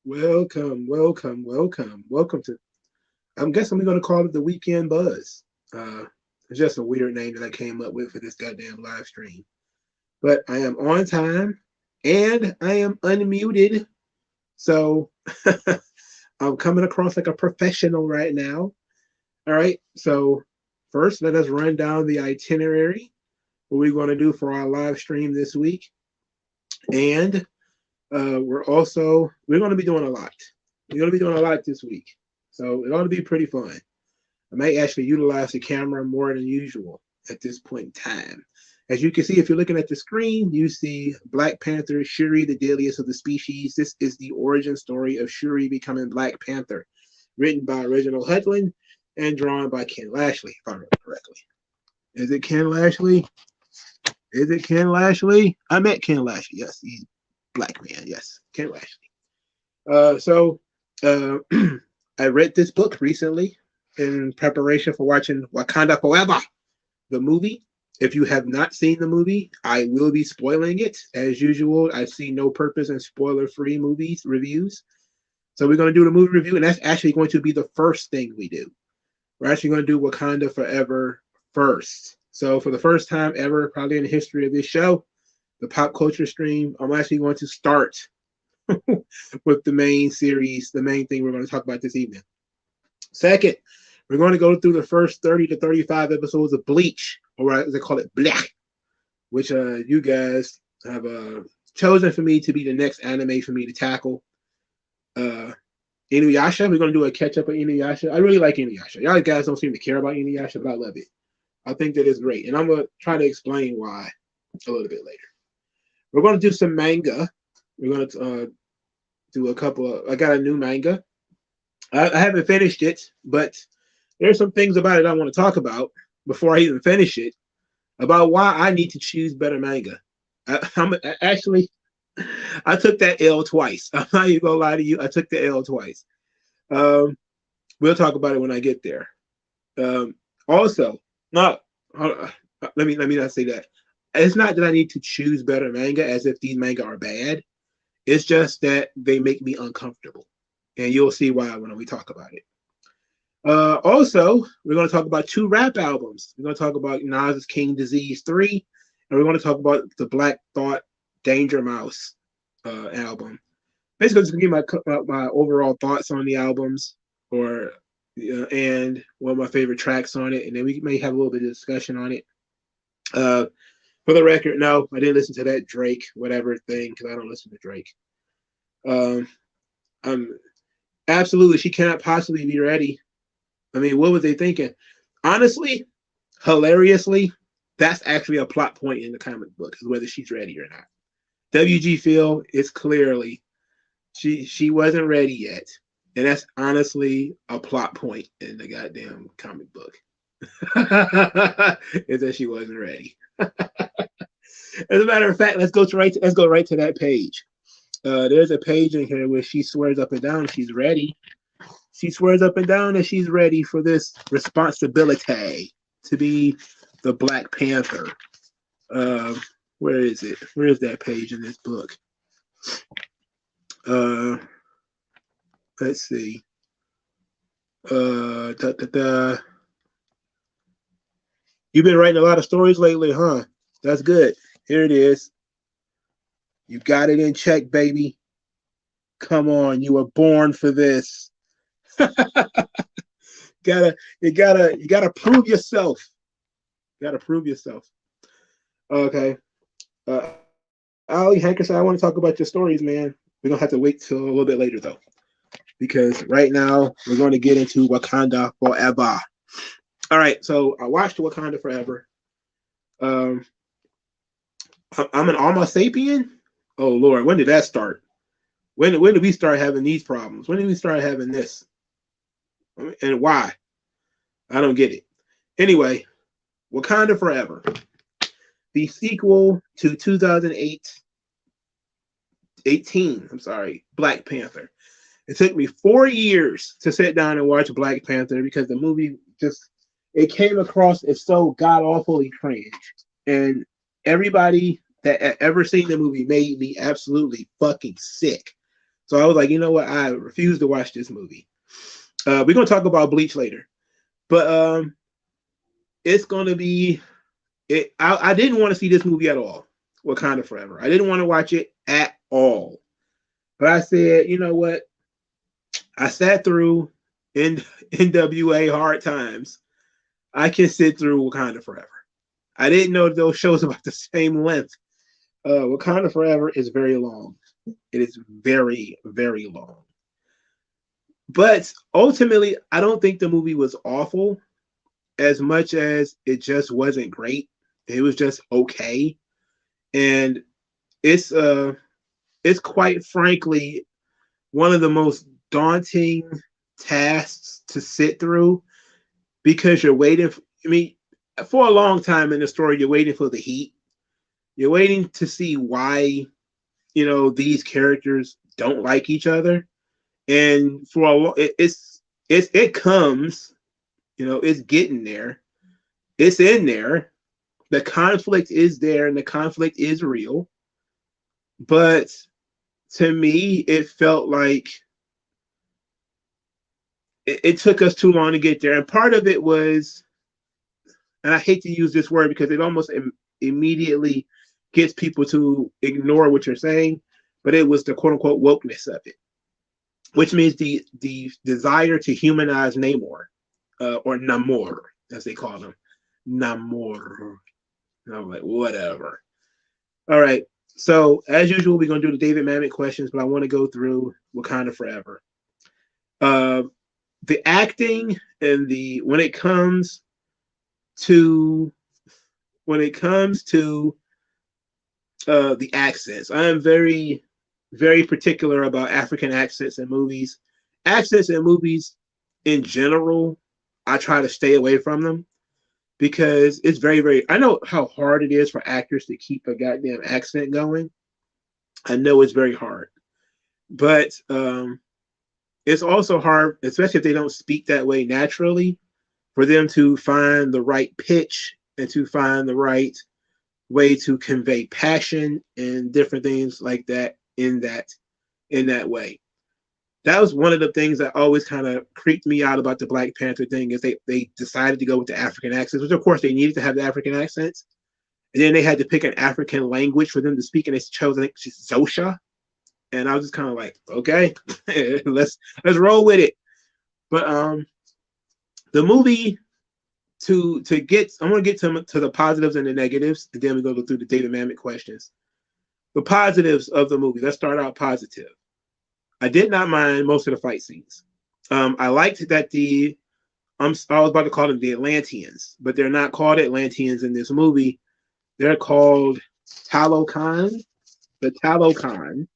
Welcome, welcome, welcome, welcome to. I'm guessing we're gonna call it the Weekend Buzz. Uh, it's just a weird name that I came up with for this goddamn live stream. But I am on time and I am unmuted, so I'm coming across like a professional right now. All right, so first let us run down the itinerary. What we're going to do for our live stream this week, and we're going to be doing a lot. We're going to be doing a lot this week, so it ought to be pretty fun. I may actually utilize the camera more than usual at this point in time. As you can see, if you're looking at the screen, you see Black Panther, Shuri, the deadliest of the species. This is the origin story of Shuri becoming Black Panther, written by Reginald Hudlin and drawn by Ken Lashley, if I remember correctly. Is it Ken Lashley? Is it Ken Lashley? I met Ken Lashley. Yes, he's Black man. Yes, Ken Lashley. So uh, I read this book recently in preparation for watching Wakanda Forever, the movie. If you have not seen the movie, I will be spoiling it. As usual, I see no purpose in spoiler-free movies reviews. So we're going to do the movie review, and that's actually going to be the first thing we do. We're actually going to do Wakanda Forever first. So for the first time ever, probably in the history of this show, the pop culture stream, I'm actually going to start with the main series, the main thing we're going to talk about this evening. Second, we're going to go through the first 30 to 35 episodes of Bleach, or as they call it, BLEACH, which you guys have chosen for me to be the next anime for me to tackle. Inuyasha, we're going to do a catch up of Inuyasha. I really like Inuyasha. Y'all guys don't seem to care about Inuyasha, but I love it. I think that is great. And I'm going to try to explain why a little bit later. We're going to do some manga. We're going to do a couple of, I got a new manga. I haven't finished it, but there's some things about it I want to talk about before I even finish it, about why I need to choose better manga. Actually, I took that L twice. I'm not even gonna lie to you. I took the L twice. Um, we'll talk about it when I get there. Also, not let me not say that. It's not that I need to choose better manga as if these manga are bad. It's just that they make me uncomfortable, and you'll see why when we talk about it. Also, we're going to talk about two rap albums. We're going to talk about Nas's King Disease 3, and we're going to talk about the Black Thought Danger Mouse album. Basically, just give my overall thoughts on the albums, or and one of my favorite tracks on it, and then we may have a little bit of discussion on it. For the record, no, I didn't listen to that Drake whatever thing because I don't listen to Drake. I'm absolutely, she cannot possibly be ready. I mean, what was they thinking? Honestly, hilariously, that's actually a plot point in the comic book, is whether she's ready or not. WG Phil is clearly she wasn't ready yet, and that's honestly a plot point in the goddamn comic book. Is that she wasn't ready. As a matter of fact, let's go right to that page. There's a page in here where she swears up and down she's ready. She swears up and down that she's ready for this responsibility to be the Black Panther. Where is it? Where is that page in this book? Let's see. Da, da, da. You've been writing a lot of stories lately, huh? That's good. Here it is. You got it in check, baby. Come on, you were born for this. You gotta prove yourself. You gotta prove yourself. Okay. Ali Hankerson, I want to talk about your stories, man. We're gonna have to wait till a little bit later though. Because right now we're going to get into Wakanda Forever. All right, so I watched Wakanda Forever. I'm an Homo sapien. Oh Lord, when did that start? When did we start having these problems? When did we start having this? And why? I don't get it. Anyway, Wakanda Forever, the sequel to 2018. I'm sorry, Black Panther. It took me 4 years to sit down and watch Black Panther because the movie it came across as so god awfully cringe, and everybody that ever seen the movie made me absolutely fucking sick. So I was like, you know what? I refuse to watch this movie. We're gonna talk about Bleach later, but it's gonna be it. I didn't want to see this movie at all. Wakanda Forever. I didn't want to watch it at all. But I said, you know what? I sat through NWA Hard Times. I can sit through Wakanda Forever. I didn't know those shows about the same length. Wakanda Forever is very long. It is very, very long. But ultimately, I don't think the movie was awful as much as it just wasn't great. It was just okay. And it's it's quite frankly one of the most daunting tasks to sit through because you're waiting. I mean, for a long time in the story, you're waiting for the heat. You're waiting to see why, these characters don't like each other. And for a long, it comes, it's getting there. It's in there. The conflict is there, and the conflict is real. But to me, it felt like it took us too long to get there. And part of it was, and I hate to use this word because it almost immediately gets people to ignore what you're saying, but it was the quote unquote wokeness of it, which means the desire to humanize Namor, or Namor, as they call him. Namor. And I'm like, whatever. All right. So as usual, we're gonna do the David Mamet questions, but I want to go through Wakanda Forever. The acting and when it comes to the accents, I am very, very particular about African accents in movies. Accents in movies in general, I try to stay away from them because it's very, very. I know how hard it is for actors to keep a goddamn accent going. I know it's very hard, but it's also hard, especially if they don't speak that way naturally, for them to find the right pitch and to find the right way to convey passion and different things like that in that way. That was one of the things that always kind of creeped me out about the Black Panther thing is they decided to go with the African accents, which of course they needed to have the African accents. And then they had to pick an African language for them to speak, and they chose, I think, Zosha. And I was just kind of like, okay, let's roll with it. But the movie I'm gonna get to the positives and the negatives, and then we go through the David Mamet questions. The positives of the movie. Let's start out positive. I did not mind most of the fight scenes. I liked that I was about to call them the Atlanteans, but they're not called Atlanteans in this movie. They're called Talokan. The Talokan.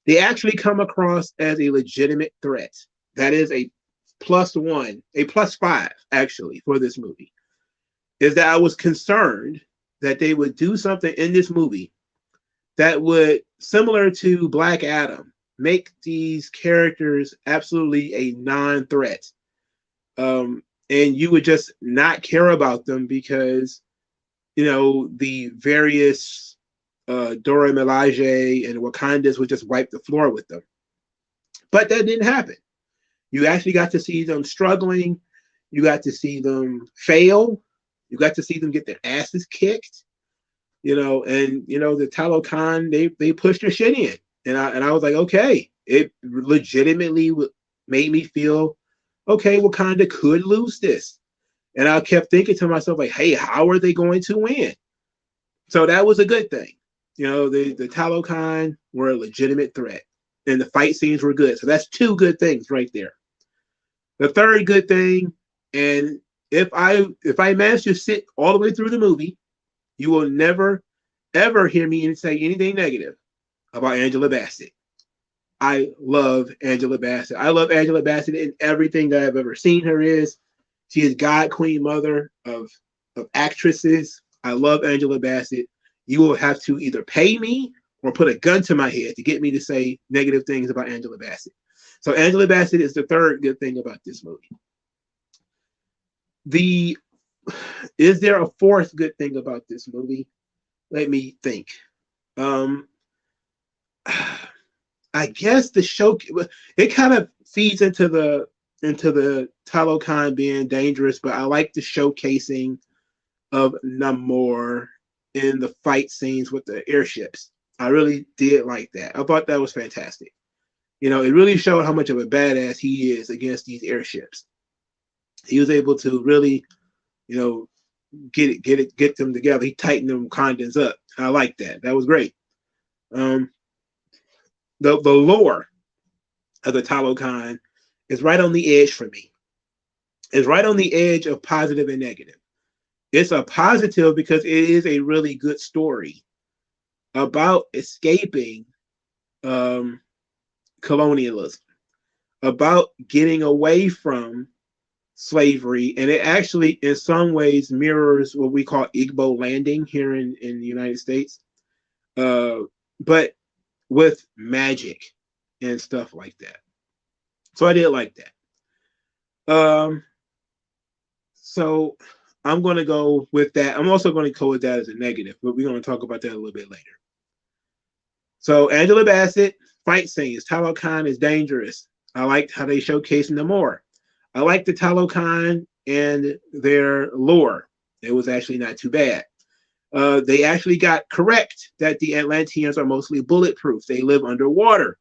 They actually come across as a legitimate threat. That is a +1, a +5 actually for this movie. Is that I was concerned that they would do something in this movie that would, similar to Black Adam, make these characters absolutely a non-threat. And you would just not care about them because, the various Dora Milaje and Wakandas would just wipe the floor with them. But that didn't happen. You actually got to see them struggling. You got to see them fail. You got to see them get their asses kicked. And the Talokan, they pushed their shit in. And I was like, okay, it legitimately made me feel, okay, Wakanda could lose this. And I kept thinking to myself, like, hey, how are they going to win? So that was a good thing. The Talokan were a legitimate threat. And the fight scenes were good. So that's two good things right there. The third good thing, and if I manage to sit all the way through the movie, you will never, ever hear me say anything negative about Angela Bassett. I love Angela Bassett. I love Angela Bassett in everything that I've ever seen her is. She is God Queen Mother of actresses. I love Angela Bassett. You will have to either pay me or put a gun to my head to get me to say negative things about Angela Bassett. So Angela Bassett is the third good thing about this movie. Is there a fourth good thing about this movie? Let me think. I I guess the show, it kind of feeds into the Talokan being dangerous, but I like the showcasing of Namor in the fight scenes with the airships. I really did like that. I thought that was fantastic. You know, it really showed how much of a badass he is against these airships. He was able to really, you know, get them together. He tightened them condoms up. I like that. That was great. Um, the lore of the Talokan is right on the edge for me. It's right on the edge of positive and negative. It's a positive because it is a really good story about escaping um, colonialism, about getting away from slavery, and it actually, in some ways, mirrors what we call Igbo landing here in the United States, but with magic and stuff like that. So I did like that. So I'm going to go with that. I'm also going to go with that as a negative, but we're going to talk about that a little bit later. So Angela Bassett, fight scenes. Talokan is dangerous. I liked how they showcased Namor. I liked the Talokan and their lore. It was actually not too bad. They actually got correct that the Atlanteans are mostly bulletproof. They live underwater.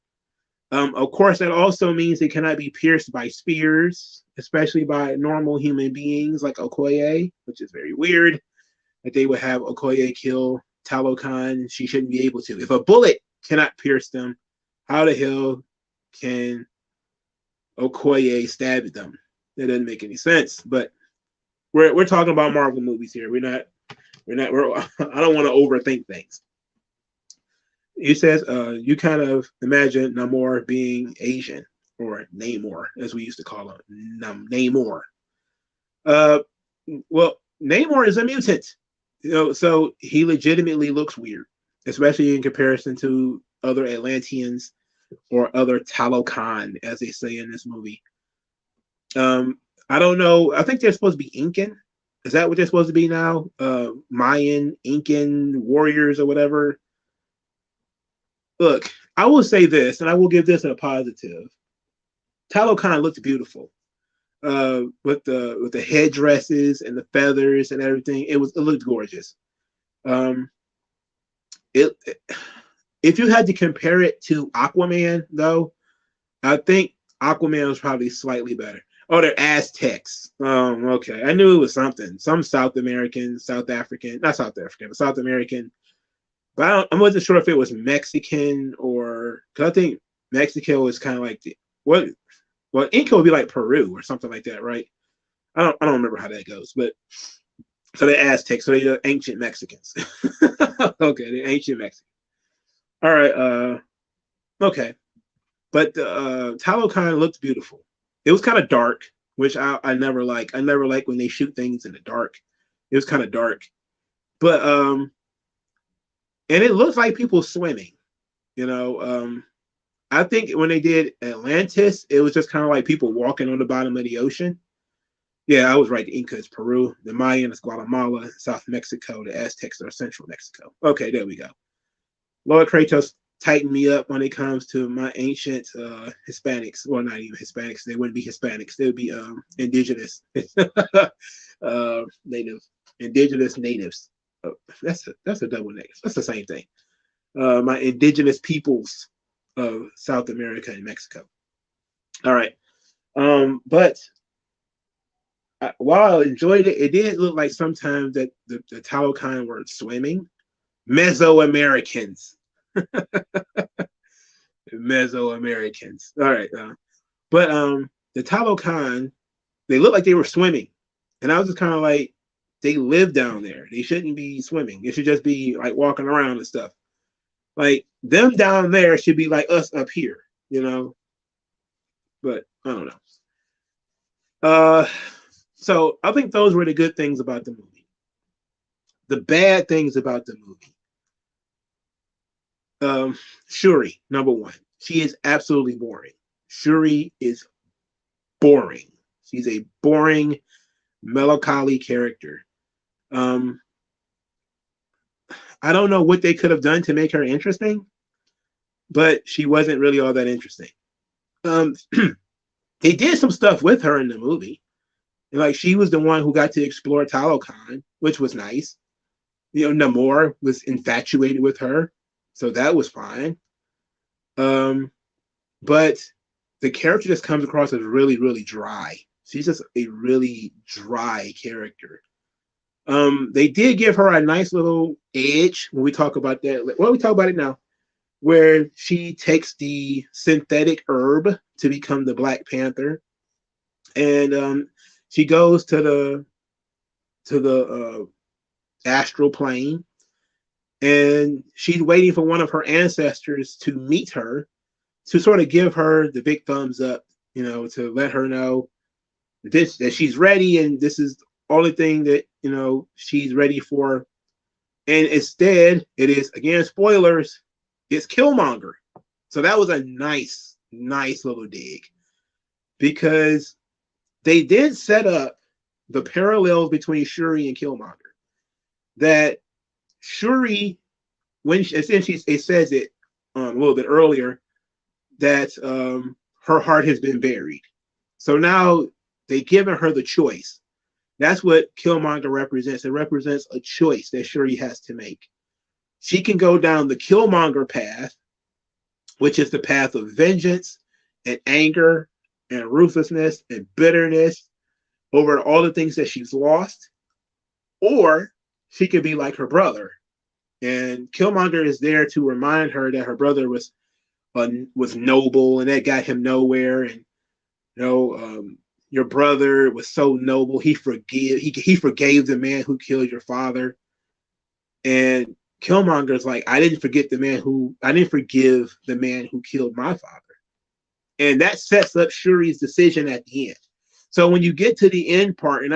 Of course, that also means they cannot be pierced by spears, especially by normal human beings like Okoye, which is very weird that they would have Okoye kill Talokan. She shouldn't be able to. If a bullet cannot pierce them, how the hell can Okoye stab them? That doesn't make any sense. But we're talking about Marvel movies here. I don't want to overthink things. He says, you kind of imagine Namor being Asian, or Namor, as we used to call him, Namor. Well, Namor is a mutant, you know, so he legitimately looks weird, especially in comparison to other Atlanteans or other Talokan, as they say in this movie. I don't know. I think they're supposed to be Incan. Is that what they're supposed to be now? Mayan, Incan warriors or whatever. Look, I will say this, and I will give this a positive. Talokan looked beautiful, with the headdresses and the feathers and everything. It looked gorgeous. It if you had to compare it to Aquaman, though, I think Aquaman was probably slightly better. Oh, they're Aztecs. Okay. I knew it was something. Some South American, South African, not South African, but South American. But I wasn't sure if it was Mexican or, because I think Mexico is kind of like well, Inca would be like Peru or something like that, right? I don't remember how that goes, but so they're Aztecs, so they're ancient Mexicans. Okay, they're ancient Mexicans. All right, okay. But Talokan looked beautiful. It was kind of dark, which I never like. I never like when they shoot things in the dark. It was kind of dark. But and it looks like people swimming, you know. I think when they did Atlantis, it was just kind of like people walking on the bottom of the ocean. Yeah, I was right. The Inca is Peru, the Mayan is Guatemala, South Mexico, the Aztecs are Central Mexico. Okay, there we go. Lord Kratos tighten me up when it comes to my ancient Hispanics. Well, not even Hispanics. They wouldn't be Hispanics. They would be indigenous, native, indigenous natives. Oh, that's a double negative. That's the same thing. My indigenous peoples of South America and Mexico. All right. But while I enjoyed it, it did look like sometimes that the Talokan were swimming. Mesoamericans. Mesoamericans. All right. But the Talokan, they looked like they were swimming. And I was just kind of like, they live down there. They shouldn't be swimming. They should just be like walking around and stuff. Like them down there should be like us up here, you know? But I don't know. So I think those were the good things about the movie. The bad things about the movie. Shuri, number one. She is absolutely boring. Shuri is boring. She's a boring, melancholy character. I don't know what they could have done to make her interesting. but she wasn't really all that interesting. Um, they did some stuff with her in the movie. Like she was the one who got to explore Talokan, which was nice. You know, Namor was infatuated with her, so that was fine. Um, but the character just comes across as really, really dry. She's just a really dry character. They did give her a nice little edge when we talk about that. Well, we talk about it now, where she takes the synthetic herb to become the Black Panther, and she goes to the astral plane, and she's waiting for one of her ancestors to meet her to sort of give her the big thumbs up, you know, to let her know that she's ready and this is the only thing that she's ready for. And instead, it is, again, spoilers, it's Killmonger. So that was a nice, nice little dig, because they did set up the parallels between Shuri and Killmonger. That Shuri, when essentially it says it a little bit earlier, that her heart has been buried. So now they've given her the choice. That's what Killmonger represents. It represents a choice that Shuri has to make. She can go down the Killmonger path, which is the path of vengeance and anger and ruthlessness and bitterness over all the things that she's lost, or she could be like her brother. And Killmonger is there to remind her that her brother was noble and that got him nowhere. And your brother was so noble. He forgave the man who killed your father. And Killmonger's like, I didn't forgive the man who killed my father. And that sets up Shuri's decision at the end. So when you get to the end part, and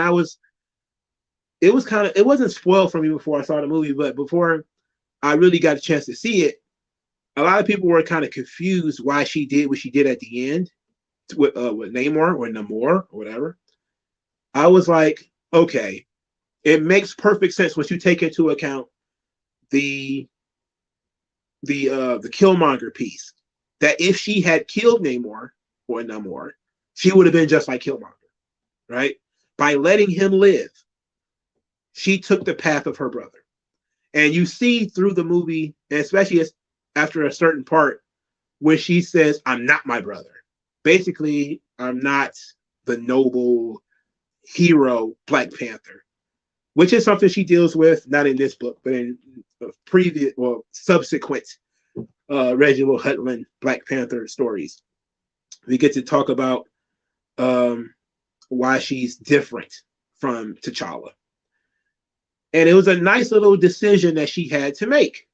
it wasn't spoiled for me before I saw the movie, but before I really got a chance to see it, a lot of people were kind of confused why she did what she did at the end with Namor or Namor or whatever. I was like, okay, it makes perfect sense once you take into account the Killmonger piece. That if she had killed Namor or Namor, she would have been just like Killmonger, right? By letting him live, she took the path of her brother. And you see through the movie, and especially after a certain part, where she says, I'm not my brother. Basically, I'm not the noble hero Black Panther, which is something she deals with, not in this book, but in subsequent Reginald Hudlin Black Panther stories. We get to talk about why she's different from T'Challa. And it was a nice little decision that she had to make.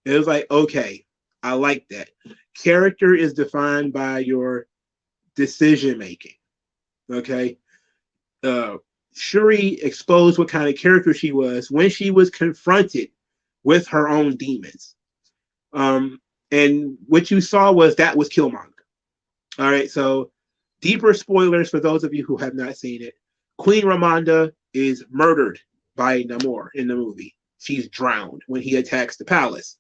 It was like, okay, I like that. Character is defined by your decision making. Okay. Shuri exposed what kind of character she was when she was confronted with her own demons. And what you saw was Killmonger. All right. So deeper spoilers for those of you who have not seen it. Queen Ramonda is murdered by Namor in the movie. She's drowned when he attacks the palace.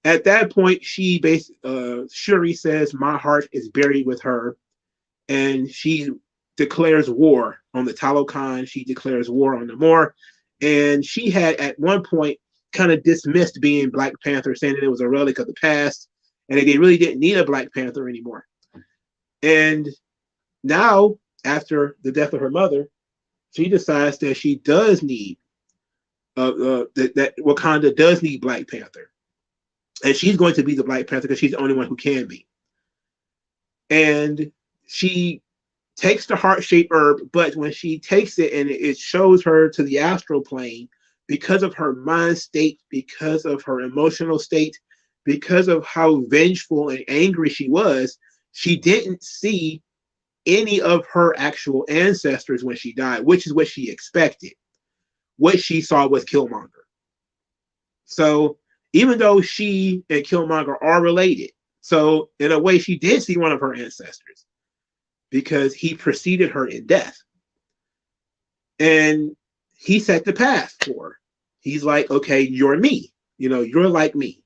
At that point, Shuri says, my heart is buried with her. And she declares war on the Talokan. She declares war on Namor. And she had at one point kind of dismissed being Black Panther, saying that it was a relic of the past and that they really didn't need a Black Panther anymore. And now, after the death of her mother, she decides that she does need that Wakanda does need Black Panther, and she's going to be the Black Panther because she's the only one who can be. And she takes the heart-shaped herb, but when she takes it and it shows her to the astral plane, because of her mind state, because of her emotional state, because of how vengeful and angry she was, she didn't see any of her actual ancestors when she died, which is what she expected. What she saw was Killmonger. So even though she and Killmonger are related, so in a way she did see one of her ancestors because he preceded her in death. And he set the path for her. He's like, okay, you're me. You're like me.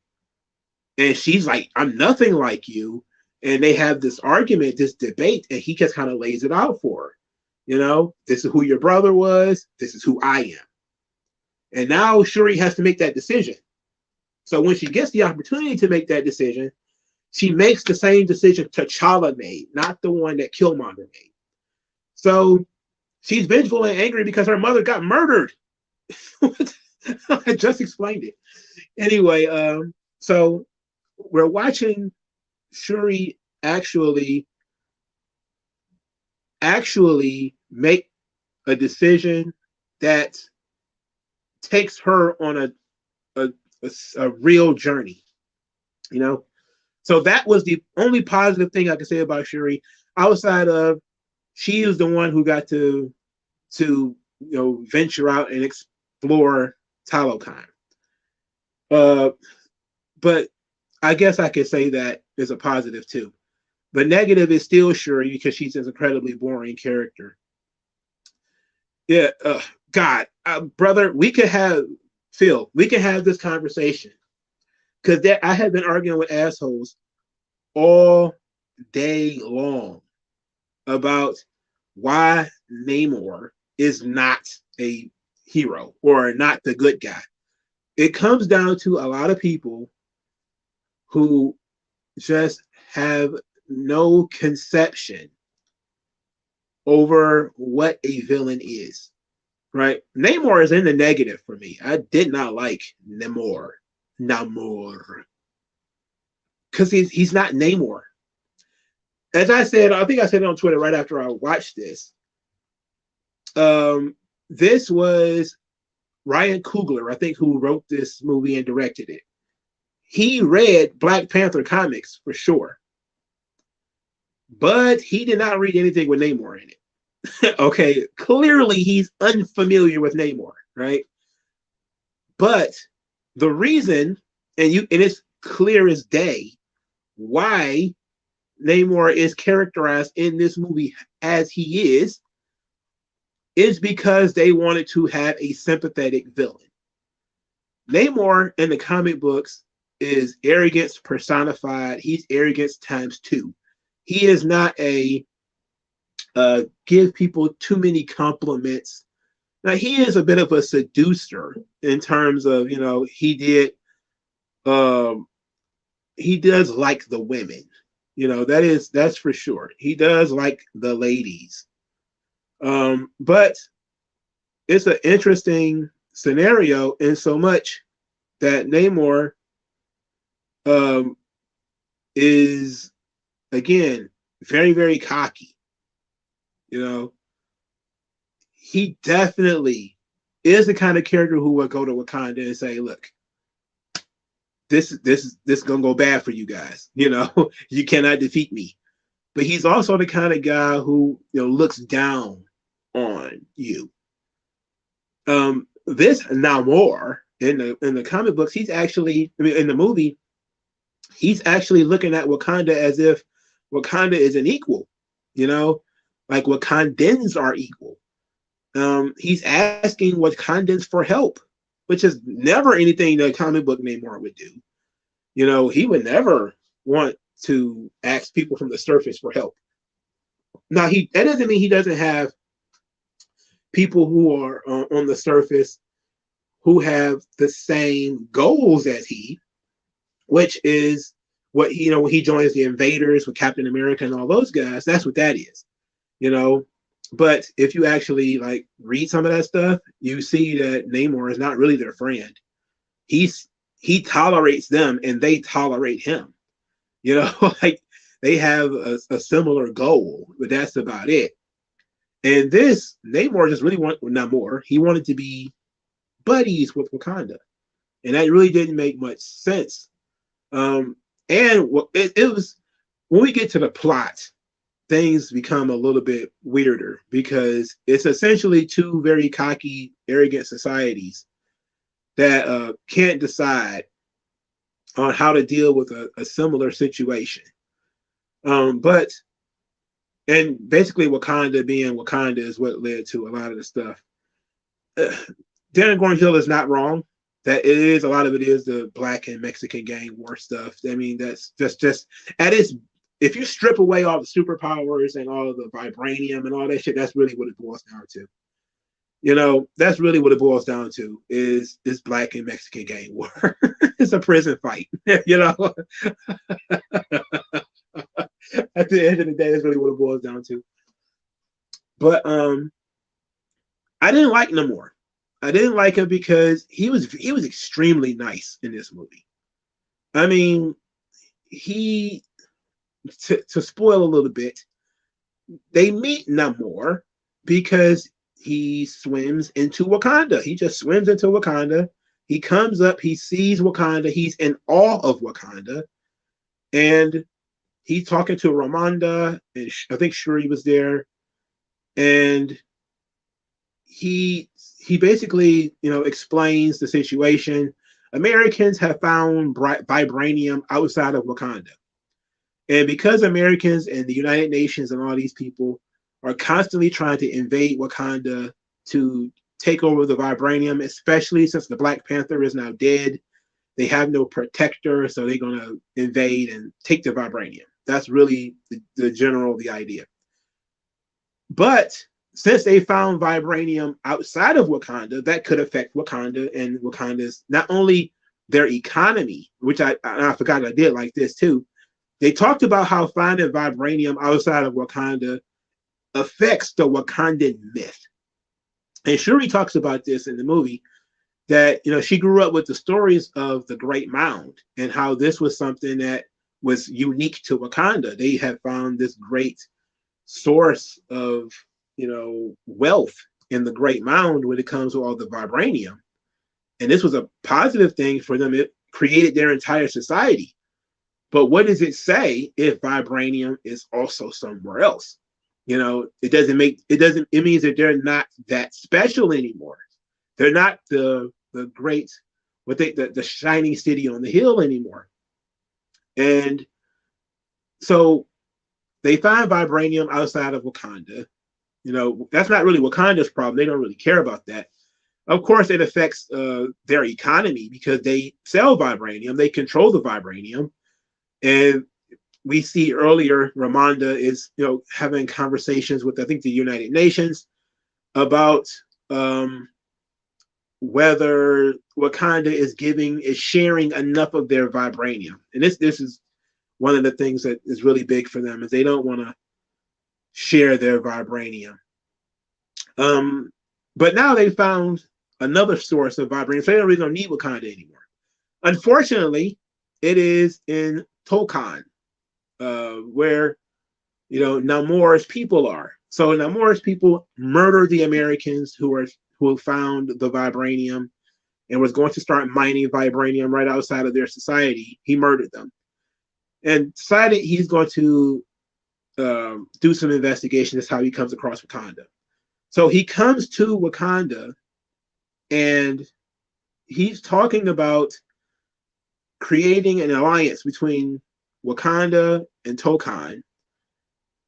And she's like, I'm nothing like you. And they have this argument, this debate, and he just kind of lays it out for her. You know, this is who your brother was. This is who I am. And now Shuri has to make that decision. So when she gets the opportunity to make that decision, she makes the same decision T'Challa made, not the one that Killmonger made. So she's vengeful and angry because her mother got murdered. I just explained it. Anyway, so we're watching Shuri actually make a decision that takes her on a real journey, you know. So that was the only positive thing I could say about Shuri, outside of she was the one who got to venture out and explore Talokan. But I guess I could say that is a positive too. But negative is still Shuri because she's an incredibly boring character. Yeah, God, brother, we could have Phil. We could have this conversation because I have been arguing with assholes all day long about why Namor is not a hero or not the good guy. It comes down to a lot of people who just have no conception over what a villain is, right? Namor is in the negative for me. I did not like Namor, because he's not Namor. As I said, I think I said it on Twitter right after I watched this. This was Ryan Coogler, I think, who wrote this movie and directed it. He read Black Panther comics for sure, but he did not read anything with Namor in it. Okay, clearly he's unfamiliar with Namor, right? But the reason, and it's clear as day why Namor is characterized in this movie as he is because they wanted to have a sympathetic villain. Namor in the comic books is arrogance personified. He's arrogance times 2. He is not a give people too many compliments. Now he is a bit of a seducer in terms of, he does like the women. That's for sure. He does like the ladies. But it's an interesting scenario in so much that Namor is, again, very, very cocky. He definitely is the kind of character who would go to Wakanda and say, look, this is gonna go bad for you guys. You cannot defeat me. But he's also the kind of guy who looks down on you. This Namor in the comic books, he's actually, in the movie, he's actually looking at Wakanda as if Wakanda is an equal, like Wakandans are equal. He's asking Wakandans for help, which is never anything the comic book Namor would do. He would never want to ask people from the surface for help. Now, that doesn't mean he doesn't have people who are on the surface who have the same goals as he, which is what when he joins the Invaders with Captain America and all those guys. That's what that is, But if you actually read some of that stuff, you see that Namor is not really their friend. He tolerates them and they tolerate him. They have a similar goal, but that's about it. And this Namor just really he wanted to be buddies with Wakanda, and that really didn't make much sense. And it was when we get to the plot, things become a little bit weirder because it's essentially two very cocky, arrogant societies that can't decide on how to deal with a similar situation. And basically Wakanda being Wakanda is what led to a lot of the stuff. Darren Gordon Hill is not wrong. that it is a lot of it is the black and Mexican gang war stuff. I mean, that's just at its if you strip away all the superpowers and all the vibranium and all that shit, that's really what it boils down to. You know, that's really what it boils down to is black and Mexican gang war. It's a prison fight. You know, at the end of the day, that's really what it boils down to. But I didn't like Namor. I didn't like him because he was extremely nice in this movie. I mean, he to spoil a little bit, they meet Namor because he swims into Wakanda. He just swims into Wakanda. He comes up, he sees Wakanda, he's in awe of Wakanda, and he's talking to Ramonda, and I think Shuri was there, and he basically, you know, explains the situation. Americans have found vibranium outside of Wakanda. And because Americans and the United Nations and all these people are constantly trying to invade Wakanda to take over the vibranium, especially since the Black Panther is now dead, they have no protector, so they're going to invade and take the vibranium. That's really the idea. But since they found vibranium outside of Wakanda, that could affect Wakanda and Wakanda's not only their economy, which I forgot I did like this too. They talked about how finding vibranium outside of Wakanda affects the Wakandan myth. And Shuri talks about this in the movie, that, you know, she grew up with the stories of the Great Mound and how this was something that was unique to Wakanda. They had found this great source of, you know, wealth in the Great Mound when it comes to all the vibranium. And this was a positive thing for them. It created their entire society. But what does it say if vibranium is also somewhere else? You know, it means that they're not that special anymore. They're not the great, the shining city on the hill anymore. And so they find vibranium outside of Wakanda. You know, that's not really Wakanda's problem. They don't really care about that. Of course, it affects their economy because they sell vibranium. They control the vibranium. And we see earlier, Ramonda is, you know, having conversations with, I think, the United Nations about whether Wakanda is sharing enough of their vibranium. And this is one of the things that is really big for them, is they don't want to share their vibranium. But now they found another source of vibranium, so they don't really need Wakanda anymore. Unfortunately, it is in Tolkan, where, you know, Namor's people are. So Namor's people murdered the Americans who found the vibranium and was going to start mining vibranium right outside of their society. He murdered them and decided he's going to do some investigation. That's how he comes across Wakanda. So he comes to Wakanda and he's talking about creating an alliance between Wakanda and Tolkan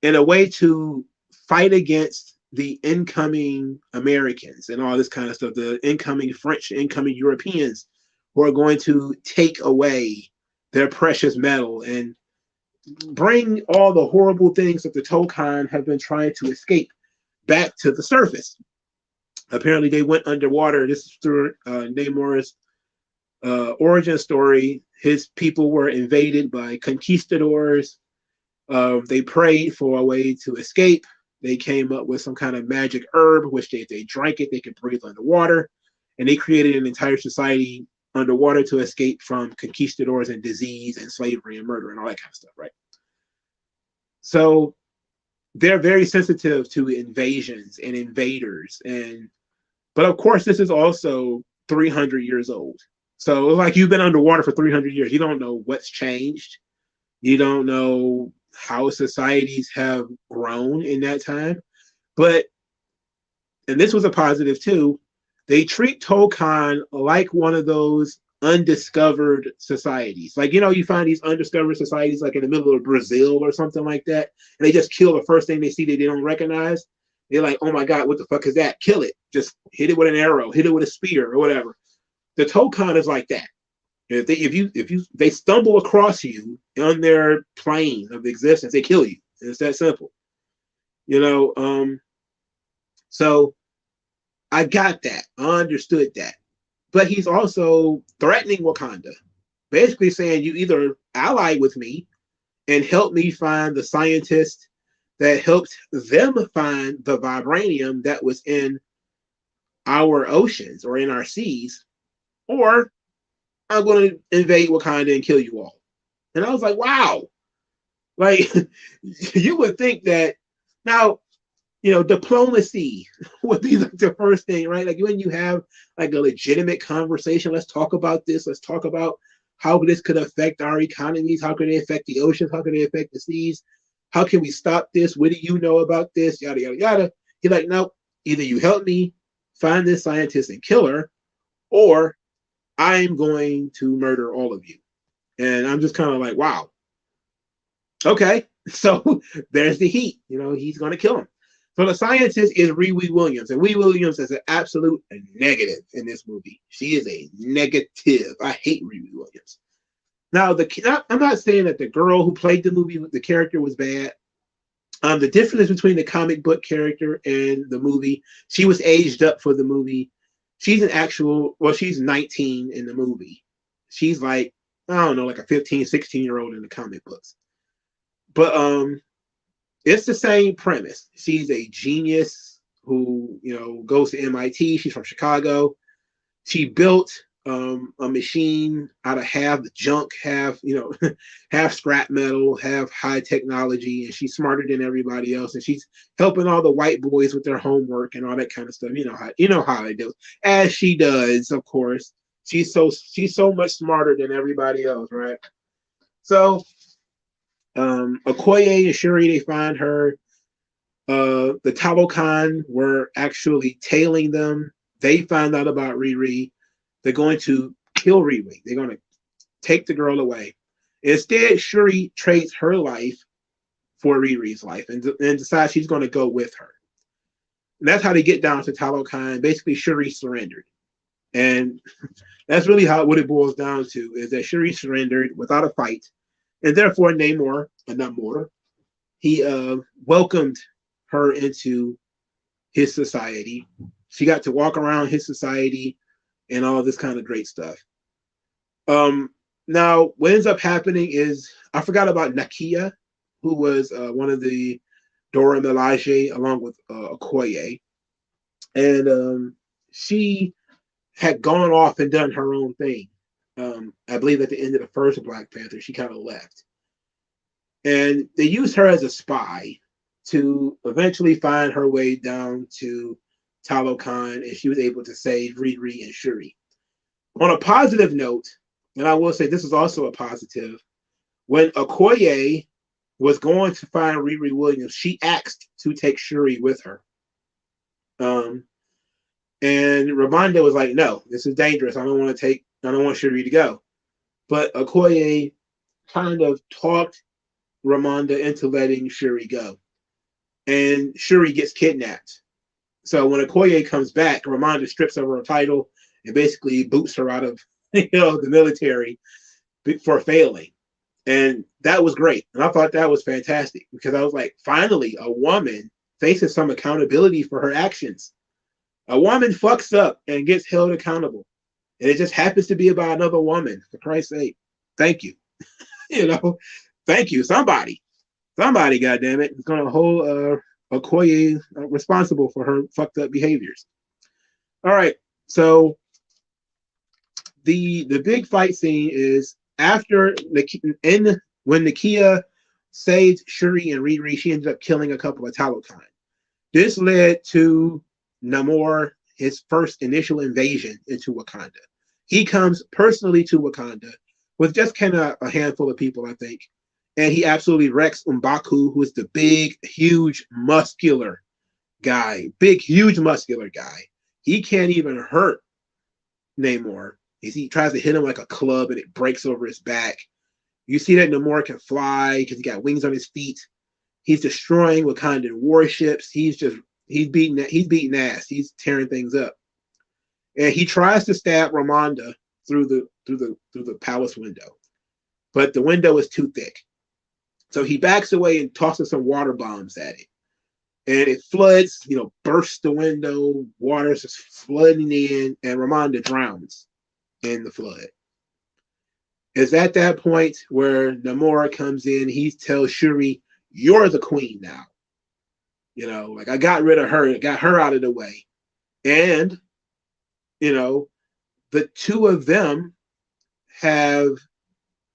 in a way to fight against the incoming Americans and all this kind of stuff, the incoming French, incoming Europeans who are going to take away their precious metal and bring all the horrible things that the Tolkan have been trying to escape back to the surface. Apparently they went underwater. This is through Namor's origin story. His people were invaded by conquistadors. They prayed for a way to escape. They came up with some kind of magic herb, which if they drank it, they could breathe underwater. And they created an entire society underwater to escape from conquistadors and disease and slavery and murder and all that kind of stuff, right? So they're very sensitive to invasions and invaders. But of course, this is also 300 years old. So like, you've been underwater for 300 years. You don't know what's changed. You don't know how societies have grown in that time. But, and this was a positive too, they treat Tolkan like one of those undiscovered societies. Like, you know, you find these undiscovered societies like in the middle of Brazil or something like that, and they just kill the first thing they see that they don't recognize. They're like, oh my God, what the fuck is that? Kill it. Just hit it with an arrow, hit it with a spear or whatever. The Tokon is like that. If they stumble across you on their plane of existence, they kill you. It's that simple. You know, so I got that. I understood that. But he's also threatening Wakanda, basically saying you either ally with me and help me find the scientist that helped them find the vibranium that was in our oceans or in our seas, or I'm going to invade Wakanda and kill you all. And I was like, wow. Like, you would think that now, you know, diplomacy would be like the first thing, right? Like when you have like a legitimate conversation, let's talk about this. Let's talk about how this could affect our economies. How could it affect the oceans? How could it affect the seas? How can we stop this? What do you know about this? Yada, yada, yada. He's like, no, either you help me find this scientist and kill her, or I'm going to murder all of you. And I'm just kind of like, wow. Okay, so there's the heat. You know, he's going to kill him. So the scientist is Riri Williams, and Riri Williams is an absolute negative in this movie. She is a negative. I hate Riri Williams. Now, I'm not saying that the girl who played the movie, the character was bad. The difference between the comic book character and the movie, she was aged up for the movie. She's she's 19 in the movie. She's like, I don't know, like a 15, 16-year-old in the comic books. But it's the same premise. She's a genius who, you know, goes to MIT. She's from Chicago. She built a machine out of half junk, half, you know, half scrap metal, half high technology, and she's smarter than everybody else. And she's helping all the white boys with their homework and all that kind of stuff. You know how they do, as she does, of course. She's so much smarter than everybody else, right? So Okoye and Shuri, they find her. The Talokan were actually tailing them. They find out about Riri. They're going to kill Riri. They're going to take the girl away. Instead, Shuri trades her life for Riri's life and decides she's going to go with her. And that's how they get down to Talokan. Basically, Shuri surrendered. And that's really what it boils down to, is that Shuri surrendered without a fight. And therefore, Namor, he welcomed her into his society. She got to walk around his society and all this kind of great stuff. Now, what ends up happening is, I forgot about Nakia, who was one of the Dora Milaje, along with Okoye. And she had gone off and done her own thing. I believe at the end of the first Black Panther, she kind of left. And they used her as a spy to eventually find her way down to Talokan, and she was able to save Riri and Shuri. On a positive note, and I will say this is also a positive, when Okoye was going to find Riri Williams, she asked to take Shuri with her. And Ramonda was like, no, this is dangerous. I don't want Shuri to go. But Okoye kind of talked Ramonda into letting Shuri go. And Shuri gets kidnapped. So when Okoye comes back, Ramonda strips of her title and basically boots her out of the military for failing. And that was great. And I thought that was fantastic, because I was like, finally, a woman faces some accountability for her actions. A woman fucks up and gets held accountable. And it just happens to be about another woman, for Christ's sake. Thank you. Thank you. Somebody, goddammit, is going to hold Okoye responsible for her fucked up behaviors. All right. So the big fight scene is after when Nakia saved Shuri and Riri, she ended up killing a couple of Talokan. This led to Namor, his first initial invasion into Wakanda. He comes personally to Wakanda with just kind of a handful of people, I think. And he absolutely wrecks M'Baku, who is the big, huge, muscular guy. He can't even hurt Namor. He tries to hit him like a club and it breaks over his back. You see that Namor can fly because he got wings on his feet. He's destroying Wakandan warships. He's beating ass. He's tearing things up. and he tries to stab Ramonda through the palace window, but the window is too thick. So he backs away and tosses some water bombs at it, and it floods. Bursts the window. Water's just flooding in, and Ramonda drowns in the flood. It's at that point where Namora comes in. He tells Shuri, "You're the queen now." Like, I got rid of her, got her out of the way. And, the two of them have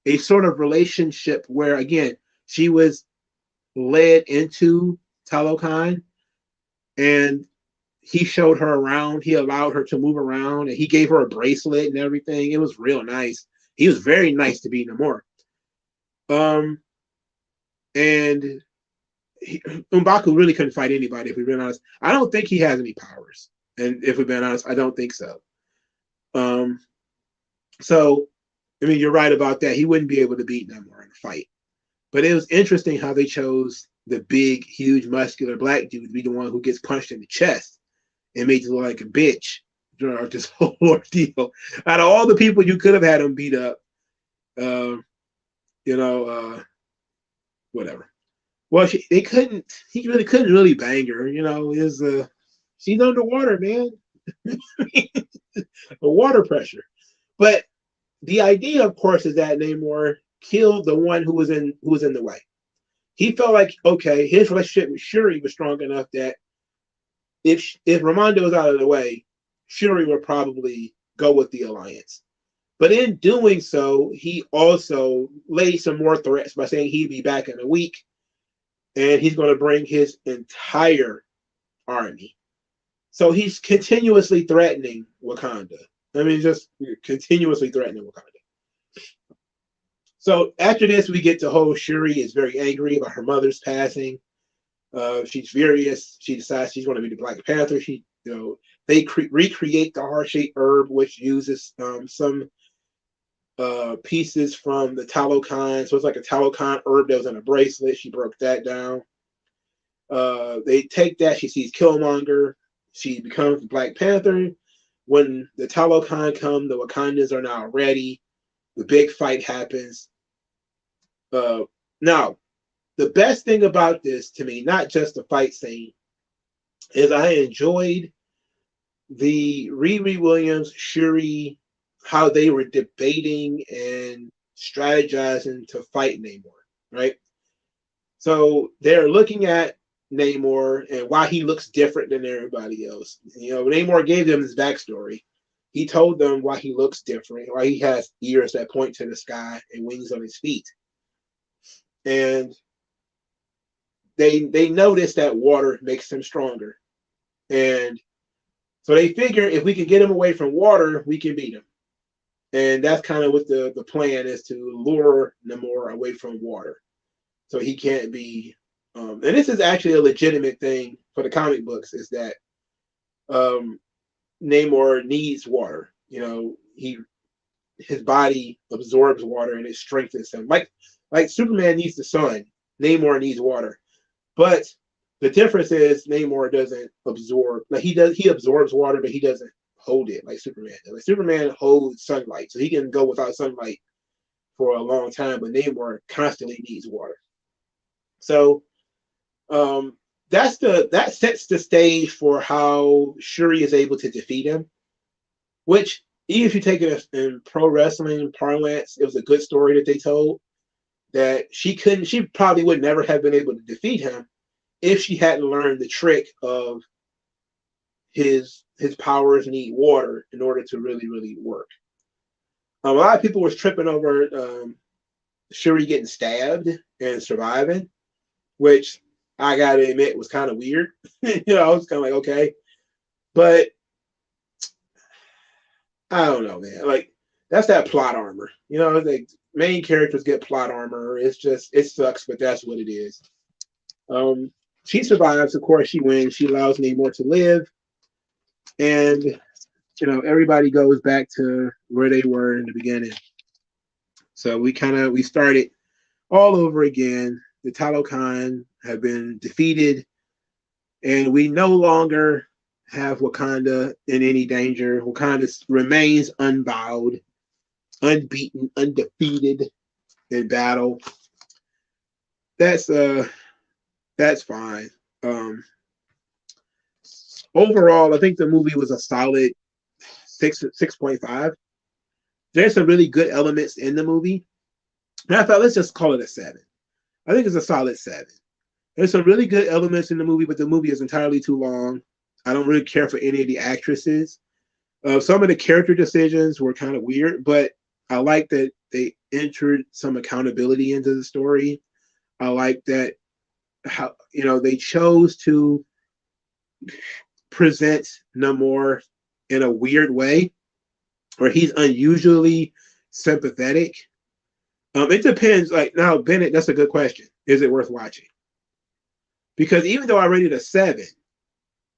a sort of relationship where, again, she was led into Talokan, and he showed her around. He allowed her to move around, and he gave her a bracelet and everything. It was real nice. He was very nice to be Namor. And M'Baku really couldn't fight anybody, if we've been honest. I don't think he has any powers. And if we've been honest, I don't think so. So, you're right about that. He wouldn't be able to beat Namor in a fight. But it was interesting how they chose the big, huge, muscular black dude to be the one who gets punched in the chest and made you look like a bitch during this whole ordeal. Out of all the people you could have had him beat up, whatever. Well, he really couldn't really bang her. She's underwater, man. The water pressure. But the idea, of course, is that Namor killed the one who was in the way. He felt like, okay, his relationship with Shuri was strong enough that if Ramonda was out of the way, Shuri would probably go with the alliance. But in doing so, he also laid some more threats by saying he'd be back in a week, and he's going to bring his entire army. So he's continuously threatening Wakanda. Just continuously threatening Wakanda. So after this, we get to whole Shuri is very angry about her mother's passing. She's furious. She decides she's going to be the Black Panther. They recreate the heart-shaped herb, which uses some pieces from the Talokan. So it's like a Talokan herb that was in a bracelet. She broke that down. They take that. She sees Killmonger. She becomes Black Panther. When the Talokan come, the Wakandans are now ready. The big fight happens. Now, the best thing about this to me, not just the fight scene, is I enjoyed the Riri Williams, Shuri, how they were debating and strategizing to fight Namor, right? So they're looking at Namor and why he looks different than everybody else. Namor gave them his backstory. He told them why he looks different, why he has ears that point to the sky and wings on his feet. And they notice that water makes him stronger. And so they figure if we can get him away from water, we can beat him. And that's kind of what the plan is, to lure Namor away from water. So he can't be... and this is actually a legitimate thing for the comic books, is that Namor needs water. His body absorbs water and it strengthens him. Like Superman needs the sun, Namor needs water. But the difference is Namor doesn't absorb. Like he absorbs water, but he doesn't hold it like Superman does. Like Superman holds sunlight, so he can go without sunlight for a long time, but Namor constantly needs water. So that sets the stage for how Shuri is able to defeat him, which, even if you take it in pro wrestling parlance, it was a good story that they told, that she probably would never have been able to defeat him if she hadn't learned the trick of his powers need water in order to really, really work. A lot of people was tripping over Shuri getting stabbed and surviving, which I gotta admit was kind of weird. I was kind of like, okay, but I don't know, man. Like, that's that plot armor. Like, main characters get plot armor. It sucks, but that's what it is. She survives. Of course, she wins. She allows Namor to live, and everybody goes back to where they were in the beginning. So we started all over again. The Talokan have been defeated, and we no longer have Wakanda in any danger. Wakanda remains unbowed, unbeaten, undefeated in battle. That's that's fine. Um, Overall, I think the movie was a solid 6.5. There's some really good elements in the movie. And I thought let's just call it a 7. I think it's a solid 7. There's some really good elements in the movie, but the movie is entirely too long. I don't really care for any of the actresses. Some of the character decisions were kind of weird, but I like that they entered some accountability into the story. I like that how they chose to present Namor in a weird way, where he's unusually sympathetic. It depends. Like now, Bennett, that's a good question. Is it worth watching? Because even though I rated a 7,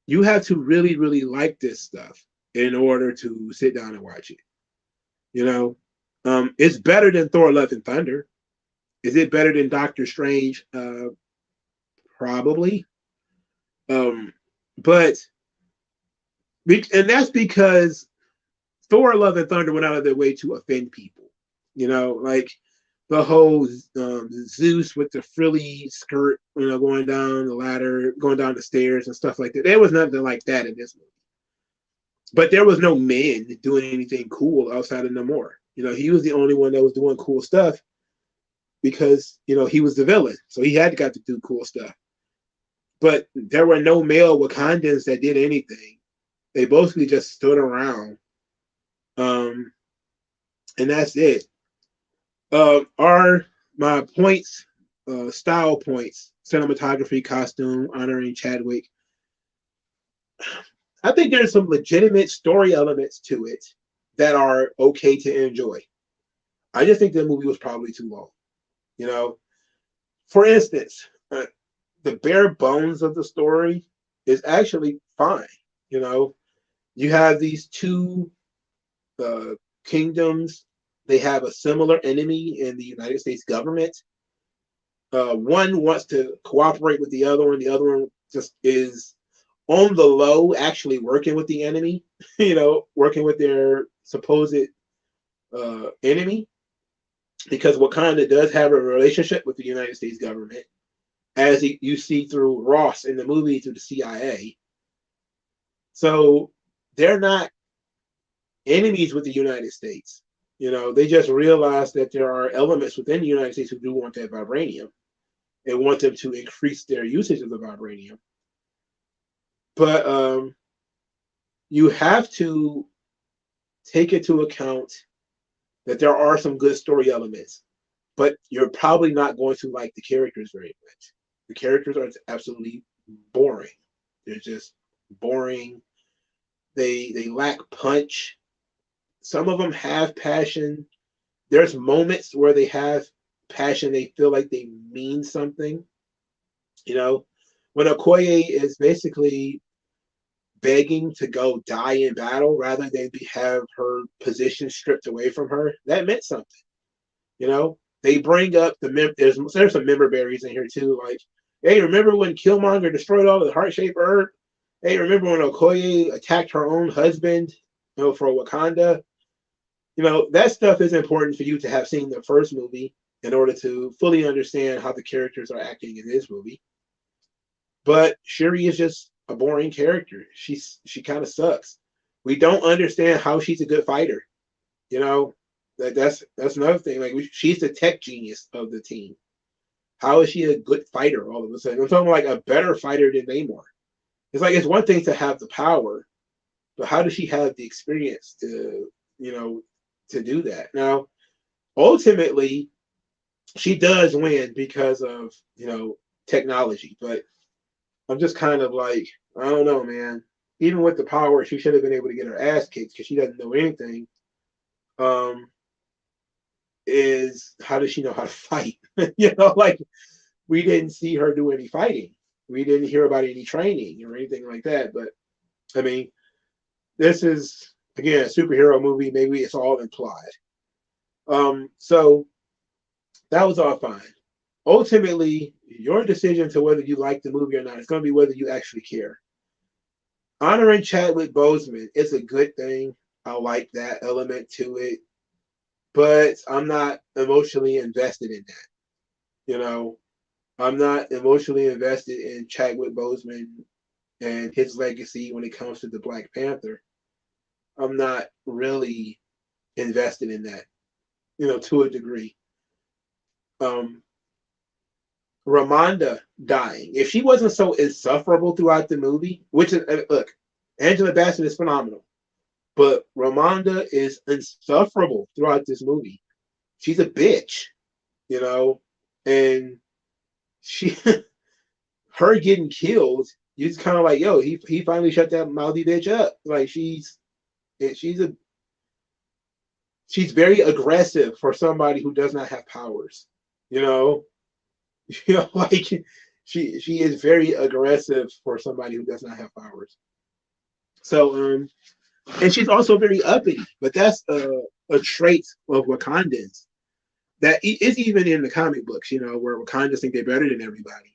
you have to really, really like this stuff in order to sit down and watch it. It's better than Thor: Love and Thunder. Is it better than Doctor Strange? Probably. But and that's because Thor: Love and Thunder went out of their way to offend people. Like the whole Zeus with the frilly skirt, going down the ladder, going down the stairs and stuff like that. There was nothing like that in this movie. But there was no men doing anything cool outside of Namor. He was the only one that was doing cool stuff because, he was the villain. So he had to do cool stuff. But there were no male Wakandans that did anything. They basically just stood around. And that's it. Are my points, style points, cinematography, costume, honoring Chadwick. I think there's some legitimate story elements to it that are okay to enjoy. I just think the movie was probably too long. For instance, the bare bones of the story is actually fine. You have these two kingdoms. They have a similar enemy in the United States government. One wants to cooperate with the other one. The other one just is on the low, actually working with the enemy, working with their supposed enemy, because Wakanda does have a relationship with the United States government, as you see through Ross in the movie, through the CIA. So they're not enemies with the United States. They just realize that there are elements within the United States who do want that vibranium and want them to increase their usage of the vibranium. But you have to take into account that there are some good story elements, but you're probably not going to like the characters very much. The characters are absolutely boring. They're just boring. They lack punch. Some of them have passion. There's moments where they have passion. They feel like they mean something. When Okoye is basically begging to go die in battle rather than have her position stripped away from her, that meant something. They bring up there's some member berries in here too. Like, hey, remember when Killmonger destroyed all the heart-shaped herb? Hey, remember when Okoye attacked her own husband, for Wakanda? That stuff is important for you to have seen the first movie in order to fully understand how the characters are acting in this movie. But Shuri is just a boring character. She kind of sucks. We don't understand how she's a good fighter. That's another thing. Like, she's the tech genius of the team. How is she a good fighter all of a sudden? I'm talking like a better fighter than Namor. It's like, it's one thing to have the power, but how does she have the experience to do that? Now, ultimately, she does win because of technology, but I'm just kind of like, I don't know, man. Even with the power, she should have been able to get her ass kicked because she doesn't know anything. Is how does she know how to fight? Like, we didn't see her do any fighting. We didn't hear about any training or anything like that. But I mean, this is, again, a superhero movie. Maybe it's all implied. So that was all fine. Ultimately, your decision to whether you like the movie or not is going to be whether you actually care. honoring Chadwick Boseman is a good thing. I like that element to it, but I'm not emotionally invested in that. You know, I'm not emotionally invested in Chadwick Boseman and his legacy when it comes to the Black Panther. I'm not really invested in that, to a degree. Um, Ramonda dying. If she wasn't so insufferable throughout the movie, which is, look, Angela Bassett is phenomenal, but Ramonda is insufferable throughout this movie. She's a bitch, you know, and she, her getting killed, you're just kind of like, yo, he finally shut that mouthy bitch up. Like she's very aggressive for somebody who does not have powers, you know. Like she is very aggressive for somebody who does not have powers. So and she's also very uppity, but that's a trait of Wakandans that is even in the comic books, where Wakandans think they're better than everybody.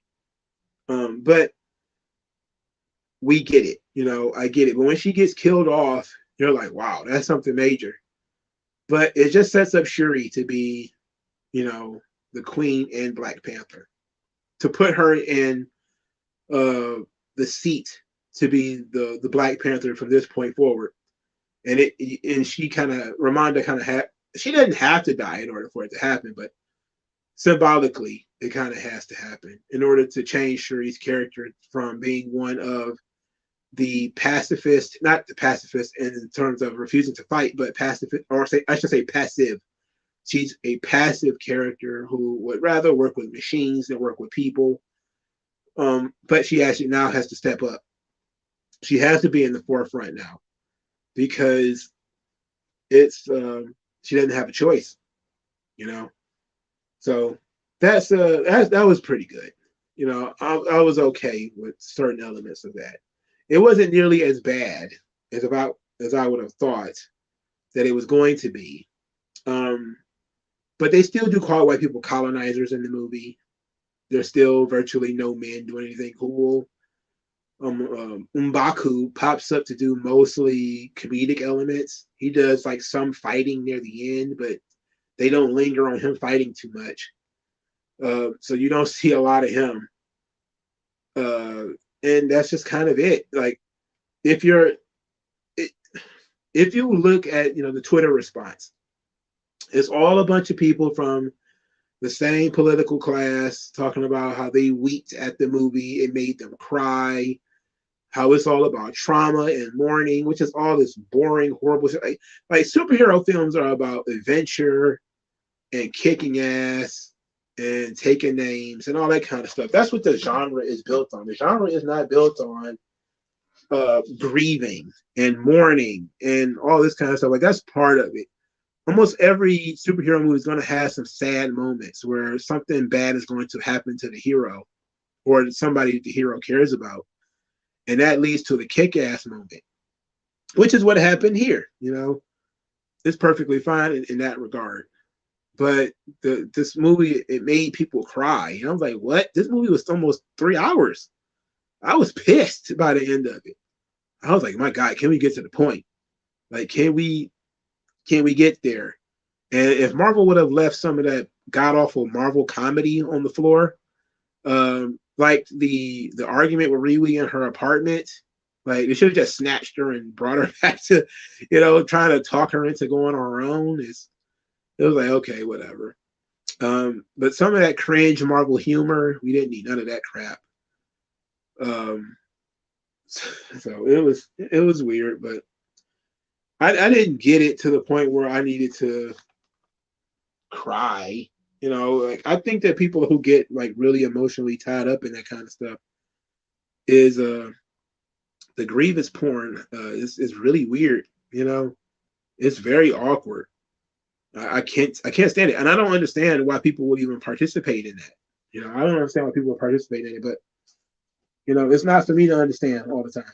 But we get it, I get it. But when she gets killed off, you're like, wow, that's something major. But it just sets up Shuri to be, the queen in Black Panther. To put her in the seat to be the Black Panther from this point forward. And she kind of, Ramonda kind of she doesn't have to die in order for it to happen, but symbolically it kind of has to happen in order to change Shuri's character from being one of the pacifist, not the pacifist in terms of refusing to fight, but pacifist, or I should say passive. She's a passive character who would rather work with machines than work with people. But she actually now has to step up. She has to be in the forefront now because it's she doesn't have a choice, So that was pretty good. I was okay with certain elements of that. It wasn't nearly as bad as I would have thought that it was going to be. But they still do call white people colonizers in the movie. There's still virtually no men doing anything cool. M'Baku pops up to do mostly comedic elements. He does like some fighting near the end, but they don't linger on him fighting too much. So you don't see a lot of him. And that's just kind of it. Like if you look at the Twitter response, it's all a bunch of people from the same political class talking about how they weeped at the movie. It made them cry. How it's all about trauma and mourning, which is all this boring, horrible shit. Like superhero films are about adventure and kicking ass and taking names and all that kind of stuff. That's what the genre is built on. The genre is not built on grieving and mourning and all this kind of stuff. Like that's part of it. Almost every superhero movie is going to have some sad moments where something bad is going to happen to the hero or somebody the hero cares about. And that leads to the kick-ass moment, which is what happened here. It's perfectly fine in that regard. But this movie, it made people cry. I was like, what? This movie was almost 3 hours. I was pissed by the end of it. I was like, my God, can we get to the point? Like, can we get there? And if Marvel would have left some of that god-awful Marvel comedy on the floor, like the argument with Riwi in her apartment, like they should have just snatched her and brought her back to, trying to talk her into going on her own. It was like, okay, whatever. But some of that cringe Marvel humor, we didn't need none of that crap. So it was weird, but I didn't get it to the point where I needed to cry. Like I think that people who get like really emotionally tied up in that kind of stuff is the grievous porn is really weird. It's very awkward. I can't stand it, and I don't understand why people would even participate in that. I don't understand why people would participate in it, but it's not for me to understand all the time.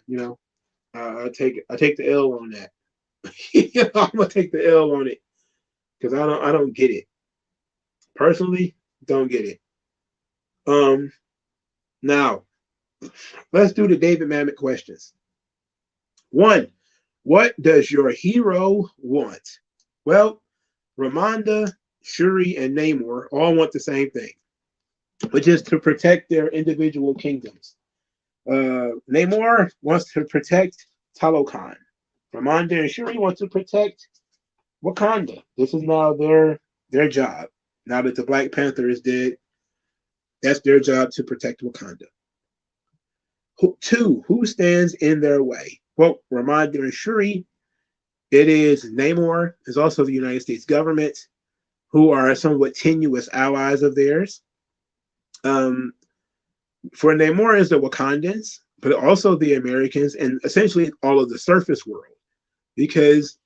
I take the L on that. I'm gonna take the L on it because I don't get it personally. Don't get it. Now let's do the David Mamet questions. One, what does your hero want? Well, Ramonda, Shuri, and Namor all want the same thing, which is to protect their individual kingdoms. Namor wants to protect Talokan. Ramonda and Shuri want to protect Wakanda. This is now their job. Now that the Black Panther is dead, that's their job to protect Wakanda. Two, who stands in their way? Well, Ramonda and Shuri, it is Namor, is also the United States government, who are somewhat tenuous allies of theirs. For Namor is the Wakandans, but also the Americans, and essentially all of the surface world, because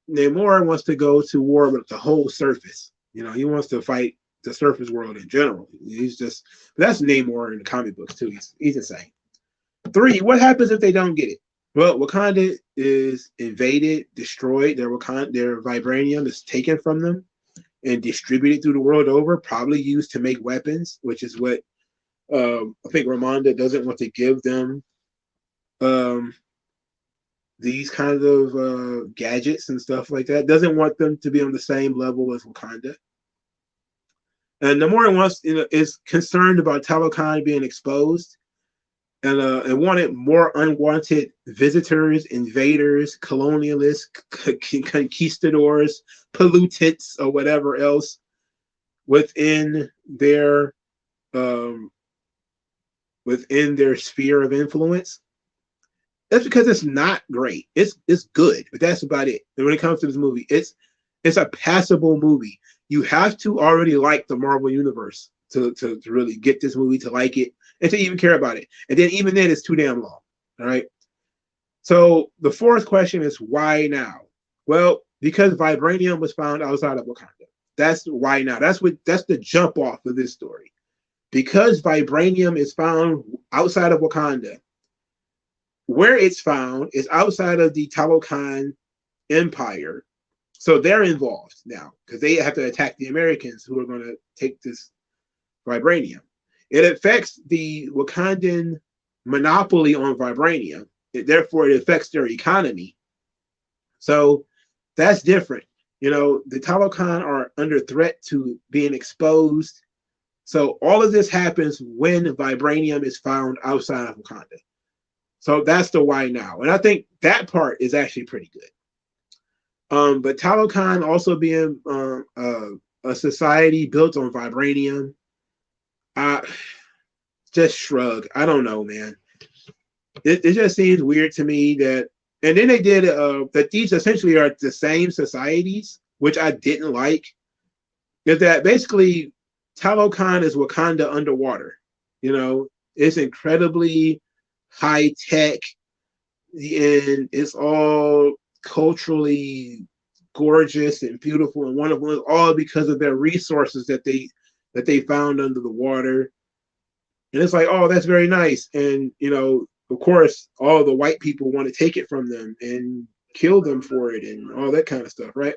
Namor wants to go to war with the whole surface. You know, he wants to fight the surface world in general. He's just, that's Namor in the comic books too. He's insane. Three, what happens if they don't get it? Well, Wakanda is invaded, destroyed. Their vibranium is taken from them and distributed through the world over, probably used to make weapons, which is what I think Ramonda doesn't want to give them these kinds of gadgets and stuff like that. Doesn't want them to be on the same level as Wakanda. And Namor is concerned about Talokan being exposed, and wanted more unwanted visitors, invaders, colonialists, conquistadors, pollutants, or whatever else within their sphere of influence. That's because it's not great. It's good, but that's about it. And when it comes to this movie, it's a passable movie. You have to already like the Marvel Universe to really get this movie, to like it, and to even care about it. And then even then, it's too damn long. All right. So the fourth question is, why now? Well, because vibranium was found outside of Wakanda. That's why now. That's the jump off of this story. Because vibranium is found outside of Wakanda, where it's found is outside of the Talokan Empire. So they're involved now because they have to attack the Americans who are going to take this vibranium. It affects the Wakandan monopoly on vibranium. Therefore, it affects their economy. So that's different. You know, the Talokan are under threat to being exposed. So all of this happens when vibranium is found outside of Wakanda. So that's the why now. And I think that part is actually pretty good. But Talokan also being a society built on vibranium, just shrug. I don't know, man. It just seems weird to me that, and then they did that these essentially are the same societies, which I didn't like. Is that basically Talokan is Wakanda underwater? You know, it's incredibly high tech, and it's all culturally gorgeous and beautiful and wonderful. It's all because of their resources that they found under the water. And it's like, oh, that's very nice. And you know, of course, all the white people want to take it from them and kill them for it and all that kind of stuff, right?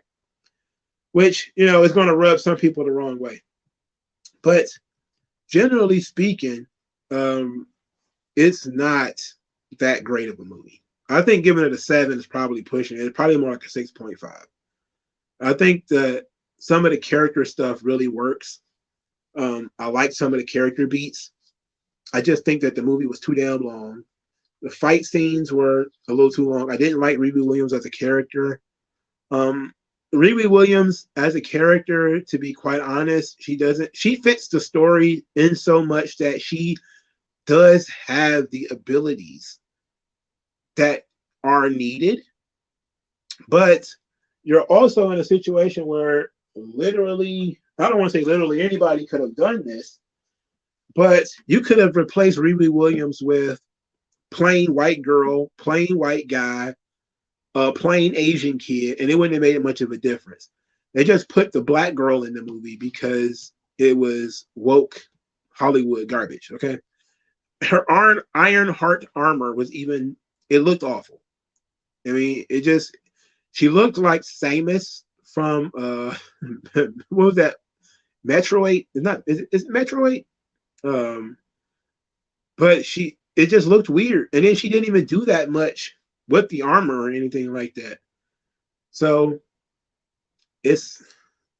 Which, you know, is going to rub some people the wrong way. But generally speaking, it's not that great of a movie. I think giving it a 7 is probably pushing it. It's probably more like a 6.5. I think that some of the character stuff really works. I like some of the character beats. I just think that the movie was too damn long. The fight scenes were a little too long. I didn't like Riri Williams as a character. Riri Williams as a character, to be quite honest, she fits the story in so much that she does have the abilities that are needed. But you're also in a situation where literally, I don't want to say literally anybody could have done this, but you could have replaced Riri Williams with plain white girl, plain white guy, a plain Asian kid, and it wouldn't have made much of a difference. They just put the black girl in the movie because it was woke Hollywood garbage, okay? Her iron heart armor was even, it looked awful. I mean, she looked like Samus from, what was that? Metroid? Is it Metroid? But it just looked weird. And then she didn't even do that much with the armor or anything like that. So it's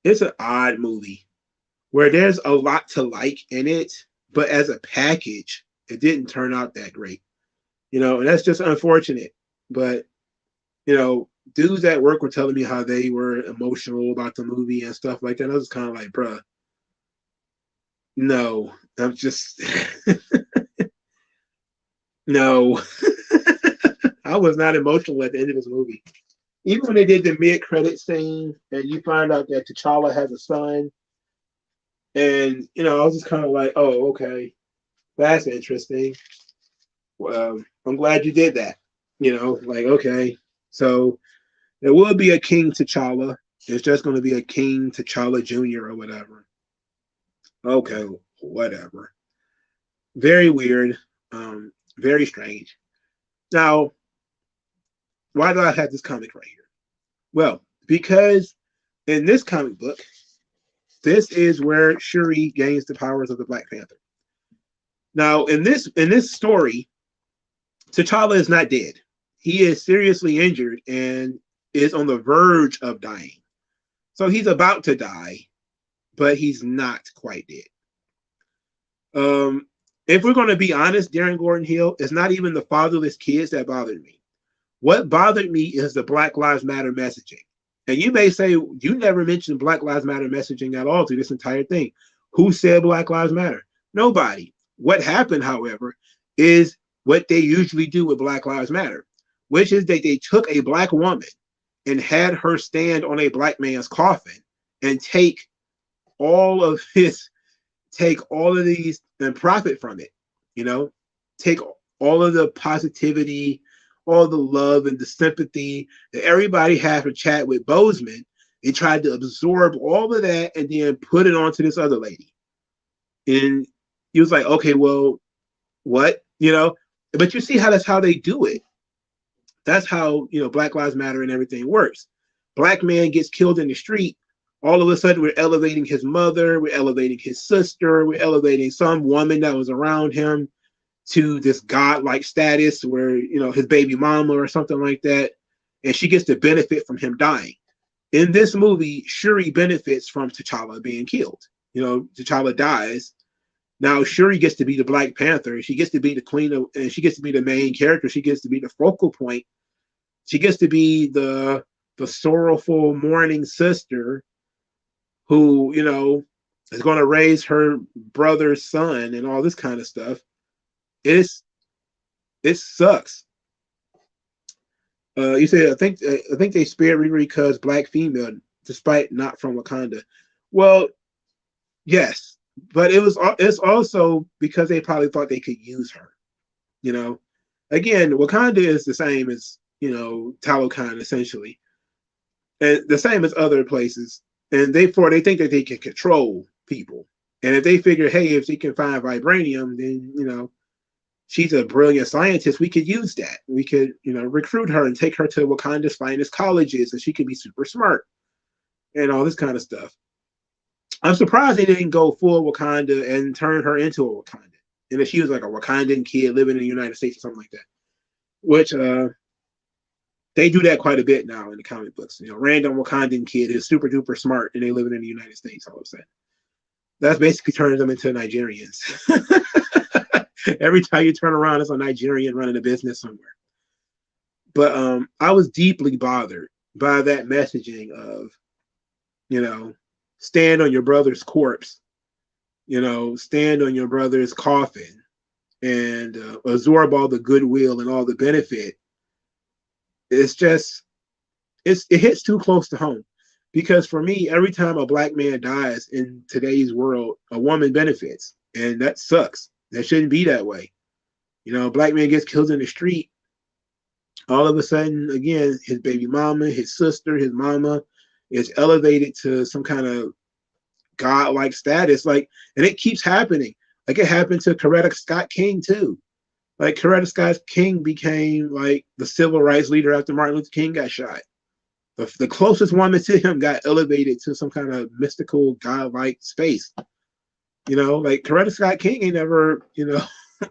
it's an odd movie where there's a lot to like in it, but as a package, it didn't turn out that great. And that's just unfortunate. But dudes at work were telling me how they were emotional about the movie and stuff like that. And I was kind of like, bruh, no, I'm just no. I was not emotional at the end of this movie. Even when they did the mid-credit scene and you find out that T'Challa has a son, and I was just kind of like, oh, okay, that's interesting. Well, I'm glad you did that. Like, okay, so there will be a King T'Challa. It's just going to be a King T'Challa Jr. or whatever. Okay, whatever. Very weird. Very strange. Now, why do I have this comic right here? Well, because in this comic book, this is where Shuri gains the powers of the Black Panther. Now, in this story, T'Challa is not dead. He is seriously injured and is on the verge of dying. So he's about to die, but he's not quite dead. If we're going to be honest, Darren Gordon Hill, it's not even the fatherless kids that bothered me. What bothered me is the Black Lives Matter messaging. And you may say, you never mentioned Black Lives Matter messaging at all through this entire thing. Who said Black Lives Matter? Nobody. What happened, however, is what they usually do with Black Lives Matter, which is that they took a Black woman and had her stand on a Black man's coffin and take all of these and profit from it. Take all of the positivity, all the love and the sympathy that everybody had for Chadwick Boseman. They tried to absorb all of that and then put it onto this other lady. And he was like, okay, well, what? But you see how that's how they do it. That's how, Black Lives Matter and everything works. Black man gets killed in the street. All of a sudden, we're elevating his mother, we're elevating his sister, we're elevating some woman that was around him to this godlike status where, his baby mama or something like that. And she gets to benefit from him dying. In this movie, Shuri benefits from T'Challa being killed. T'Challa dies. Now Shuri gets to be the Black Panther. She gets to be the queen of, and she gets to be the main character. She gets to be the focal point. She gets to be the sorrowful mourning sister who, is going to raise her brother's son and all this kind of stuff. It sucks. You said I think they spared Riri because Black female, despite not from Wakanda. Well, yes, but it's also because they probably thought they could use her. Again, Wakanda is the same as Talokan essentially, and the same as other places. And they think that they can control people. And if they figure, hey, if they can find vibranium, then she's a brilliant scientist. We could use that. We could recruit her and take her to Wakanda's finest colleges, and she could be super smart and all this kind of stuff. I'm surprised they didn't go full Wakanda and turn her into a Wakanda. And if she was like a Wakandan kid living in the United States or something like that, which they do that quite a bit now in the comic books. Random Wakandan kid is super duper smart and they living in the United States all of a sudden. That's basically turning them into Nigerians. Every time you turn around, it's a Nigerian running a business somewhere. But I was deeply bothered by that messaging of, stand on your brother's corpse, stand on your brother's coffin and absorb all the goodwill and all the benefit. It's just, it hits too close to home. Because for me, every time a Black man dies in today's world, a woman benefits. And that sucks. That shouldn't be that way. A Black man gets killed in the street. All of a sudden, again, his baby mama, his sister, his mama is elevated to some kind of godlike status. And it keeps happening. Like it happened to Coretta Scott King too. Like Coretta Scott King became like the civil rights leader after Martin Luther King got shot. The closest woman to him got elevated to some kind of mystical godlike space. Like Coretta Scott King ain't never,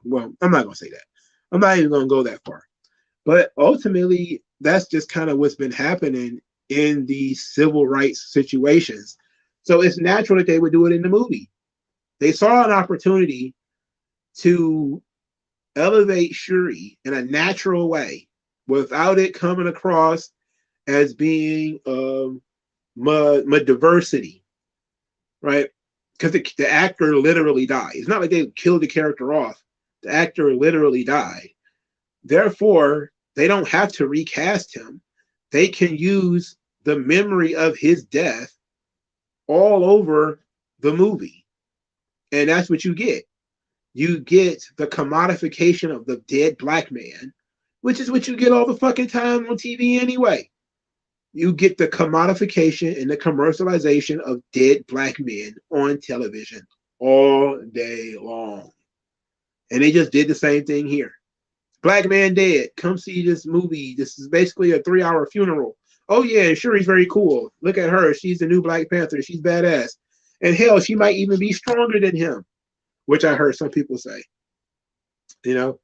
well, I'm not gonna say that. I'm not even gonna go that far. But ultimately, that's just kind of what's been happening in these civil rights situations. So it's natural that they would do it in the movie. They saw an opportunity to elevate Shuri in a natural way without it coming across as being diversity, right? Because the actor literally died. It's not like they killed the character off. The actor literally died. Therefore, they don't have to recast him. They can use the memory of his death all over the movie. And that's what you get. You get the commodification of the dead black man, which is what you get all the fucking time on TV anyway. You get the commodification and the commercialization of dead black men on television all day long. And they just did the same thing here. Black man dead. Come see this movie. This is basically a 3-hour funeral. Oh yeah, Shuri's very cool. Look at her. She's the new Black Panther. She's badass. And hell, she might even be stronger than him, which I heard some people say. You know,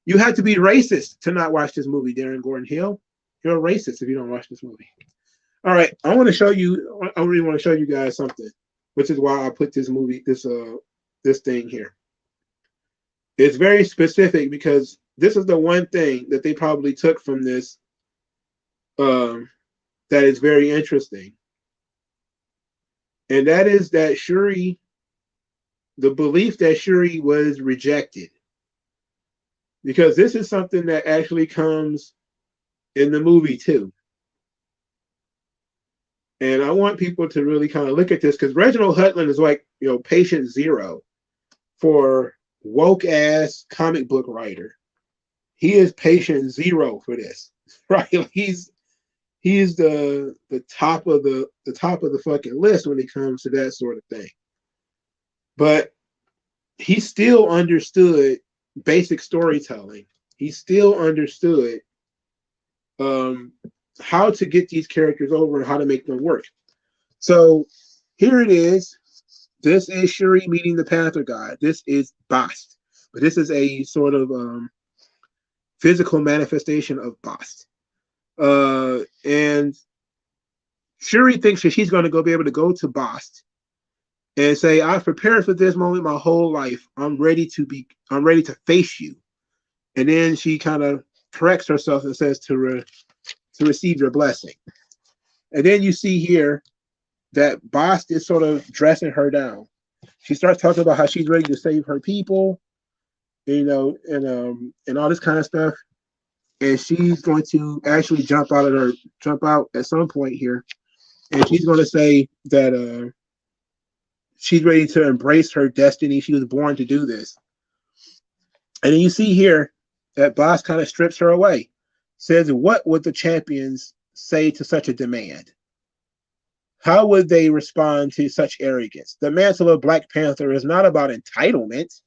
you have to be racist to not watch this movie, Darren Gordon Hill. You're a racist if you don't watch this movie. All right, I want to show you. I really want to show you guys something, which is why I put this movie, this thing here. It's very specific because this is the one thing that they probably took from this that is very interesting. And that is that Shuri, the belief that Shuri was rejected. Because this is something that actually comes in the movie too. And I want people to really kind of look at this because Reginald Hudlin is like, patient zero for woke ass comic book writer. He is patient zero for this, right? He's the top of the fucking list when it comes to that sort of thing. But he still understood basic storytelling. He still understood how to get these characters over and how to make them work. So here it is. This is Shuri meeting the Panther God. This is Bast. But this is a sort of physical manifestation of Bast. And Shuri thinks that she's going to be able to go to Bast and say, I've prepared for this moment my whole life. I'm ready to face you. And then she kind of corrects herself and says to receive your blessing. And then you see here that Bast is sort of dressing her down. She starts talking about how she's ready to save her people, and all this kind of stuff. And she's going to actually jump out at some point here. And she's going to say that she's ready to embrace her destiny. She was born to do this. And then you see here that Bast kind of strips her away. Says, what would the champions say to such a demand? How would they respond to such arrogance? The mantle of Black Panther is not about entitlement.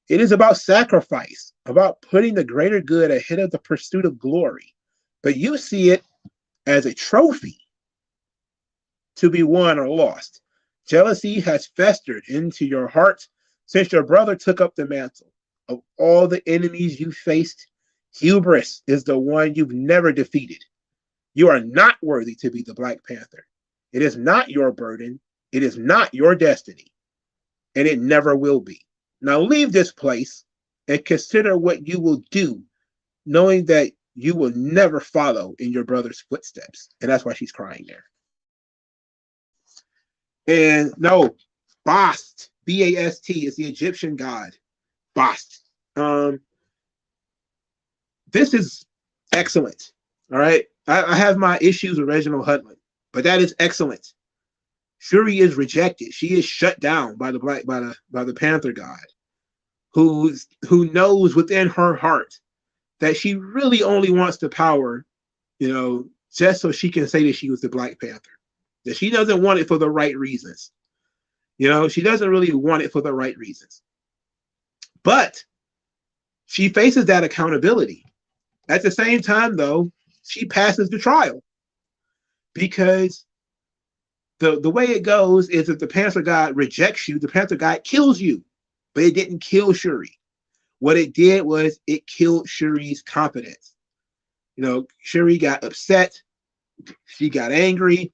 It is about sacrifice, about putting the greater good ahead of the pursuit of glory. But you see it as a trophy to be won or lost. Jealousy has festered into your heart since your brother took up the mantle. Of all the enemies you faced, hubris is the one you've never defeated. You are not worthy to be the Black Panther. It is not your burden. It is not your destiny. And it never will be. Now leave this place and consider what you will do, knowing that you will never follow in your brother's footsteps. And that's why she's crying there. And no, Bast, B-A-S-T, is the Egyptian god. Bast. This is excellent. All right. I have my issues with Reginald Hudlin, but that is excellent. Shuri is rejected. She is shut down by the Panther God, who knows within her heart that she really only wants the power, just so she can say that she was the Black Panther. That she doesn't want it for the right reasons. She doesn't really want it for the right reasons. But she faces that accountability. At the same time, though, she passes the trial because the way it goes is if the Panther God rejects you, the Panther God kills you, but it didn't kill Shuri. What it did was it killed Shuri's confidence. You know, Shuri got upset. She got angry.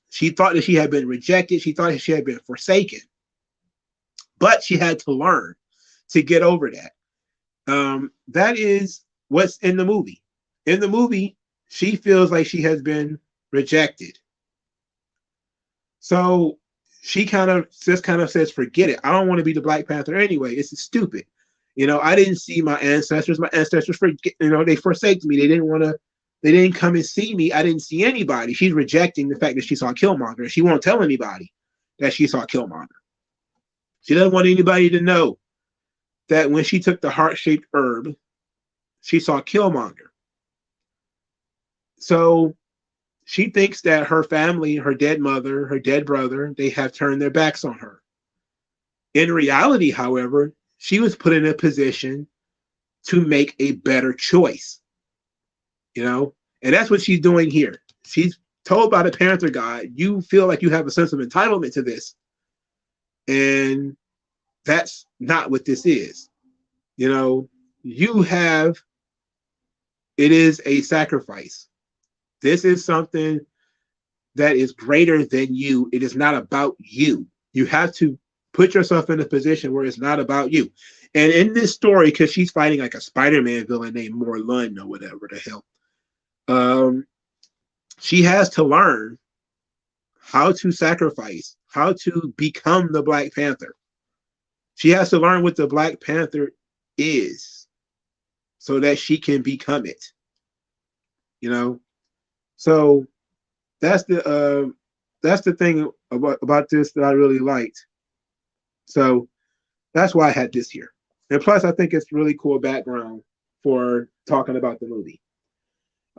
She thought that she had been rejected. She thought that she had been forsaken. But she had to learn to get over that. That is what's in the movie. In the movie, she feels like she has been rejected. So she kind of says, forget it. I don't want to be the Black Panther anyway. It's stupid. You know, I didn't see my ancestors. My ancestors, they forsake me. They didn't come and see me. I didn't see anybody. She's rejecting the fact that she saw Killmonger. She won't tell anybody that she saw Killmonger. She doesn't want anybody to know that when she took the heart-shaped herb, she saw Killmonger. So she thinks that her family, her dead mother, her dead brother, they have turned their backs on her. In reality, however, she was put in a position to make a better choice. You know, and that's what she's doing here. She's told by the Panther God, you feel like you have a sense of entitlement to this. And that's not what this is. You know, it is a sacrifice. This is something that is greater than you. It is not about you. You have to put yourself in a position where it's not about you. And in this story, because she's fighting like a Spider-Man villain named Morlun or whatever the hell, she has to learn how to sacrifice, how to become the Black Panther. She has to learn what the Black Panther is so that she can become it. You know? So that's the thing about this that I really liked. So that's why I had this here. And plus, I think it's really cool background for talking about the movie.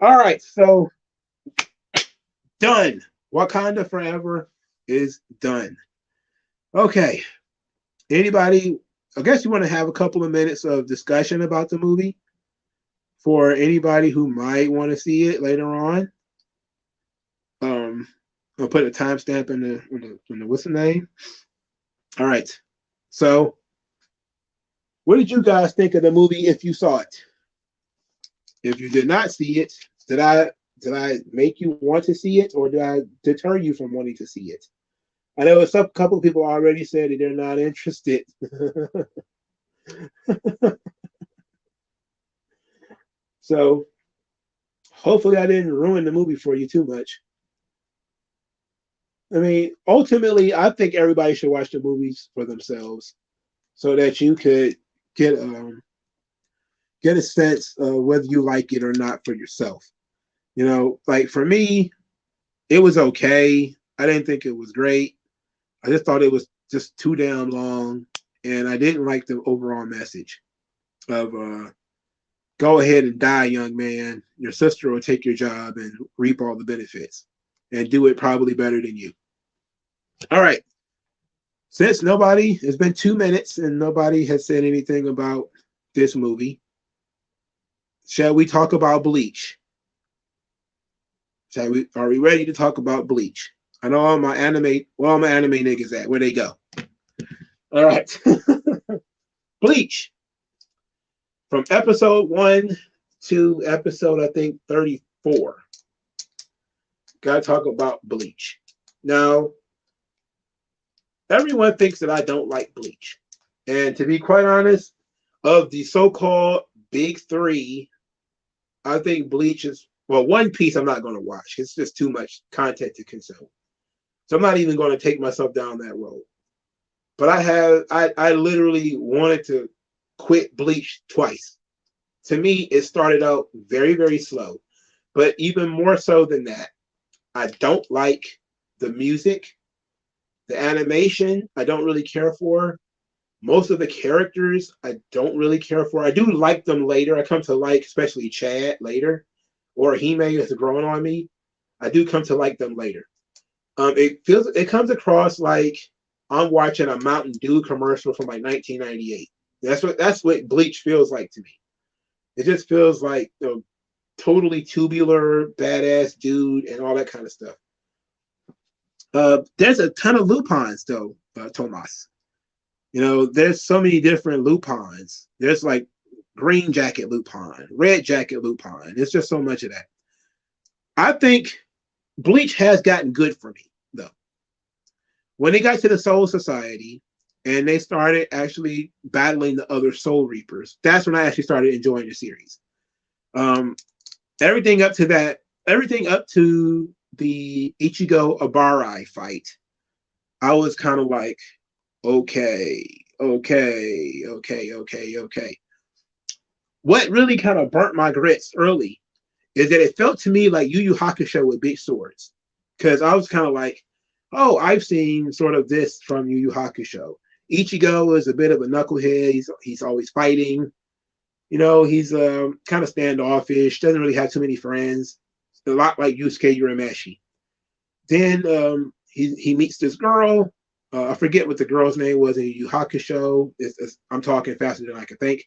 All right, so done. Wakanda Forever is done. Okay. Anybody, I guess you want to have a couple of minutes of discussion about the movie for anybody who might want to see it later on. I'll put a timestamp in the what's the name? All right. So, what did you guys think of the movie if you saw it? If you did not see it, did I make you want to see it, or did I deter you from wanting to see it? I know a couple of people already said that they're not interested. So, hopefully, I didn't ruin the movie for you too much. I mean, ultimately, I think everybody should watch the movies for themselves, so that you could get a sense of whether you like it or not for yourself. You know, like for me, it was okay. I didn't think it was great. I just thought it was just too damn long, and I didn't like the overall message of go ahead and die, young man. Your sister will take your job and reap all the benefits and do it probably better than you. All right. Since it's been 2 minutes and nobody has said anything about this movie, shall we talk about Bleach? Are we ready to talk about Bleach? I know all my anime niggas at, where they go. All right. Bleach. From episode 1 to episode, I think, 34. Gotta talk about Bleach. Now, everyone thinks that I don't like Bleach. And to be quite honest, of the so-called big three, I think Bleach is, well, One Piece I'm not going to watch. It's just too much content to consume. So I'm not even going to take myself down that road. But I literally wanted to quit Bleach twice. To me, it started out very, very slow. But even more so than that, I don't like the music. The animation, I don't really care for. Most of the characters, I don't really care for. I do like them later. I come to like, especially Chad later, or Hime is growing on me. I do come to like them later. It comes across like I'm watching a Mountain Dew commercial from like 1998. That's what Bleach feels like to me. It just feels like totally tubular, badass dude, and all that kind of stuff. There's a ton of Lupins though, Tomas. You know, there's so many different Lupins. There's like green jacket Lupin, red jacket Lupin. It's just so much of that. I think Bleach has gotten good for me, though. When they got to the Soul Society and they started actually battling the other Soul Reapers, that's when I actually started enjoying the series. Um, everything up to that, everything up to the Ichigo Abarai fight, I was kind of like, okay, okay, okay, okay, okay. What really kind of burnt my grits early is that it felt to me like Yu Yu Hakusho with big swords. Because I was kind of like, oh, I've seen sort of this from Yu Yu Hakusho. Ichigo is a bit of a knucklehead. He's always fighting. You know, he's kind of standoffish, doesn't really have too many friends. A lot like Yusuke Urameshi. Then he meets this girl. I forget what the girl's name was in Yu Yu Hakusho. I'm talking faster than I can think.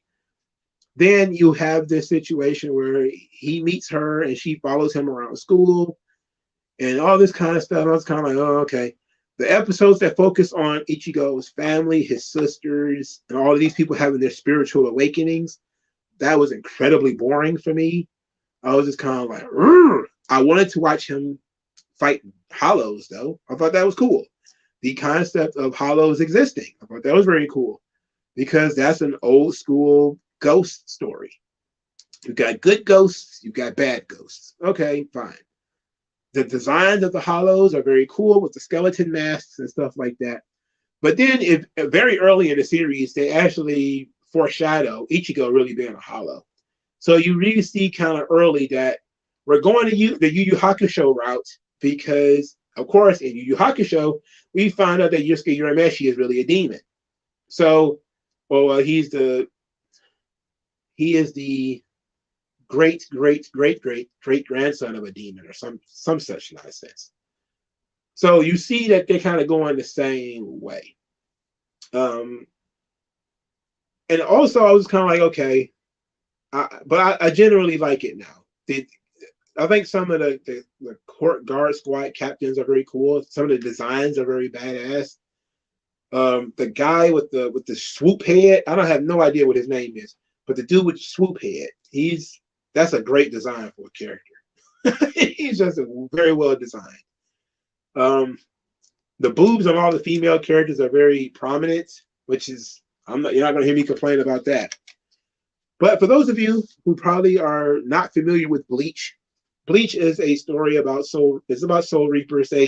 Then you have this situation where he meets her and she follows him around school and all this kind of stuff. I was kind of like, oh, okay. The episodes that focus on Ichigo's family, his sisters, and all of these people having their spiritual awakenings, that was incredibly boring for me. I was just kind of like, Rrr. I wanted to watch him fight hollows, though. I thought that was cool. The concept of hollows existing, I thought that was very cool because that's an old school ghost story. You got good ghosts, you got bad ghosts. Okay, fine. The designs of the hollows are very cool with the skeleton masks and stuff like that. But then, if very early in the series, they actually foreshadow Ichigo really being a hollow. So you really see kind of early that we're going to use the Yu Yu Hakusho route because, of course, in Yu Yu Hakusho, we find out that Yusuke Urameshi is really a demon. So, well, he is the great grandson of a demon or some such nonsense. So you see that they're kind of going the same way. And also, I was kind of like, okay, but I generally like it now. I think some of the court guard squad captains are very cool. Some of the designs are very badass. The guy with the swoop head, I don't have no idea what his name is, but the dude with the swoop head, that's a great design for a character. He's just very well designed. The boobs on all the female characters are very prominent, which is you're not going to hear me complain about that. But for those of you who probably are not familiar with Bleach, Bleach is a story about soul reapers. They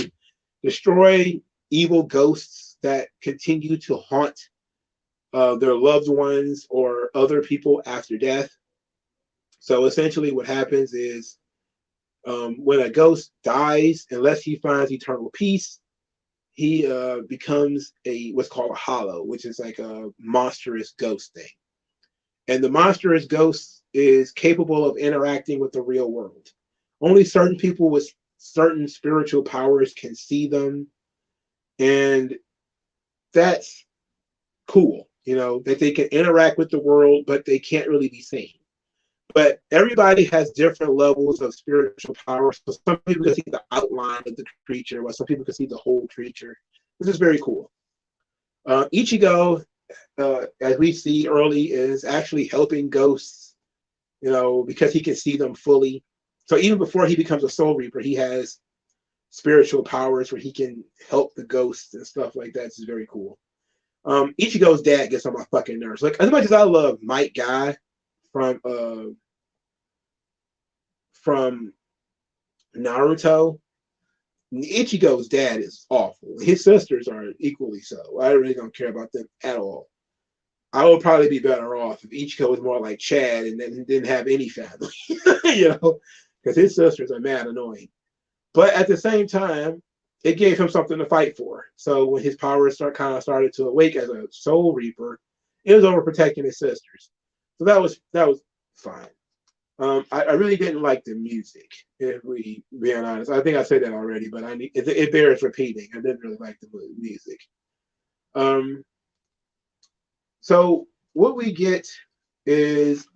destroy evil ghosts that continue to haunt their loved ones or other people after death. So essentially, what happens is when a ghost dies, unless he finds eternal peace, he becomes what's called a hollow, which is like a monstrous ghost thing. And the monstrous ghost is capable of interacting with the real world. Only certain people with certain spiritual powers can see them. And that's cool, that they can interact with the world, but they can't really be seen. But everybody has different levels of spiritual power. So some people can see the outline of the creature, while some people can see the whole creature. This is very cool. Ichigo, as we see early, is actually helping ghosts, because he can see them fully. So even before he becomes a Soul Reaper, he has spiritual powers where he can help the ghosts and stuff like that. This is very cool. Ichigo's dad gets on my fucking nerves. Like, as much as I love Might Guy from Naruto, Ichigo's dad is awful. His sisters are equally so. I really don't care about them at all. I would probably be better off if Ichigo was more like Chad and then didn't have any family, because his sisters are mad annoying. But at the same time, it gave him something to fight for. So when his powers started to awake as a Soul Reaper, it was over protecting his sisters. So that was fine. I really didn't like the music, if we being honest. I think I said that already, but it bears repeating. I didn't really like the music. So what we get is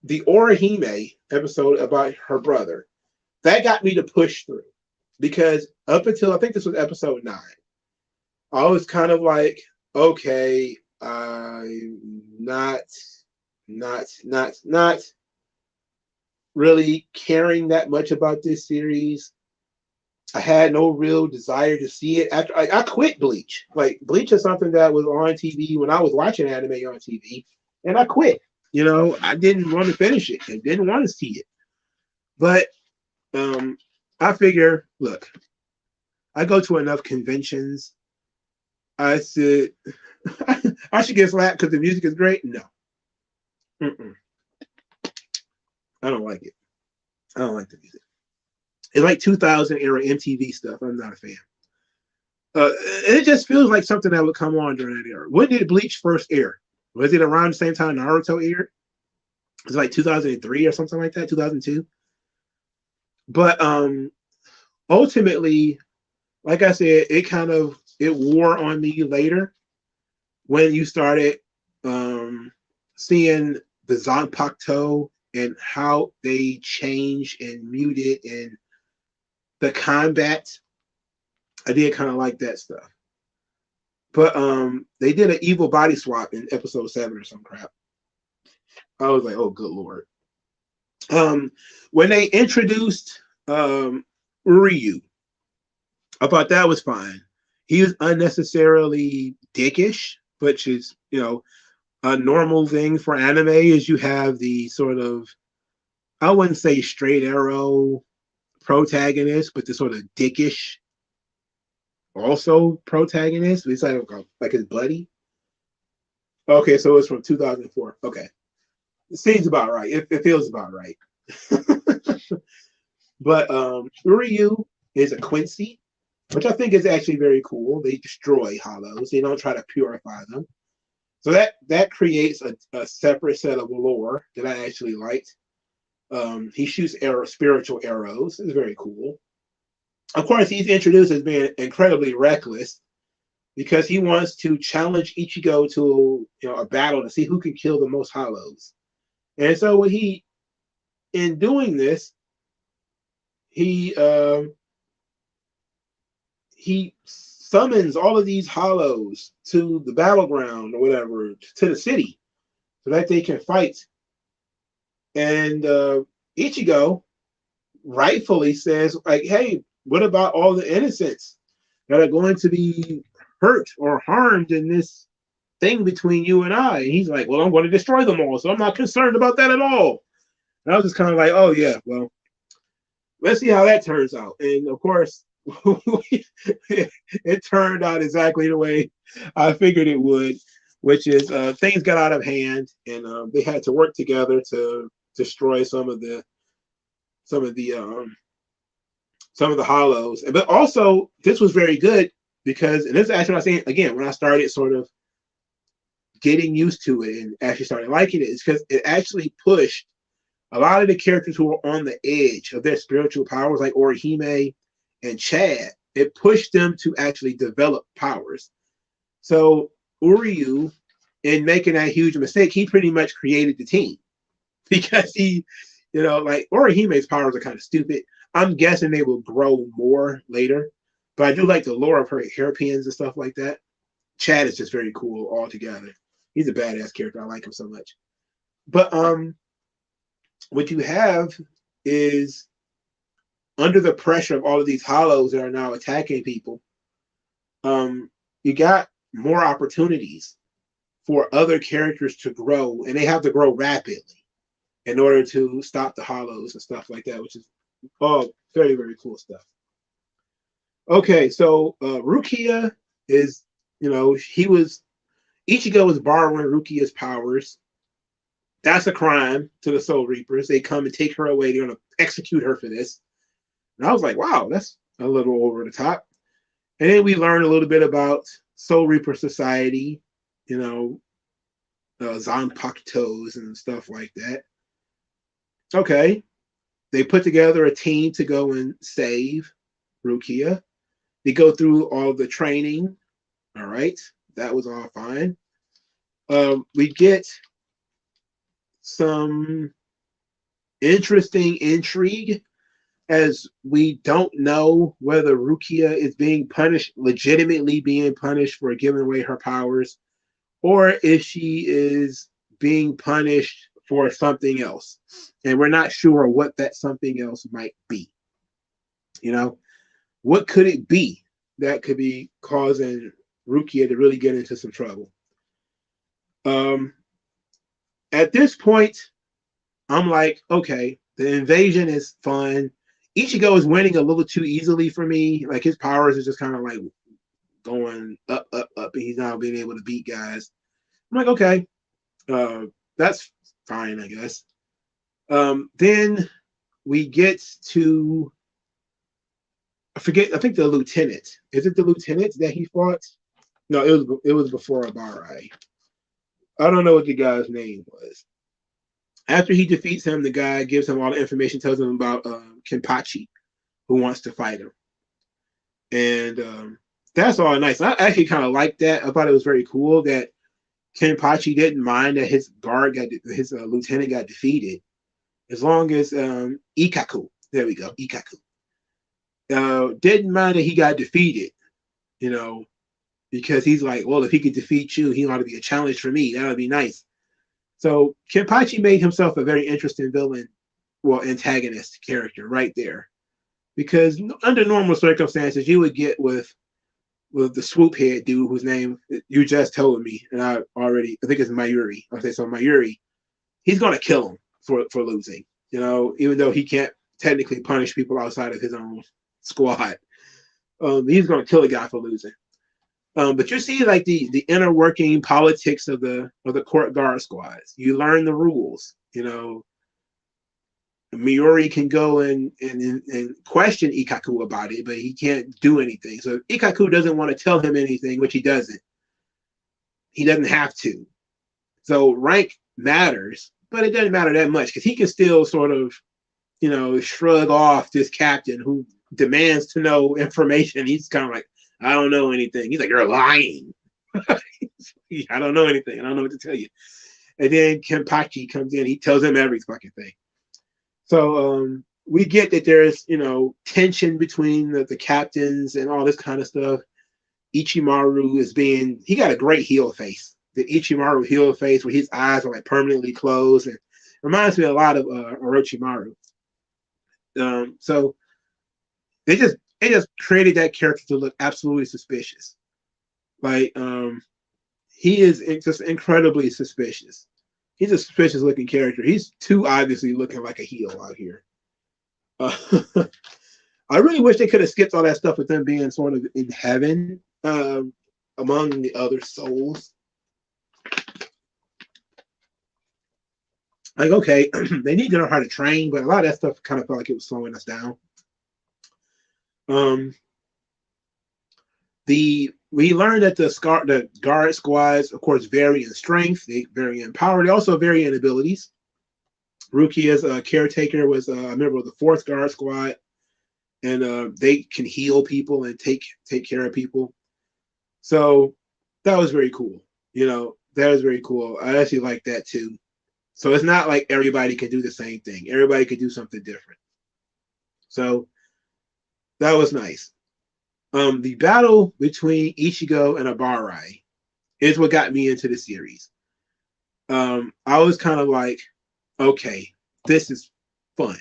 the Orihime episode about her brother. That got me to push through because up until I think this was episode 9, I was kind of like, okay, I'm not not really caring that much about this series. I had no real desire to see it after I quit Bleach. Like Bleach is something that was on TV when I was watching anime on TV, and I quit. You know, I didn't want to finish it and didn't want to see it. But I figure, look, I go to enough conventions. I said I should get slapped because the music is great. No, mm-mm. I don't like it. I don't like the music. It's like 2000 era MTV stuff. I'm not a fan. It just feels like something that would come on during that era. When did Bleach first air? Was it around the same time Naruto aired? It was like 2003 or something like that, 2002. But ultimately, like I said, it wore on me later when you started seeing the Zanpakuto and how they changed and muted and the combat. I did kind of like that stuff. But they did an evil body swap in episode 7 or some crap. I was like, oh good lord. When they introduced Uryu, I thought that was fine. He was unnecessarily dickish, which is, you know, a normal thing for anime is you have the sort of, I wouldn't say straight arrow protagonist, but the sort of dickish also protagonist. It's like his buddy. Okay, so it's from 2004. Okay. It seems about right. It feels about right. But Uryu is a Quincy, which I think is actually very cool. They destroy hollows. They don't try to purify them. So that creates a separate set of lore that I actually liked. He shoots spiritual arrows. It's very cool. Of course, he's introduced as being incredibly reckless because he wants to challenge Ichigo to, you know, a battle to see who can kill the most hollows. And so when in doing this, he summons all of these hollows to the battleground or whatever, to the city, so that they can fight. And Ichigo rightfully says, like, hey, what about all the innocents that are going to be hurt or harmed in this thing between you and I? And he's like, well, I'm going to destroy them all, so I'm not concerned about that at all. And I was just kind of like, oh yeah, well, let's see how that turns out. And of course, it turned out exactly the way I figured it would, which is things got out of hand, and they had to work together to destroy some of the hollows. But also, this was very good because, and this is actually what I was saying again when I started sort of getting used to it and actually started liking it, is because it actually pushed a lot of the characters who were on the edge of their spiritual powers, like Orihime and Chad. It pushed them to actually develop powers. So Uryu, in making that huge mistake, he pretty much created the team because he, you know, like Orihime's powers are kind of stupid. I'm guessing they will grow more later, but I do like the lore of her hairpins and stuff like that. Chad is just very cool altogether. He's a badass character. I like him so much. But what you have is, under the pressure of all of these hollows that are now attacking people, you got more opportunities for other characters to grow, and they have to grow rapidly in order to stop the hollows and stuff like that, which is all very, very cool stuff. Okay, so Rukia is, you know, Ichigo was borrowing Rukia's powers. That's a crime to the Soul Reapers. They come and take her away. They're going to execute her for this. And I was like, wow, that's a little over the top. And then we learned a little bit about Soul Reaper Society, you know, Zanpakutos and stuff like that. Okay. They put together a team to go and save Rukia. They go through all the training. All right. That was all fine. We get some interesting intrigue, as we don't know whether Rukia is being punished, legitimately being punished for giving away her powers, or if she is being punished for something else, and we're not sure what that something else might be. You know, what could it be that could be causing Rukia to really get into some trouble? Um, at this point, I'm like, okay, the invasion is fun. Ichigo is winning a little too easily for me. Like his powers are just kind of like going up, up, up, and he's not being able to beat guys. I'm like, okay, that's fine, I guess. Then we get to, I forget, I think the lieutenant. Is it the lieutenant that he fought? No, it was before Abarai. I don't know what the guy's name was. After he defeats him, the guy gives him all the information, tells him about Kenpachi, who wants to fight him. And that's all nice. I actually kind of liked that. I thought it was very cool that Kenpachi didn't mind that his lieutenant got defeated, as long as Ikaku, there we go, Ikaku, didn't mind that he got defeated, you know, because he's like, well, if he could defeat you, he ought to be a challenge for me. That would be nice. So Kenpachi made himself a very interesting villain, well, antagonist character right there, because under normal circumstances, you would get with the swoop head dude whose name you just told me, and I think it's Mayuri. I'll say so. Mayuri, he's gonna kill him for losing. You know, even though he can't technically punish people outside of his own squad, he's gonna kill a guy for losing. But you see, like the inner working politics of the court guard squads. You learn the rules. You know, Miori can go and question Ikaku about it, but he can't do anything. So Ikaku doesn't want to tell him anything, which he doesn't. He doesn't have to. So rank matters, but it doesn't matter that much because he can still sort of, you know, shrug off this captain who demands to know information. He's kind of like, I don't know anything. He's like, you're lying. I don't know anything. I don't know what to tell you. And then Kenpachi comes in. He tells him every fucking thing. So we get that there's, you know, tension between the captains and all this kind of stuff. Ichimaru he got a great heel face. The Ichimaru heel face where his eyes are like permanently closed, and reminds me a lot of Orochimaru. So they just created that character to look absolutely suspicious. Like he is just incredibly suspicious. He's a suspicious looking character. He's too obviously looking like a heel out here. I really wish they could have skipped all that stuff with them being sort of in heaven among the other souls. Like, okay, they need to know how to train, but a lot of that stuff kind of felt like it was slowing us down. We learned that the guard squads, of course, vary in strength, they vary in power, they also vary in abilities. Rukia's caretaker was a member of the 4th guard squad, and they can heal people and take care of people. So that was very cool. You know, that was very cool. I actually like that too. So it's not like everybody can do the same thing. Everybody could do something different. So that was nice. The battle between Ichigo and Abarai is what got me into the series. I was kind of like, okay, this is fun.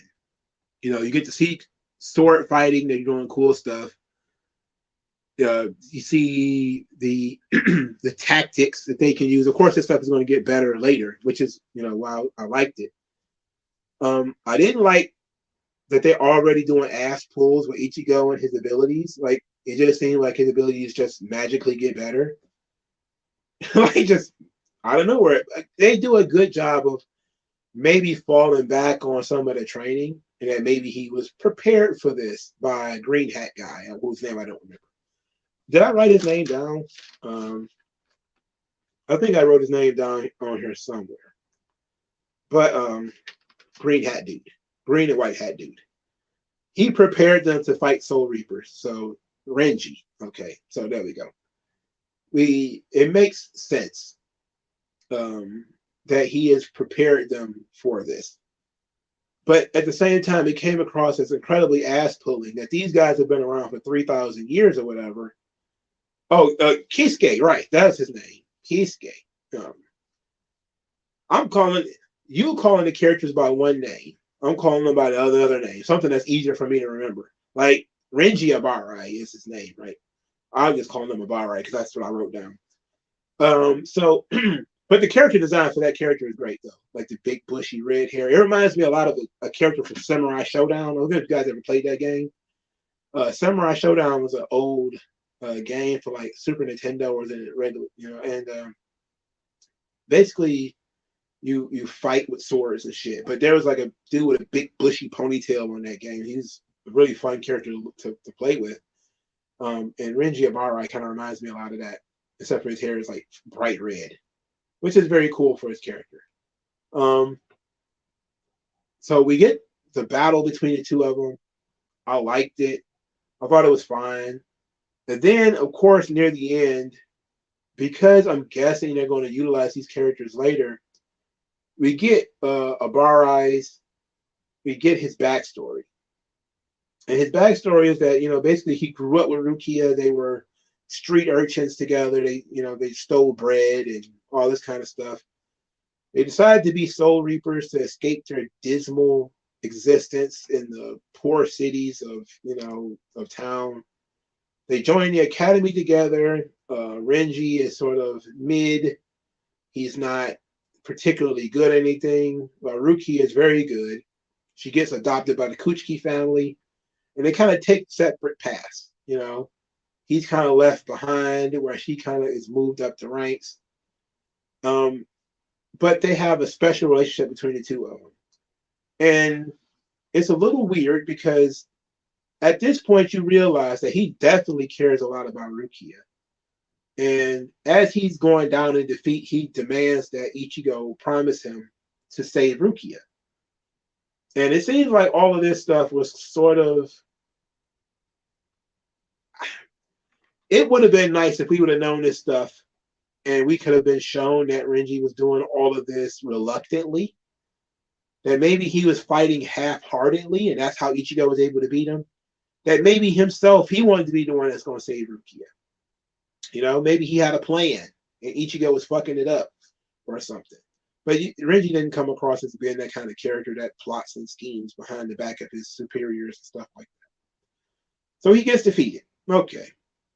You know, you get to see sword fighting, they're doing cool stuff. You see the the tactics that they can use. Of course, this stuff is going to get better later, which is, you know, why I liked it. I didn't like that they're already doing ass pulls with Ichigo and his abilities. Like, it just seemed like his abilities just magically get better. Like, just I don't know where they do a good job of maybe falling back on some of the training, and that maybe he was prepared for this by Green Hat guy, whose name I don't remember. Did I write his name down? I think I wrote his name down on here somewhere. But Green Hat dude, green and white hat dude. He prepared them to fight Soul Reapers. So Renji. Okay, so there we go. It makes sense that he has prepared them for this. But at the same time, it came across as incredibly ass-pulling that these guys have been around for 3,000 years or whatever. Oh, Kisuke, right. That's his name. Kisuke. I'm calling you calling the characters by one name. I'm calling them by the other name. Something that's easier for me to remember. Like Renji Abarai is his name, right? I'm just calling him Abarai because that's what I wrote down. So but the character design for that character is great though. Like the big bushy red hair. It reminds me a lot of a character from Samurai Showdown. I don't know if you guys ever played that game. Samurai Showdown was an old game for like Super Nintendo or the regular, and basically you fight with swords and shit. But there was like a dude with a big bushy ponytail on that game. He's a really fun character to play with. And Renji Abarai kind of reminds me a lot of that, except for his hair is like bright red, which is very cool for his character. So we get the battle between the two of them. I liked it. I thought it was fine. And then, of course, near the end, because I'm guessing they're going to utilize these characters later, we get Abarai's, we get his backstory. And his backstory is that, basically he grew up with Rukia. They were street urchins together. They stole bread and all this kind of stuff. They decided to be soul reapers to escape their dismal existence in the poor cities of town. They join the academy together. Renji is sort of mid. He's not particularly good at anything. Ruki is very good. She gets adopted by the Kuchiki family, and they kind of take separate paths. He's kind of left behind, where she kind of is moved up the ranks. But they have a special relationship between the two of them, and it's a little weird because at this point you realize that he definitely cares a lot about Rukia. And as he's going down in defeat, he demands that Ichigo promise him to save Rukia. And it seems like all of this stuff was sort of... It would have been nice if we would have known this stuff and we could have been shown that Renji was doing all of this reluctantly. That maybe he was fighting half-heartedly, and that's how Ichigo was able to beat him. That maybe himself, he wanted to be the one that's going to save Rukia. Maybe he had a plan, and Ichigo was fucking it up or something. But Renji didn't come across as being that kind of character that plots and schemes behind the back of his superiors and stuff like that. So he gets defeated. Okay,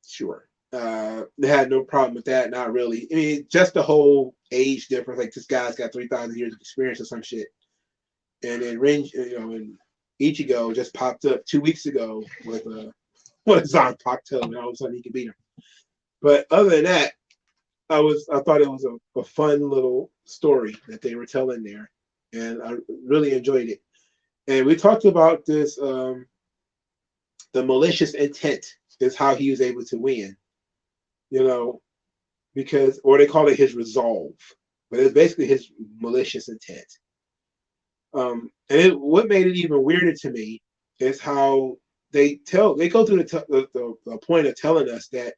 sure. They had no problem with that, not really. I mean, just the whole age difference. Like, this guy's got 3,000 years of experience or some shit. And then Renji, and Ichigo just popped up 2 weeks ago with a Zanpakuto, and all of a sudden he can beat him. But other than that, I thought it was a fun little story that they were telling there, and I really enjoyed it. And we talked about this, the malicious intent is how he was able to win, because, or they call it his resolve, but it's basically his malicious intent. And what made it even weirder to me is how they go through the point of telling us that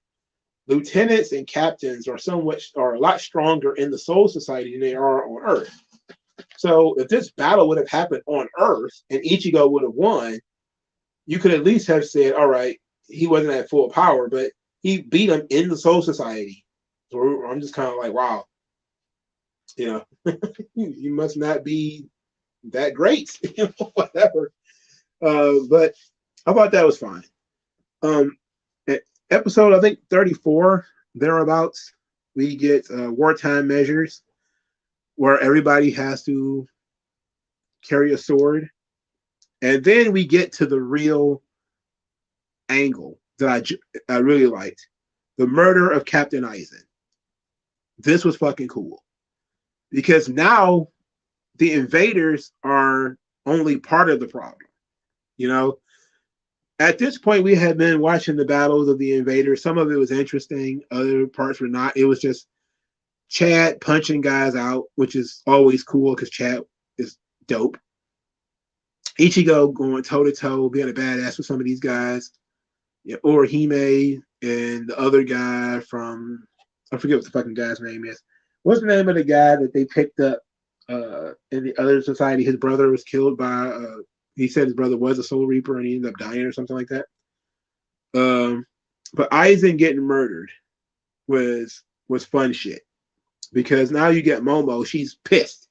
lieutenants and captains are a lot stronger in the Soul Society than they are on Earth. So if this battle would have happened on Earth and Ichigo would have won, you could at least have said, all right, he wasn't at full power, but he beat him in the Soul Society. So I'm just kind of like, wow, you must not be that great, whatever. But I thought that was fine. Episode, I think 34, thereabouts, we get wartime measures where everybody has to carry a sword. And then we get to the real angle that I really liked. The murder of Captain Aizen. This was fucking cool. Because now the invaders are only part of the problem. At this point, we had been watching the battles of the invaders. Some of it was interesting. Other parts were not. It was just Chad punching guys out, which is always cool because Chad is dope. Ichigo going toe-to-toe, being a badass with some of these guys. Orihime and the other guy from... I forget what the fucking guy's name is. What's the name of the guy that they picked up in the other society? His brother was killed by... he said his brother was a Soul Reaper and he ended up dying or something like that. But Aizen getting murdered was fun shit. Because now you get Momo, she's pissed.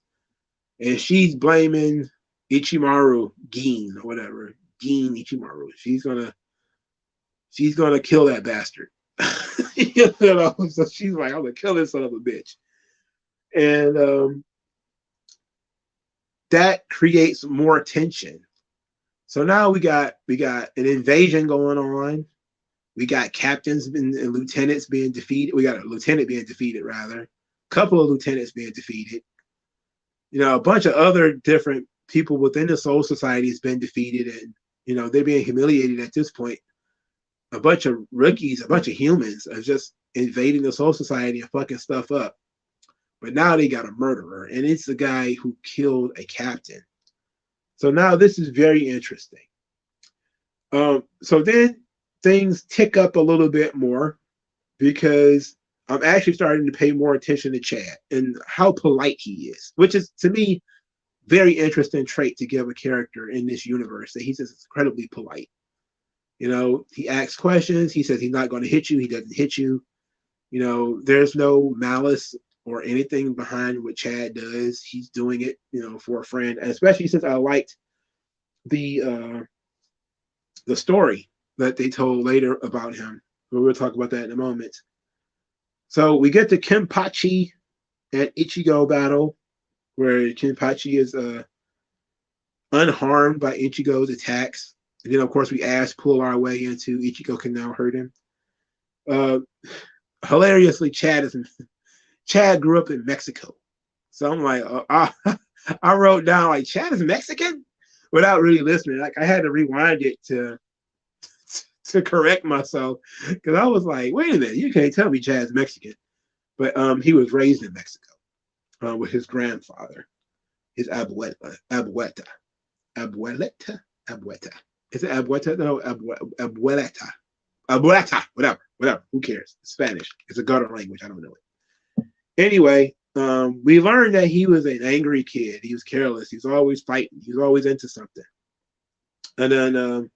and she's blaming Ichimaru Gin or whatever, Gin Ichimaru. She's gonna kill that bastard. You know, so she's like, I'm gonna kill this son of a bitch, and that creates more tension. So now we got an invasion going on. We got captains and lieutenants being defeated. We got a lieutenant being defeated, rather. A couple of lieutenants being defeated. You know, a bunch of other different people within the Soul Society has been defeated, and you know they're being humiliated at this point. A bunch of rookies, a bunch of humans are just invading the Soul Society and fucking stuff up. But now they got a murderer, and it's the guy who killed a captain. So now this is very interesting. So then things tick up a little bit more because I'm actually starting to pay more attention to Chad and how polite he is, which is, to me, very interesting trait to give a character in this universe, that he's just incredibly polite. You know, he asks questions. He says he's not going to hit you. He doesn't hit you. You know, there's no malice or anything behind what Chad does. He's doing it, you know, for a friend, and especially since I liked the story that they told later about him. We'll talk about that in a moment. So we get the Kenpachi and Ichigo battle, where Kenpachi is unharmed by Ichigo's attacks. And then, of course, we pull our way into Ichigo can now hurt him. Hilariously, Chad grew up in Mexico. So I'm like, I wrote down, like, Chad is Mexican? Without really listening. Like, I had to rewind it to correct myself, because I was like, wait a minute, you can't tell me Chad's Mexican. But he was raised in Mexico with his grandfather, his abuelita. Is it abuelita? No, abuelita. Abuelita, whatever. Who cares? It's Spanish. It's a gutter language. I don't know it. Anyway, we learned that he was an angry kid. He was careless. He was always fighting. He was always into something. And then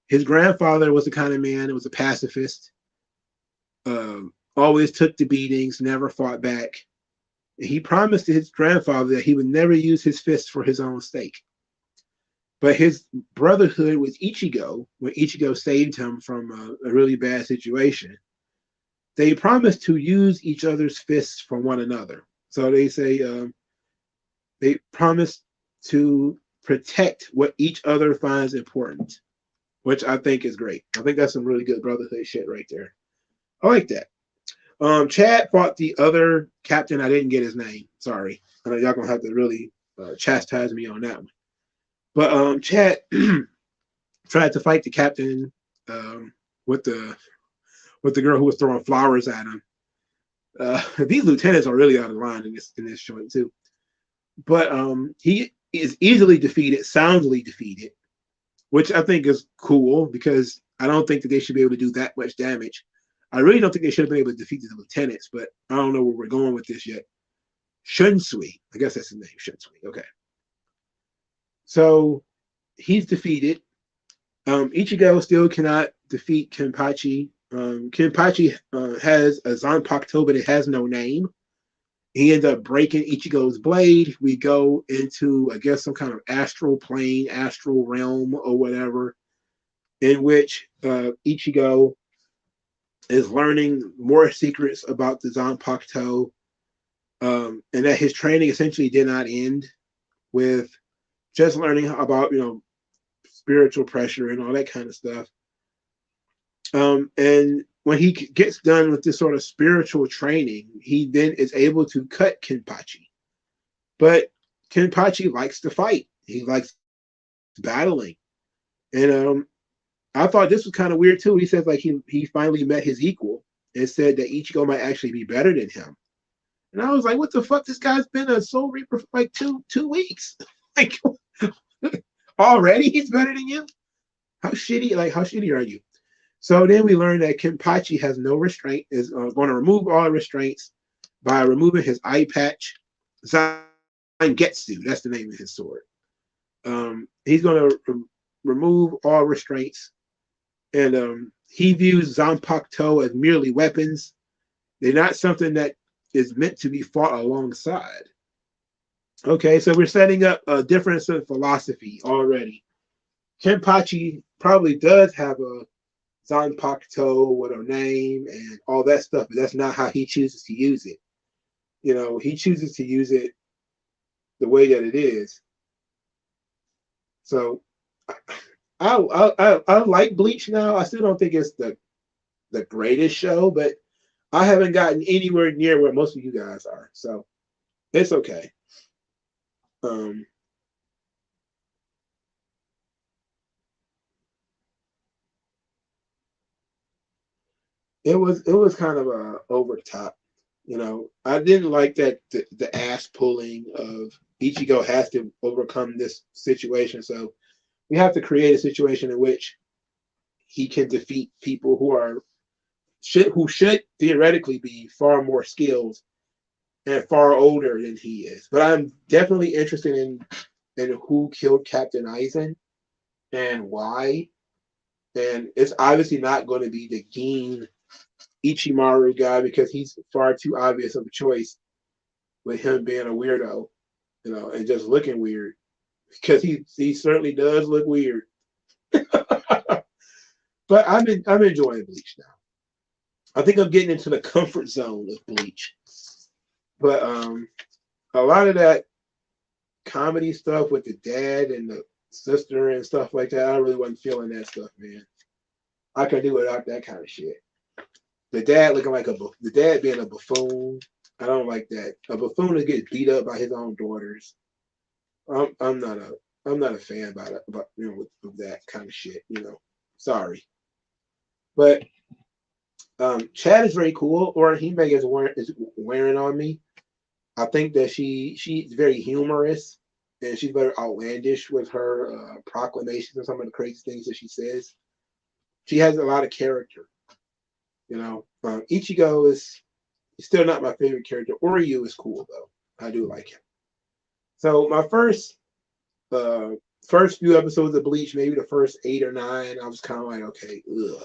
his grandfather was the kind of man that was a pacifist. Always took the beatings, never fought back. He promised his grandfather that he would never use his fists for his own sake. But his brotherhood with Ichigo, when Ichigo saved him from a really bad situation, they promised to use each other's fists for one another. So they say they promised to protect what each other finds important, which I think is great. I think that's some really good brotherhood shit right there. I like that. Chad fought the other captain. I didn't get his name. Sorry. I know y'all gonna have to really chastise me on that one. But Chad tried to fight the captain with the girl who was throwing flowers at him. These lieutenants are really out of line in this joint too. But he is easily defeated, soundly defeated, which I think is cool, because I don't think that they should be able to do that much damage. I really don't think they should have been able to defeat the lieutenants, but I don't know where we're going with this yet. Shunsui, I guess that's his name, Shunsui. Okay. So he's defeated. Ichigo still cannot defeat Kenpachi. Kenpachi has a Zanpakuto, but it has no name. He ends up breaking Ichigo's blade. We go into, I guess, some kind of astral plane, astral realm, or whatever, in which Ichigo is learning more secrets about the Zanpakuto, and that his training essentially did not end with just learning about, spiritual pressure and all that kind of stuff. And when he gets done with this sort of spiritual training, he then is able to cut Kenpachi. But Kenpachi likes to fight. He likes battling. And I thought this was kind of weird too. He says like he finally met his equal and said that Ichigo might actually be better than him. And I was like, what the fuck? This guy's been a Soul Reaper for like two weeks. Like, already he's better than you? How shitty are you? So then we learned that Kenpachi has no restraint, is going to remove all restraints by removing his eye patch. Zangetsu, that's the name of his sword. He's going to remove all restraints. And he views Zanpakuto as merely weapons. They're not something that is meant to be fought alongside. Okay, so we're setting up a difference in philosophy already. Kenpachi probably does have a Zanpakuto with a name and all that stuff, but that's not how he chooses to use it. You know, he chooses to use it the way that it is. So I like Bleach now. I still don't think it's the greatest show, but I haven't gotten anywhere near where most of you guys are. So it's okay. Um, it was kind of over the top. You know, I didn't like that the ass pulling of Ichigo has to overcome this situation. So we have to create a situation in which he can defeat people who should theoretically be far more skilled and far older than he is. But I'm definitely interested in who killed Captain Aizen and why. And it's obviously not going to be the Gin Ichimaru guy because he's far too obvious of a choice with him being a weirdo, you know, and just looking weird because he certainly does look weird. But I'm enjoying Bleach now. I think I'm getting into the comfort zone of Bleach. But a lot of that comedy stuff with the dad and the sister and stuff like that, I really wasn't feeling that stuff, man. I could do without that kind of shit. The dad looking like the dad being a buffoon. I don't like that. A buffoon that gets beat up by his own daughters. I'm not a fan about with that kind of shit. You know, sorry, but Chad is very cool. Or Hime is wearing on me. I think that she's very humorous and she's very outlandish with her proclamations and some of the crazy things that she says. She has a lot of character. You know, Ichigo is still not my favorite character. Oryu is cool though. I do like him. So my uh, first few episodes of Bleach, maybe the first 8 or 9, I was kind of like, okay, ugh.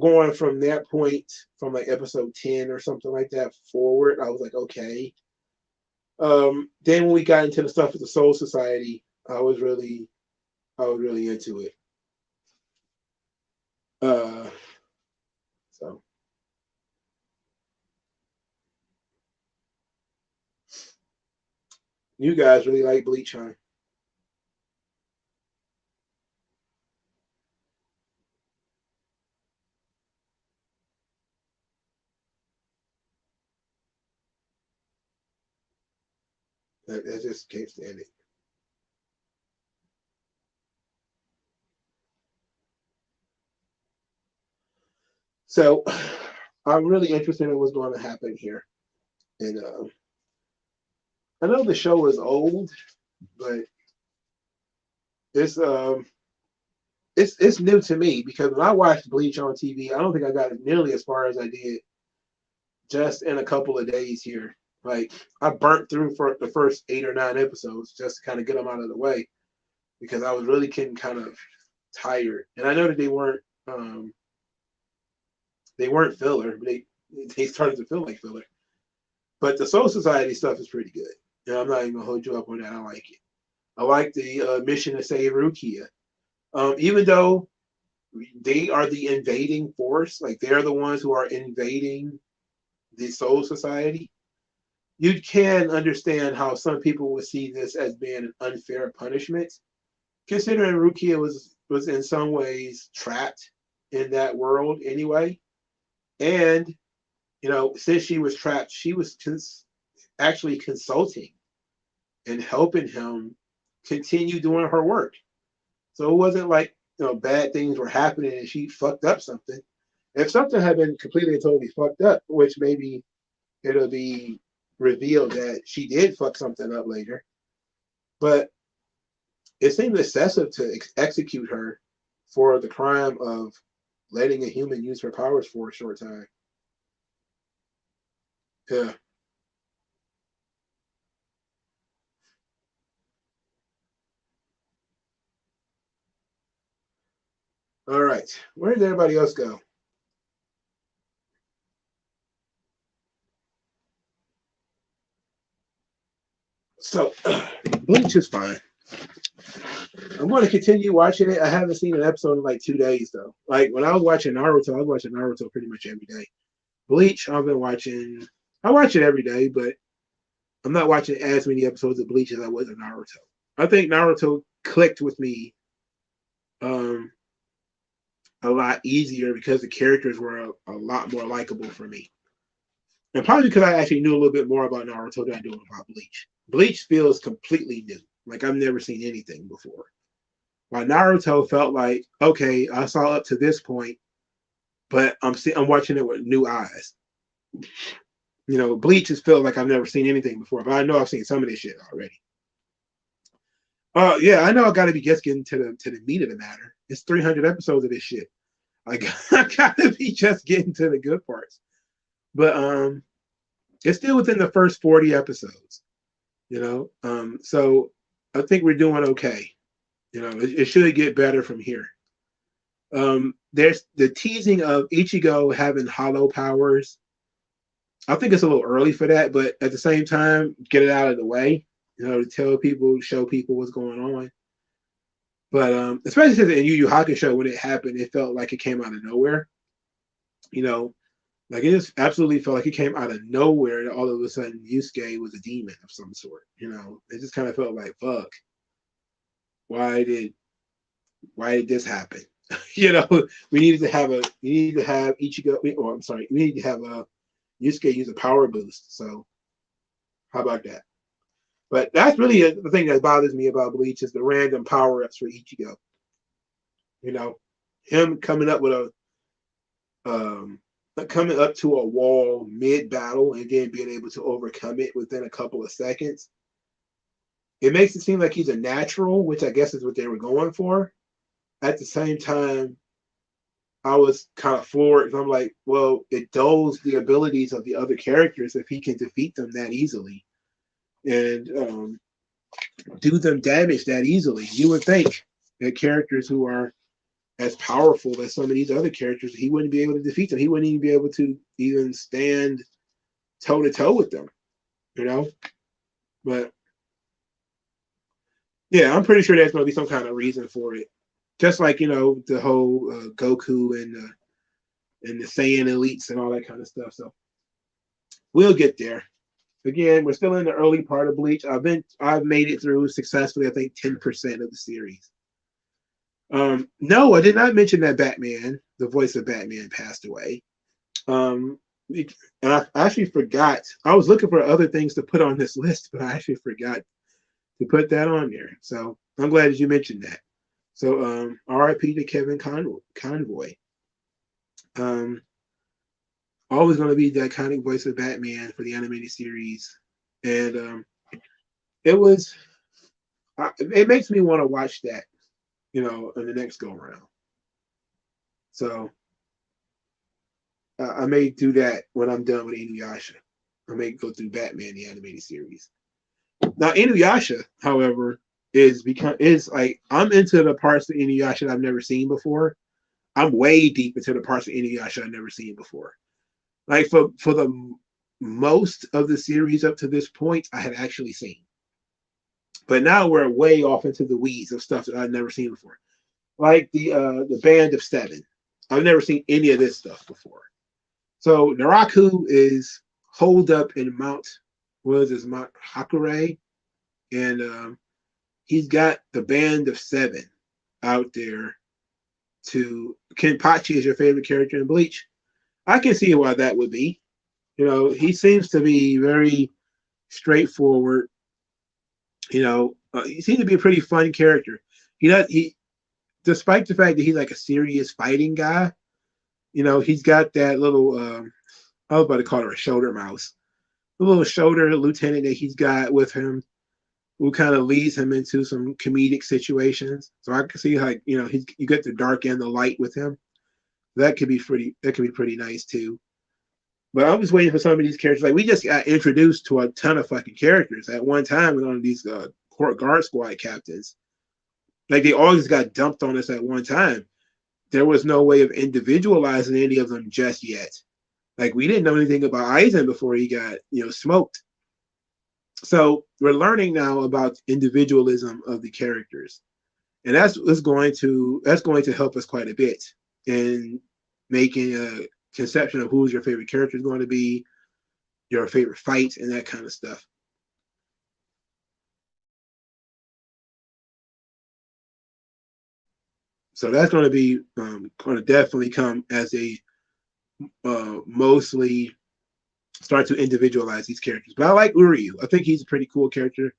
Going from that point, from like episode 10 or something like that forward, I was like, okay. Then when we got into the stuff with the Soul Society, I was really into it. Uh, so you guys really like Bleach, huh? I just can't stand it. So I'm really interested in what's going to happen here. And I know the show is old, but it's um it's new to me because when I watched Bleach on TV, I don't think I got it nearly as far as I did just in a couple of days here. Like I burnt through for the first 8 or 9 episodes just to kind of get them out of the way because I was really getting kind of tired. And I know that they weren't filler, but they started to feel like filler. But the Soul Society stuff is pretty good. And I'm not even gonna hold you up on that. I like it. I like the mission to save Rukia. Even though they are the invading force, like they're the ones who are invading the Soul Society, you can understand how some people would see this as being an unfair punishment, considering Rukia was in some ways trapped in that world anyway. And since she was trapped, she was actually consulting and helping him continue doing her work. So it wasn't like bad things were happening and she fucked up something. If something had been completely and totally fucked up, which maybe it'll be revealed that she did fuck something up later, but it seemed excessive to execute her for the crime of letting a human use her powers for a short time. Yeah. All right. Where did everybody else go? So Bleach is fine. I'm going to continue watching it. I haven't seen an episode in like 2 days though. Like when I was watching Naruto, I was watching Naruto pretty much every day. Bleach, I've been watching. I watch it every day, but I'm not watching as many episodes of Bleach as I was in Naruto. I think Naruto clicked with me a lot easier because the characters were a lot more likable for me. And probably because I actually knew a little bit more about Naruto than I do about Bleach. Bleach feels completely new. Like I've never seen anything before. While Naruto felt like, okay, I saw up to this point, but I'm watching it with new eyes. You know, Bleach just felt like I've never seen anything before, but I know I've seen some of this shit already. Yeah, I know I gotta be just getting to the meat of the matter. It's 300 episodes of this shit. I gotta be just getting to the good parts. But it's still within the first 40 episodes, you know. So I think we're doing okay. You know, it should get better from here. There's the teasing of Ichigo having hollow powers. I think it's a little early for that, but at the same time, get it out of the way, you know, to tell people, show people what's going on. But especially since in Yu Yu Hakusho, when it happened, it felt like it came out of nowhere. You know, like it just absolutely felt like it came out of nowhere, and all of a sudden Yusuke was a demon of some sort. You know, it just kind of felt like, fuck, why did this happen? You know, we needed to have Ichigo. Or I'm sorry, we need to have a Yusuke use a power boost. So how about that? But that's really the thing that bothers me about Bleach is the random power ups for Ichigo. You know, him coming up with coming up to a wall mid battle and then being able to overcome it within a couple of seconds. It makes it seem like he's a natural, which I guess is what they were going for. At the same time, I was kind of floored. I'm like, well, it dulls the abilities of the other characters if he can defeat them that easily and do them damage that easily. You would think that characters who are as powerful as some of these other characters, he wouldn't be able to defeat them. He wouldn't even be able to even stand toe to toe with them, you know? But yeah, I'm pretty sure there's going to be some kind of reason for it. Just like, you know, the whole Goku and the Saiyan elites and all that kind of stuff. So we'll get there. Again, we're still in the early part of Bleach. I've made it through successfully, I think 10% of the series. No, I did not mention that Batman, the voice of Batman, passed away. And I actually forgot. I was looking for other things to put on this list, but I actually forgot to put that on there. So I'm glad that you mentioned that. So R.I.P. to Kevin Conroy. Always going to be the iconic voice of Batman for the animated series, and it makes me want to watch that, you know, in the next go around. So I may do that when I'm done with Inuyasha. I may go through Batman the animated series. Now Inuyasha, however, is like I'm into the parts of Inuyasha I've never seen before. I'm way deep into the parts of Inuyasha I've never seen before. Like for the most of the series up to this point, I had actually seen. But now we're way off into the weeds of stuff that I've never seen before. Like the Band of Seven. I've never seen any of this stuff before. So Naraku is holed up in Mount Hakure, and he's got the Band of Seven out there. Kenpachi is your favorite character in Bleach. I can see why that would be. You know, he seems to be very straightforward. You know, he seems to be a pretty fun character. Despite the fact that he's like a serious fighting guy, you know, he's got that little, I was about to call her a shoulder mouse, the little shoulder lieutenant that he's got with him, who kind of leads him into some comedic situations. So I can see like, you know, you get the dark and the light with him. That could be pretty nice too. But I was waiting for some of these characters. Like we just got introduced to a ton of fucking characters at one time with one of these court guard squad captains. Like they all just got dumped on us at one time. There was no way of individualizing any of them just yet. Like we didn't know anything about Aizen before he got, you know, smoked. So we're learning now about individualism of the characters, and that's going to help us quite a bit in making a conception of who's your favorite character is going to be, your favorite fights, and that kind of stuff. So that's going to be going to definitely come as a mostly start to individualize these characters. But I like Uryu. I think he's a pretty cool character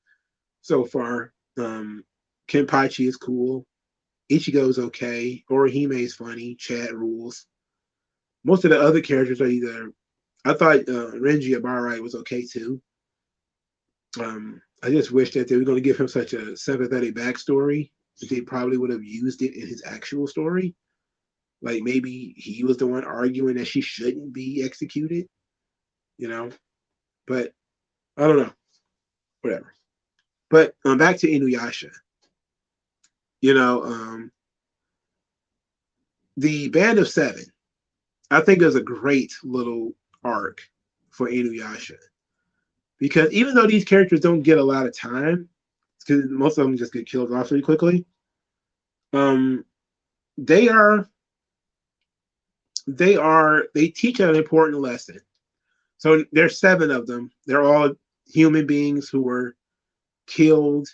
so far. Kenpachi is cool. Ichigo is okay. Orihime is funny. Chad rules. Most of the other characters are either. I thought Renji Abarai was okay too. I just wish that they were going to give him such a sympathetic backstory. They probably would have used it in his actual story. Like maybe he was the one arguing that she shouldn't be executed, you know. But I don't know. Whatever. But back to Inuyasha. You know, the Band of Seven. I think is a great little arc for Inuyasha because even though these characters don't get a lot of time, because most of them just get killed off really quickly, um, they are they teach an important lesson. So there's seven of them. They're all human beings who were killed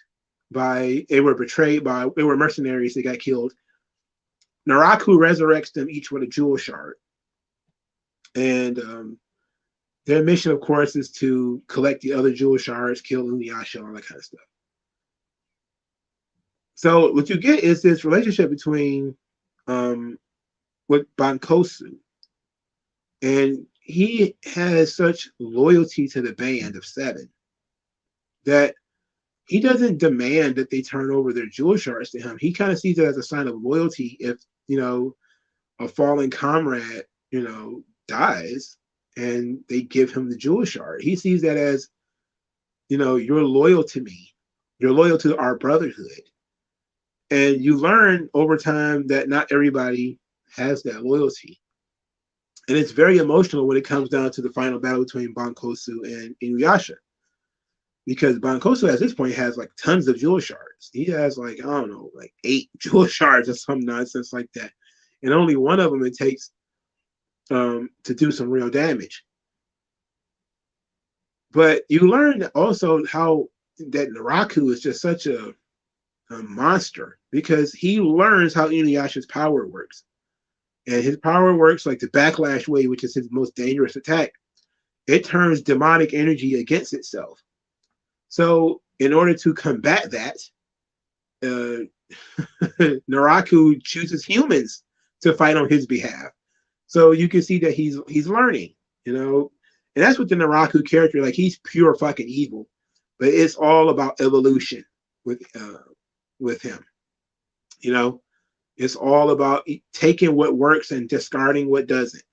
by they were betrayed by they were mercenaries. They got killed. Naraku resurrects them each with a jewel shard, and their mission, of course, is to collect the other jewel shards, kill Inuyasha, all that kind of stuff. So what you get is this relationship between with Bankosu, and he has such loyalty to the Band of Seven that he doesn't demand that they turn over their jewel shards to him. He kind of sees it as a sign of loyalty if, you know, a fallen comrade, you know, dies and they give him the jewel shard. He sees that as, you know, you're loyal to me. You're loyal to our brotherhood. And you learn over time that not everybody has that loyalty. And it's very emotional when it comes down to the final battle between Bankosu and Inuyasha. Because Bankosu at this point has like tons of jewel shards. He has like, I don't know, like 8 jewel shards or some nonsense like that. And only one of them it takes to do some real damage. But you learn also how that Naraku is just such a monster because he learns how Inuyasha's power works. And his power works like the backlash way, which is his most dangerous attack. It turns demonic energy against itself. So, in order to combat that, uh, Naraku chooses humans to fight on his behalf. So you can see that he's learning, you know, and that's what the Naraku character like. He's pure fucking evil, but it's all about evolution with him. You know, it's all about taking what works and discarding what doesn't.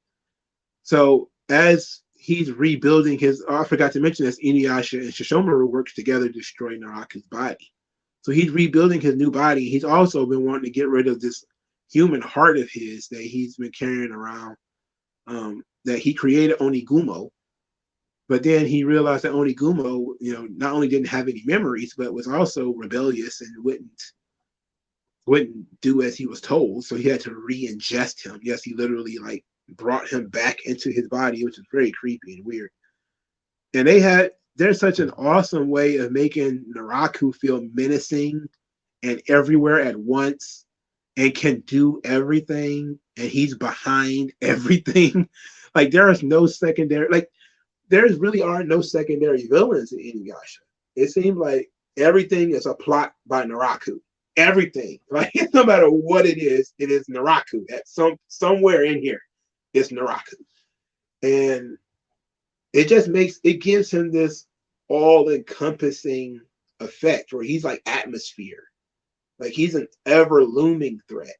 So as he's rebuilding his, oh, I forgot to mention this, Inuyasha and Shishomaru works together to destroy Naraku's body. So he's rebuilding his new body. He's also been wanting to get rid of this human heart of his that he's been carrying around, that he created Onigumo. But then he realized that Onigumo, you know, not only didn't have any memories, but was also rebellious and wouldn't do as he was told. So he had to re-ingest him. Yes, he literally like brought him back into his body, which is very creepy and weird. And there's such an awesome way of making Naraku feel menacing and everywhere at once and can do everything and he's behind everything. Like there is no secondary, like there's really are no secondary villains in Inuyasha. It seems like everything is a plot by Naraku. Everything, like no matter what it is Naraku. At somewhere in here, it's Naraku, and it gives him this all-encompassing effect where he's like atmosphere, like he's an ever looming threat.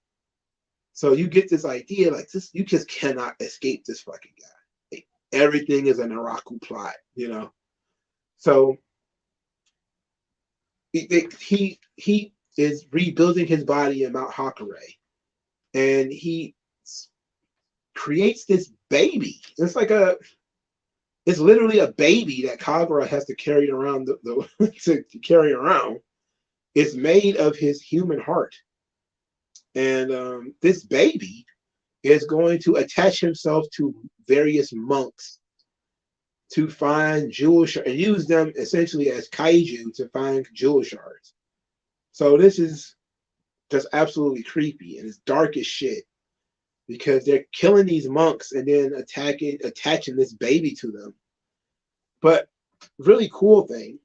So you get this idea like this, you just cannot escape this fucking guy. Like, everything is a Naraku plot, you know. So he is rebuilding his body in Mount Hakare, and he creates this baby. It's like It's literally a baby that Kagura has to carry around to carry around. It's made of his human heart, and this baby is going to attach himself to various monks to find jewel shards and use them essentially as kaiju to find jewel shards. So this is just absolutely creepy and it's dark as shit because they're killing these monks and then attaching this baby to them. But really cool thing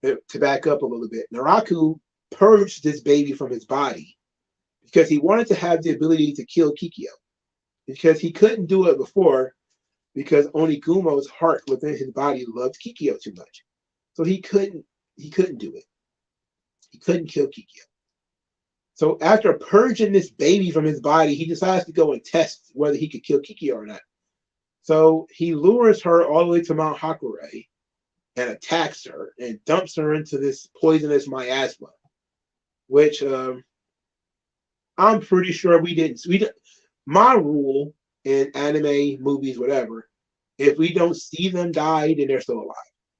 to back up a little bit, Naraku purged this baby from his body because he wanted to have the ability to kill Kikyo because he couldn't do it before because Onigumo's heart within his body loved Kikyo too much. So he couldn't do it. He couldn't kill Kikyo. So after purging this baby from his body, he decides to go and test whether he could kill Kikyo or not. So he lures her all the way to Mount Hakure and attacks her and dumps her into this poisonous miasma, which I'm pretty sure we didn't. My rule in anime, movies, whatever, if we don't see them die, then they're still alive,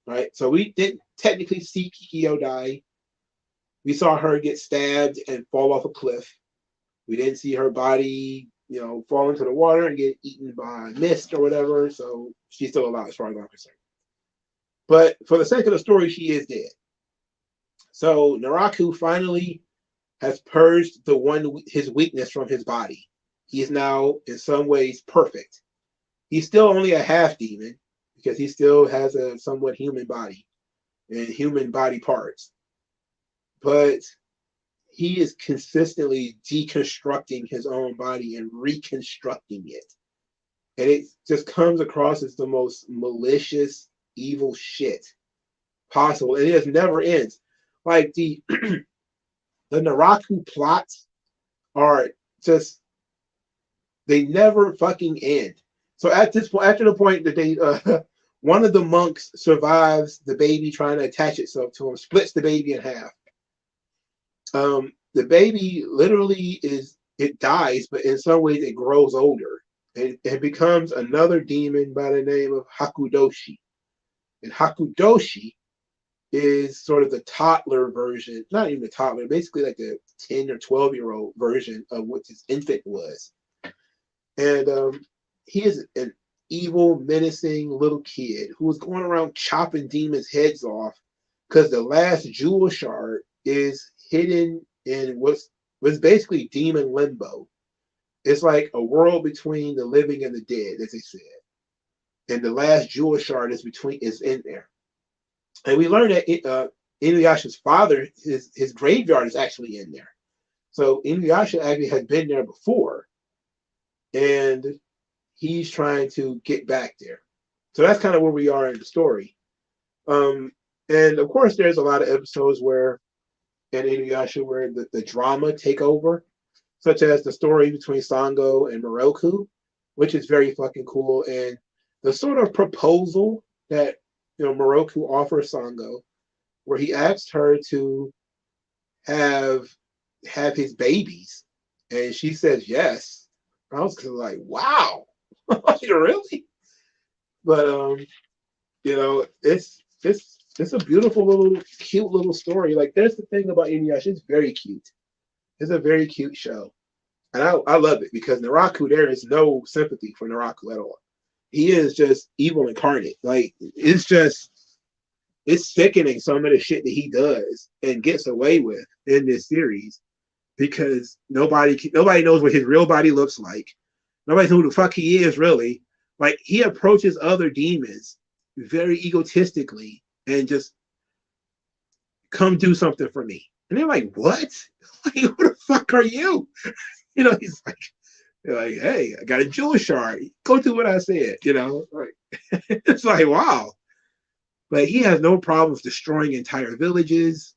right? So we didn't technically see Kikyo die. We saw her get stabbed and fall off a cliff. We didn't see her body, fall into the water and get eaten by mist or whatever. So she's still alive as far as I'm concerned. But for the sake of the story, she is dead. So Naraku finally has purged his weakness from his body. He is now, in some ways, perfect. He's still only a half demon because he still has a somewhat human body and human body parts. But he is consistently deconstructing his own body and reconstructing it. And it just comes across as the most malicious, evil shit possible. And it just never ends. Like the Naraku plots are just, they never fucking end. So at this point, after the point that they, one of the monks survives the baby trying to attach itself to him, splits the baby in half. The baby literally it dies, but in some ways it grows older. And it becomes another demon by the name of Hakudoshi. And Hakudoshi is sort of the toddler version, not even the toddler, basically like the 10 or 12-year-old version of what this infant was. And he is an evil, menacing little kid who was going around chopping demons' heads off because the last jewel shard is hidden in what's basically demon limbo. It's like a world between the living and the dead, as they said. And the last jewel shard is in there. And we learned that Inuyasha's father, his graveyard is actually in there. So Inuyasha actually had been there before. And he's trying to get back there. So that's kind of where we are in the story. And of course, there's a lot of episodes where in Inuyasha where the drama take over, such as the story between Sango and Moroku, which is very fucking cool. And the sort of proposal that Moroku offers Sango, where he asked her to have his babies, and she says yes. I was like, wow, like, really? But it's a beautiful little, cute little story. Like, there's the thing about Inuyasha; it's very cute. It's a very cute show, and I love it because Naraku, there is no sympathy for Naraku at all. He is just evil incarnate. Like, it's sickening some of the shit that he does and gets away with in this series because nobody knows what his real body looks like. Nobody knows who the fuck he is, really. Like, he approaches other demons very egotistically and just, come do something for me. And they're like, what? Like, who the fuck are you? He's like, they're like, hey, I got a jewel shard. Go do what I said, Like, it's like, wow. But he has no problems destroying entire villages,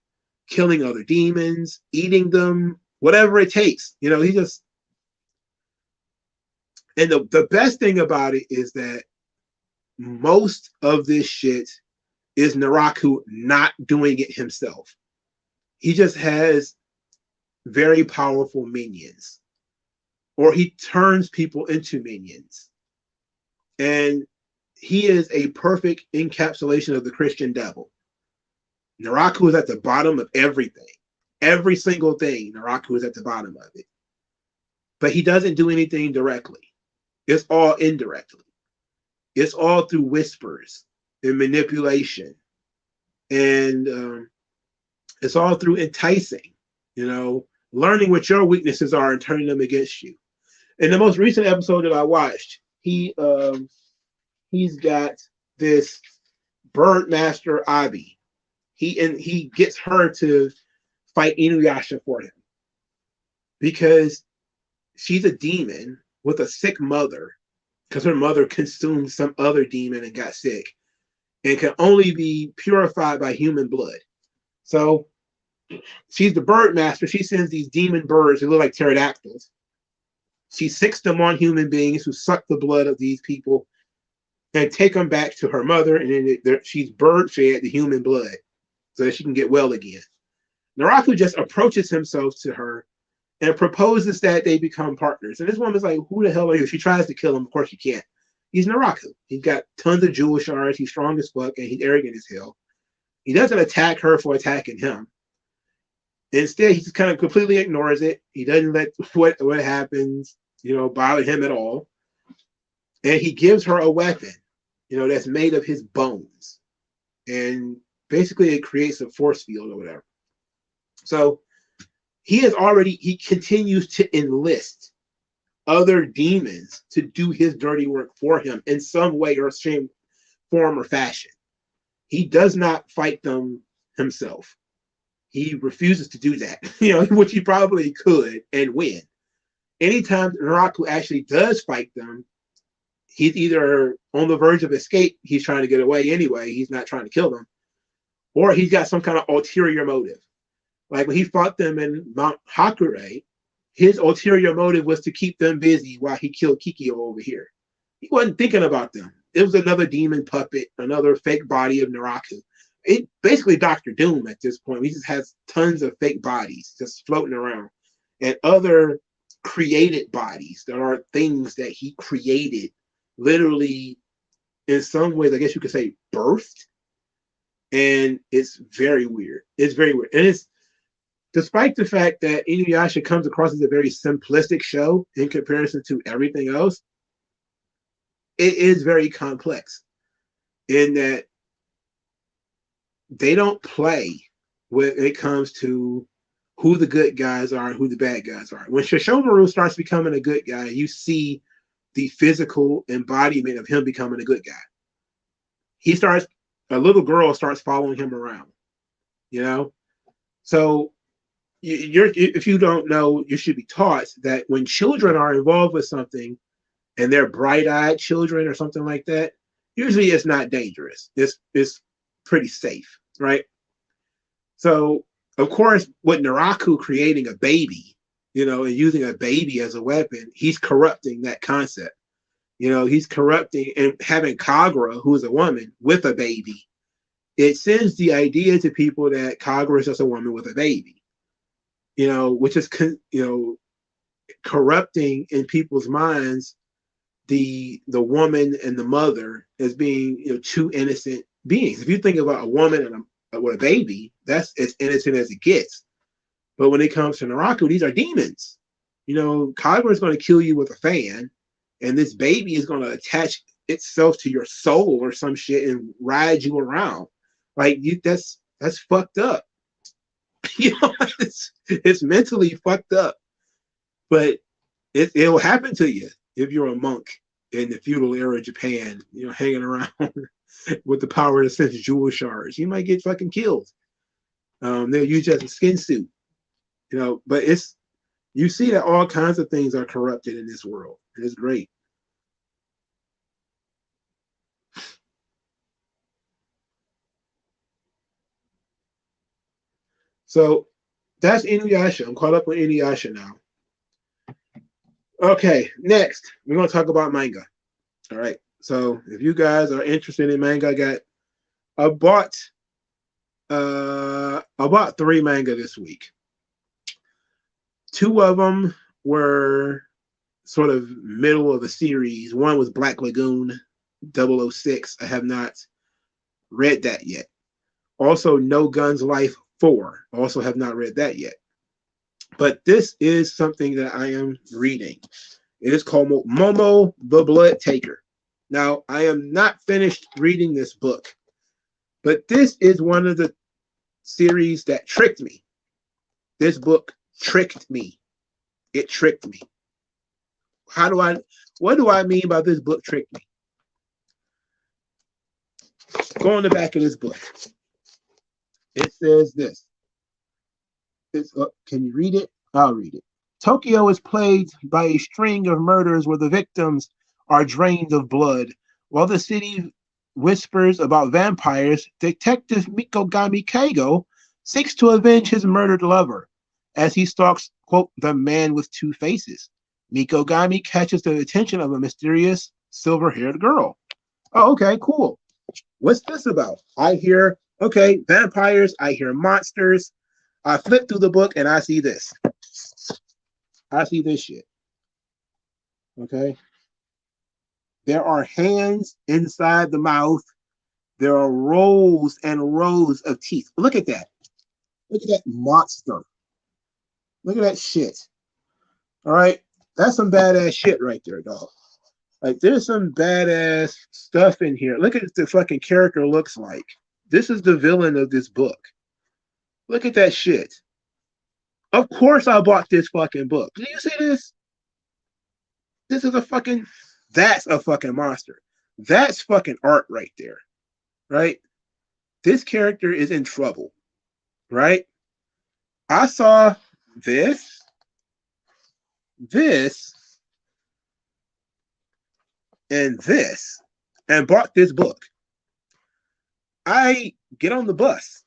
killing other demons, eating them, whatever it takes. He just... And the best thing about it is that most of this shit is Naraku not doing it himself. He just has very powerful minions. Or he turns people into minions. And he is a perfect encapsulation of the Christian devil. Naraku is at the bottom of everything. Every single thing, Naraku is at the bottom of it. But he doesn't do anything directly. It's all indirectly. It's all through whispers and manipulation. And it's all through enticing, learning what your weaknesses are and turning them against you. In the most recent episode that I watched, he's got this bird master Abi. He gets her to fight Inuyasha for him because she's a demon with a sick mother because her mother consumed some other demon and got sick and can only be purified by human blood. So she's the bird master. She sends these demon birds that look like pterodactyls. She sicks them on human beings who suck the blood of these people and take them back to her mother. And then she's bird fed the human blood so that she can get well again. Naraku just approaches himself to her and proposes that they become partners. And this woman's like, who the hell are you? She tries to kill him. Of course she can't. He's Naraku. He's got tons of jewel shards. He's strong as fuck, and he's arrogant as hell. He doesn't attack her for attacking him. Instead, he just kind of completely ignores it. He doesn't let what happens, bother him at all. And he gives her a weapon, that's made of his bones. And basically it creates a force field or whatever. So he continues to enlist other demons to do his dirty work for him in some way or same form or fashion. He does not fight them himself. He refuses to do that, which he probably could and win. Anytime Naraku actually does fight them, he's either on the verge of escape, he's trying to get away anyway, he's not trying to kill them, or he's got some kind of ulterior motive. Like when he fought them in Mount Hakure, his ulterior motive was to keep them busy while he killed Kikyo over here. He wasn't thinking about them. It was another demon puppet, another fake body of Naraku. It basically Dr. Doom at this point. He just has tons of fake bodies just floating around and other created bodies that are things that he created literally in some ways, I guess you could say birthed. And it's very weird. It's very weird. And it's despite the fact that Inuyasha comes across as a very simplistic show in comparison to everything else, it is very complex in that they don't play when it comes to who the good guys are and who the bad guys are. When Shishomaru starts becoming a good guy, you see the physical embodiment of him becoming a good guy. A little girl starts following him around, So if you don't know, you should be taught that when children are involved with something and they're bright-eyed children or something like that, usually it's not dangerous. It's pretty safe, right? So, of course, with Naraku creating a baby, and using a baby as a weapon, he's corrupting that concept. He's corrupting and having Kagura, who is a woman, with a baby. It sends the idea to people that Kagura is just a woman with a baby, which is, corrupting in people's minds the woman and the mother as being, two innocent beings. If you think about a woman with a baby, that's as innocent as it gets. But when it comes to Naraku, these are demons. Kagura is going to kill you with a fan, and this baby is going to attach itself to your soul or some shit and ride you around. Like that's fucked up. It's mentally fucked up. But it'll happen to you if you're a monk in the feudal era of Japan, hanging around with the power to sense jewel shards. You might get fucking killed. They'll use you as a skin suit. But you see that all kinds of things are corrupted in this world. And it's great. So that's Inuyasha. I'm caught up on Inuyasha now. Okay, next we're gonna talk about manga. All right. So if you guys are interested in manga, I bought 3 manga this week. 2 of them were sort of middle of the series. One was Black Lagoon, 006. I have not read that yet. Also, No Guns Life 4. Also have not read that yet. But this is something that I am reading. It is called Momo the BloodTaker. Now, I am not finished reading this book, but this is one of the series that tricked me. This book tricked me. It tricked me. What do I mean by this book tricked me? Go on the back of this book. It says this. Can you read it? I'll read it. Tokyo is plagued by a string of murders where the victims are drained of blood. While the city whispers about vampires, Detective Mikogami Keigo seeks to avenge his murdered lover. As he stalks, quote, the man with two faces, Mikogami catches the attention of a mysterious silver-haired girl. Oh, okay, cool. What's this about? I hear, okay, vampires, I hear monsters. I flip through the book and I see this. I see this shit. Okay. There are hands inside the mouth. There are rows and rows of teeth. Look at that. Look at that monster. Look at that shit. All right. That's some badass shit right there, dog. Like, there's some badass stuff in here. Look at what the fucking character looks like. This is the villain of this book. Look at that shit. Of course I bought this fucking book. Do you see this? This is that's a fucking monster. That's fucking art right there. Right? This character is in trouble. Right? I saw this, and this, and bought this book. I get on the bus.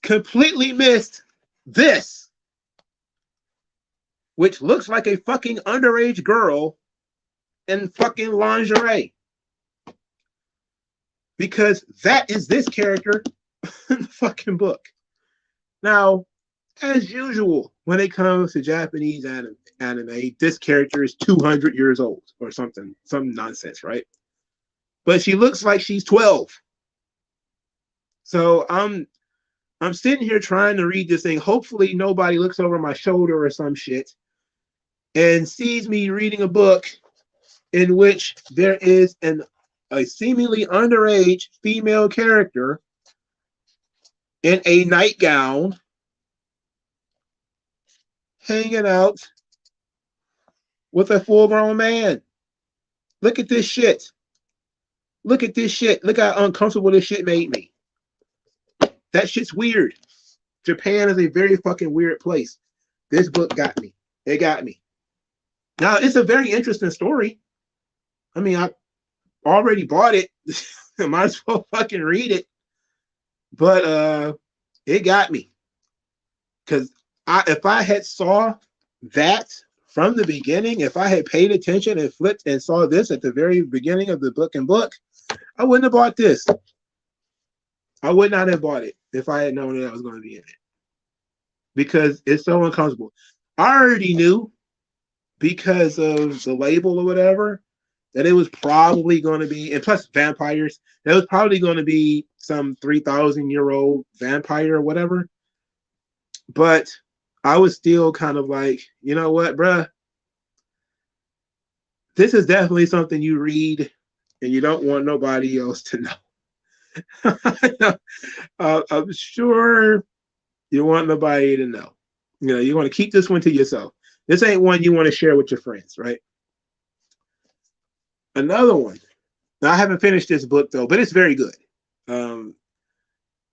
Completely missed this, which looks like a fucking underage girl in fucking lingerie. Because that is this character in the fucking book. Now, as usual, when it comes to Japanese anime, this character is 200 years old or something, some nonsense, right? But she looks like she's 12. So I'm sitting here trying to read this thing. Hopefully nobody looks over my shoulder or some shit and sees me reading a book in which there is a seemingly underage female character in a nightgown hanging out with a full-grown man. Look at this shit. Look at this shit. Look how uncomfortable this shit made me. That shit's weird. Japan is a very fucking weird place. This book got me. It got me. Now, it's a very interesting story. I mean, I already bought it. I might as well fucking read it. But it got me. Because if I had saw that from the beginning, if I had paid attention and flipped and saw this at the very beginning of the book, I wouldn't have bought this. I would not have bought it if I had known that I was going to be in it. Because it's so uncomfortable. I already knew, because of the label or whatever, that it was probably going to be, and plus vampires, that was probably going to be some 3,000-year-old vampire or whatever. But I was still kind of like, you know what, bruh? This is definitely something you read and you don't want nobody else to know. I'm sure you want nobody to know. You know, you want to keep this one to yourself. This ain't one you want to share with your friends, right? Another one. Now, I haven't finished this book though, but it's very good.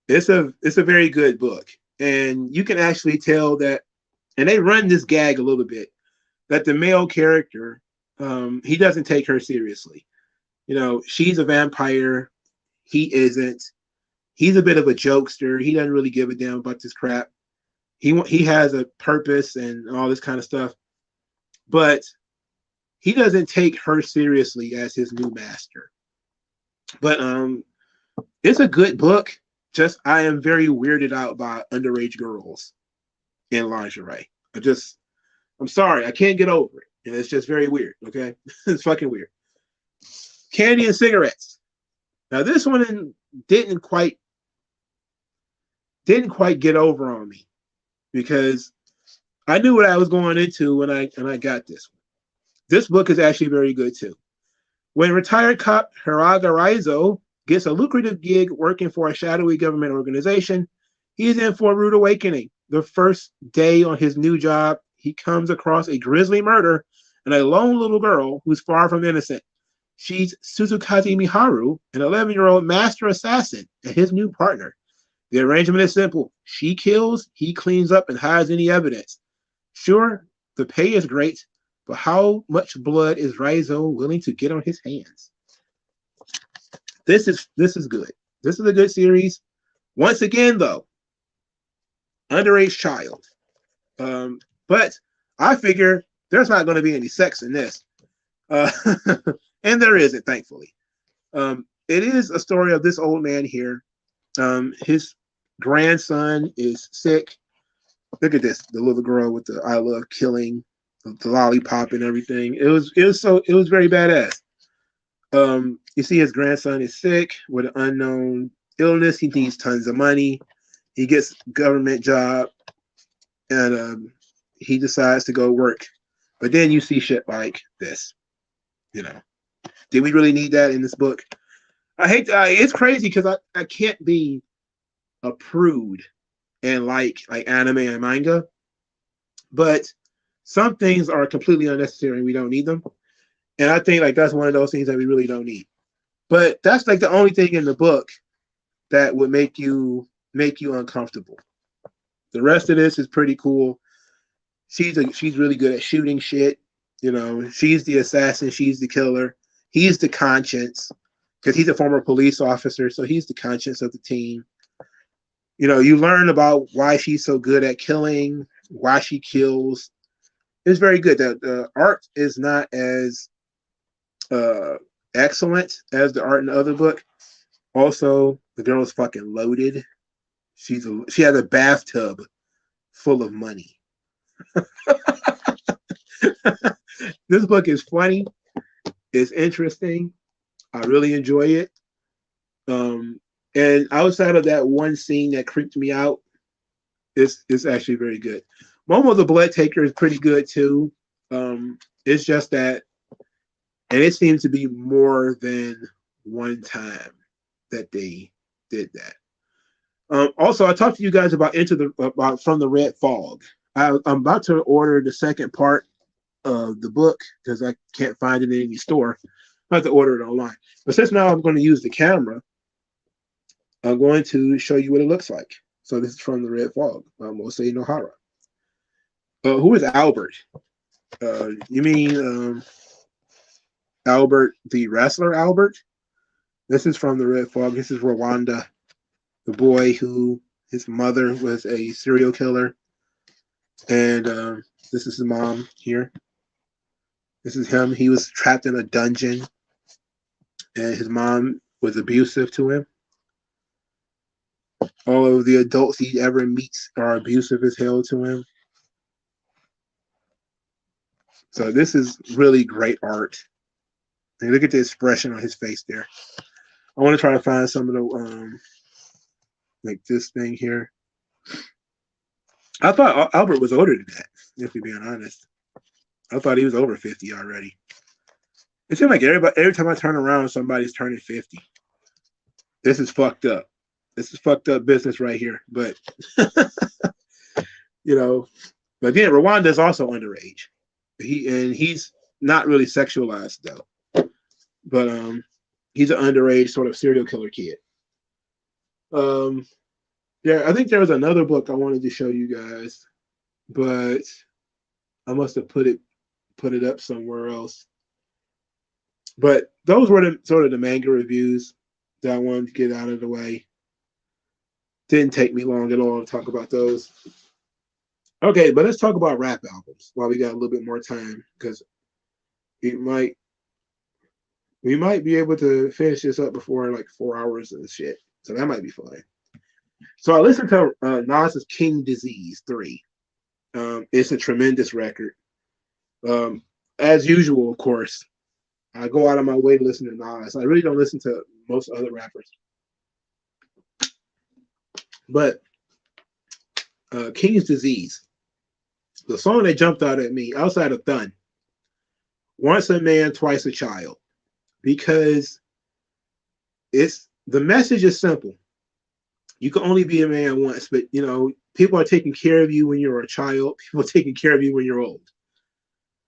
It's a very good book, and you can actually tell that, and they run this gag a little bit, that the male character, he doesn't take her seriously. You know, she's a vampire. He isn't. He's a bit of a jokester. He doesn't really give a damn about this crap. He has a purpose and all this kind of stuff, but he doesn't take her seriously as his new master. But it's a good book. Just I am very weirded out by underage girls in lingerie. I'm sorry, I can't get over it. And it's just very weird. Okay, it's fucking weird. Candy and cigarettes. Now this one didn't quite get over on me because I knew what I was going into when I got this one. This book is actually very good too. When retired cop Hiraga Raizo gets a lucrative gig working for a shadowy government organization, he's in for a rude awakening. The first day on his new job, he comes across a grisly murder and a lone little girl who's far from innocent. She's Suzukaze Miharu, an 11-year-old master assassin, and his new partner. The arrangement is simple. She kills, he cleans up and hides any evidence. Sure, the pay is great, but how much blood is Raizo willing to get on his hands? This is good. This is a good series. Once again, though, underage child. But I figure there's not going to be any sex in this. And there isn't, thankfully. It is a story of this old man here. His grandson is sick. Look at this, the little girl with the I love killing, the lollipop and everything. It was very badass. You see his grandson is sick with an unknown illness. He needs tons of money. He gets a government job and he decides to go work. But then you see shit like this. You know, did we really need that in this book? I hate it's crazy because I can't be a prude and like anime and manga, but some things are completely unnecessary and we don't need them. And I think like that's one of those things that we really don't need. But that's like the only thing in the book that would make you uncomfortable. The rest of this is pretty cool. She's really good at shooting shit. You know, she's the assassin, she's the killer. He's the conscience because he's a former police officer, so he's the conscience of the team. You know, you learn about why she's so good at killing, why she kills. It's very good. The art is not as excellent as the art in the other book. Also, the girl is fucking loaded. She has a bathtub full of money. This book is funny. It's interesting. I really enjoy it. And outside of that one scene that creeped me out, it's actually very good. Momo the BloodTaker is pretty good too. It's just that, and it seems to be more than one time that they did that. Also, I talked to you guys about From the Red Fog. I'm about to order the second part of the book because I can't find it in any store. I have to order it online. But since now I'm going to use the camera, I'm going to show you what it looks like. So this is From the Red Fog. Mosei Nohara. Who is Albert? You mean Albert, the wrestler Albert? This is From the Red Fog. This is Rwanda, the boy who his mother was a serial killer. And this is his mom here. This is him. He was trapped in a dungeon. And his mom was abusive to him. All of the adults he ever meets are abusive as hell to him. So this is really great art. And look at the expression on his face there. I want to try to find some of the like this thing here. I thought Albert was older than that, if we're being honest. I thought he was over 50 already. It seems like every time I turn around, somebody's turning 50. This is fucked up. This is fucked up business right here. But, you know, but again, Rwanda is also underage. He's not really sexualized, though. But he's an underage sort of serial killer kid. Yeah, I think there was another book I wanted to show you guys, but I must have put it up somewhere else. But those were the sort of the manga reviews that I wanted to get out of the way. Didn't take me long at all to talk about those. Okay, but let's talk about rap albums while we got a little bit more time, because we might be able to finish this up before like 4 hours and shit. So that might be fun. So I listened to Nas's King Disease 3. It's a tremendous record. As usual, of course, I go out of my way to listen to Nas. I really don't listen to most other rappers. But King's Disease, the song that jumped out at me outside of Thun, Once a Man, Twice a Child, because it's the message is simple. You can only be a man once, but you know, people are taking care of you when you're a child, people are taking care of you when you're old.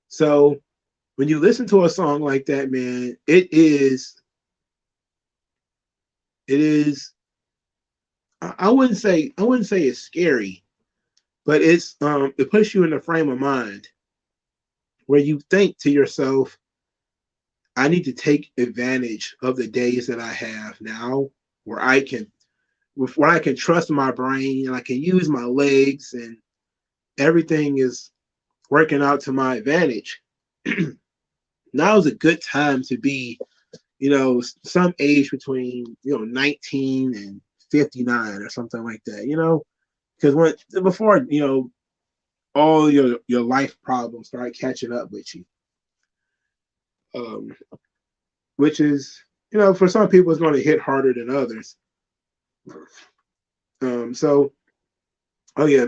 So when you listen to a song like that, man, it is I wouldn't say it's scary, but it puts you in a frame of mind where you think to yourself, I need to take advantage of the days that I have now where I can trust my brain and I can use my legs and everything is working out to my advantage. Now is a good time to be, some age between, 19 and 59 or something like that, because before, all your life problems start catching up with you. Um, which is, for some people it's going to hit harder than others. So, oh yeah,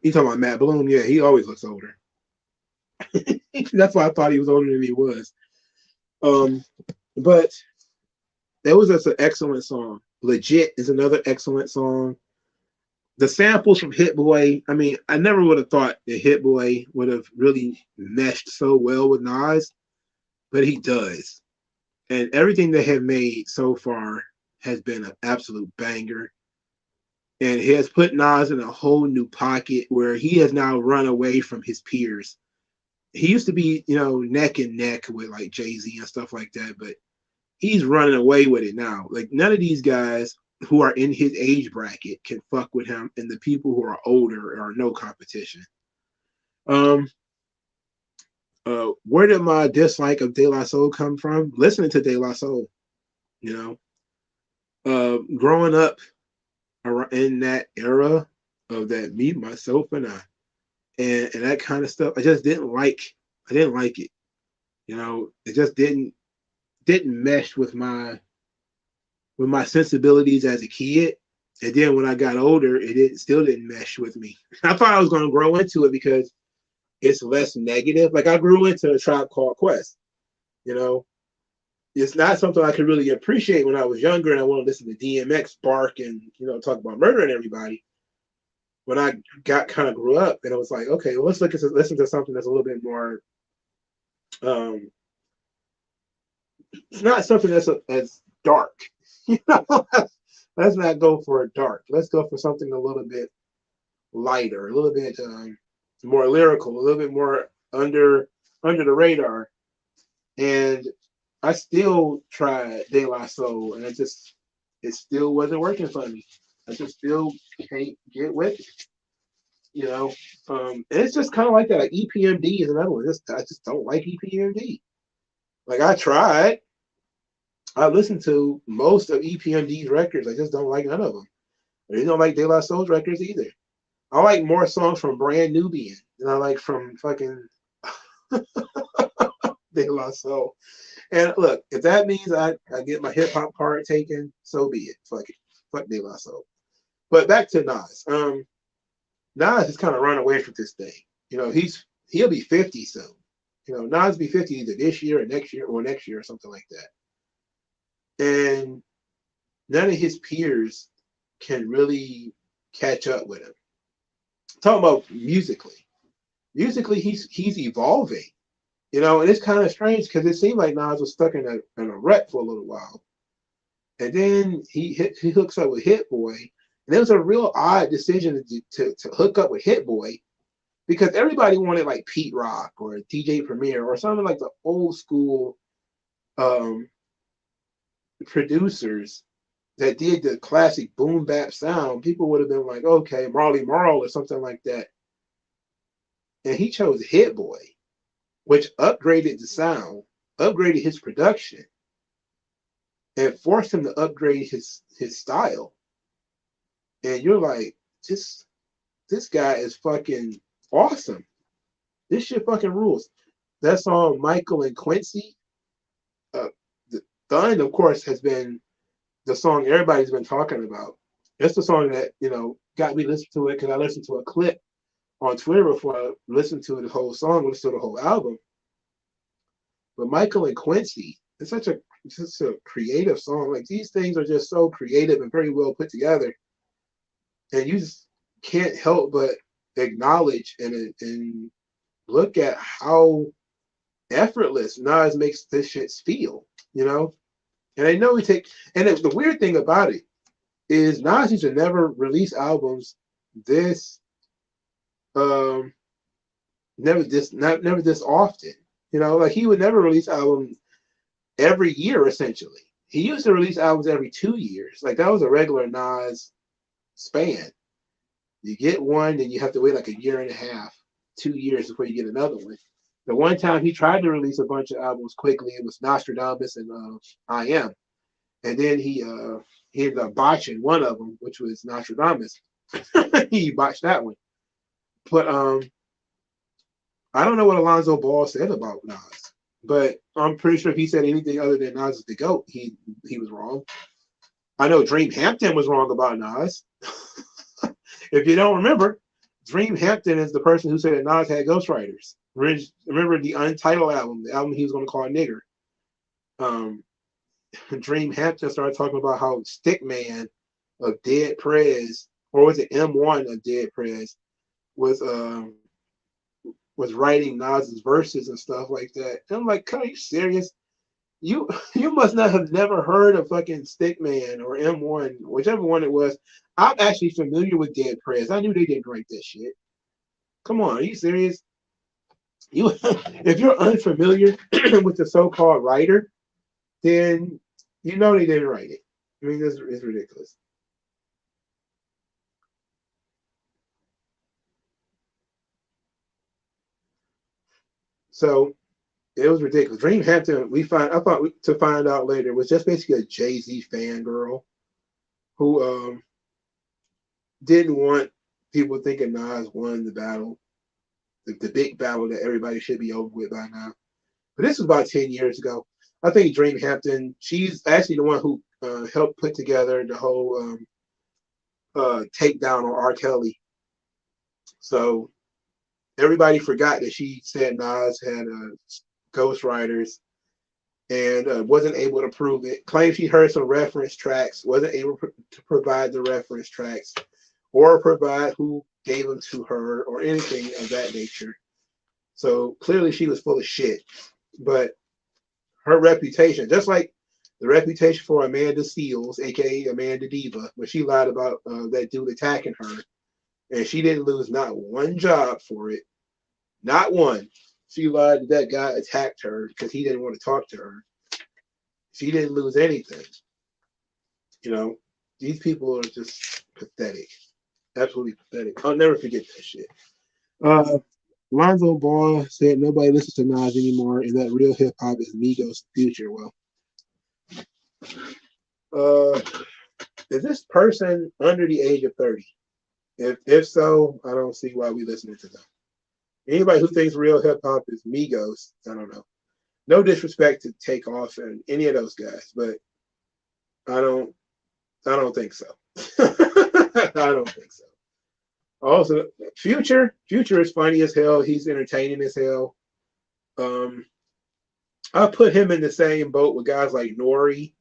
you talking about Matt Bloom? Yeah, he always looks older. That's why I thought he was older than he was. But that was just an excellent song. Legit is another excellent song. The samples from Hit Boy, I mean, I never would have thought that Hit Boy would have really meshed so well with Nas, but he does. And everything they have made so far has been an absolute banger. And he has put Nas in a whole new pocket where he has now run away from his peers. He used to be, neck and neck with like Jay-Z and stuff like that, but he's running away with it now. Like none of these guys who are in his age bracket can fuck with him, and the people who are older are no competition. Um, where did my dislike of De La Soul come from? Listening to De La Soul, growing up in that era of that me, myself, and I, and that kind of stuff. I just didn't like. I didn't like it. It just didn't mesh with my sensibilities as a kid. And then when I got older, still didn't mesh with me. I thought I was going to grow into it because it's less negative. Like I grew into a Tribe Called Quest. It's not something I could really appreciate when I was younger and I wanted to listen to DMX bark and talk about murdering everybody. When I got kind of grew up and I was like, okay, well, let's listen to something that's a little bit more. It's not something that's as dark. Let's not go for a dark. Let's go for something a little bit lighter, a little bit more lyrical, a little bit more under the radar. And I still tried De La Soul, and it still wasn't working for me. I just still can't get with it. And it's just kind of like that. Like EPMD is another one. I just don't like EPMD. Like I tried. I listened to most of EPMD's records. I just don't like none of them. I don't like De La Soul's records either. I like more songs from Brand Nubian than I like from fucking De La Soul. And look, if that means I get my hip hop card taken, so be it. Fuck it. Fuck De La Soul. But back to Nas. Nas has kind of run away from this thing. He'll be 50 soon. Nas be 50 either this year or next year or something like that. And none of his peers can really catch up with him. Talking about musically. Musically, he's evolving. And it's kind of strange because it seemed like Nas was stuck in a rut for a little while. And then he hooks up with Hit Boy. And it was a real odd decision to hook up with Hit Boy because everybody wanted like Pete Rock or DJ Premier or something like the old school producers that did the classic boom bap sound. People would have been like, okay, Marley Marl or something like that. And he chose Hit Boy, which upgraded the sound, upgraded his production, and forced him to upgrade his style. And you're like, this guy is fucking awesome. This shit fucking rules. That song, Michael and Quincy, uh, Thun, of course, has been the song everybody's been talking about. It's the song that, got me listening to it because I listened to a clip on Twitter before I listened to the whole song, listened to the whole album. But Michael and Quincy, it's just a creative song. Like these things are just so creative and very well put together, and you just can't help but acknowledge and look at how effortless Nas makes this shit feel. And I know the weird thing about it is Nas used to never release albums this um never this often. Like he would never release albums every year essentially. He used to release albums every 2 years. Like that was a regular Nas span. You get one, then you have to wait like a year and a half, 2 years before you get another one. The one time he tried to release a bunch of albums quickly, it was Nostradamus and I Am. And then he ended up botching one of them, which was Nostradamus. He botched that one. But I don't know what Alonzo Ball said about Nas, but I'm pretty sure if he said anything other than Nas is the GOAT, he was wrong. I know Dream Hampton was wrong about Nas. If you don't remember, Dream Hampton is the person who said that Nas had ghostwriters. Remember the Untitled album, the album he was going to call Nigger. Dream Hampton started talking about how Stickman of Dead Prez, or was it M1 of Dead Prez, was writing Nas's verses and stuff like that. And I'm like, are you serious? You must not have never heard of fucking Stickman or M1, whichever one it was. I'm actually familiar with Dead Prez. I knew they didn't write that shit. Come on, are you serious? If you're unfamiliar with the so-called writer, then you know they didn't write it. I mean, it's ridiculous. So it was ridiculous. Dream Hampton, to find out later, was just basically a Jay-Z fangirl who didn't want people thinking Nas won the battle, the big battle that everybody should be over with by now. But this was about 10 years ago. I think Dream Hampton, she's actually the one who helped put together the whole takedown on R. Kelly. So everybody forgot that she said Nas had ghostwriters and wasn't able to prove it. Claimed she heard some reference tracks, wasn't able to provide the reference tracks or provide who gave them to her or anything of that nature. So clearly she was full of shit. But her reputation, just like the reputation for Amanda Seales, aka Amanda Diva, when she lied about that dude attacking her, and she didn't lose not one job for it, not one. She lied that guy attacked her because he didn't want to talk to her. She didn't lose anything. These people are just pathetic, absolutely pathetic. I'll never forget that shit. Lonzo Ball said nobody listens to Nas anymore, and that real hip hop is Migos' future. Well, is this person under the age of 30? If so, I don't see why we listening to them. Anybody who thinks real hip hop is Migos, I don't know. No disrespect to Takeoff and any of those guys, but I don't think so. I don't think so. Also, Future is funny as hell. He's entertaining as hell. I put him in the same boat with guys like Nori,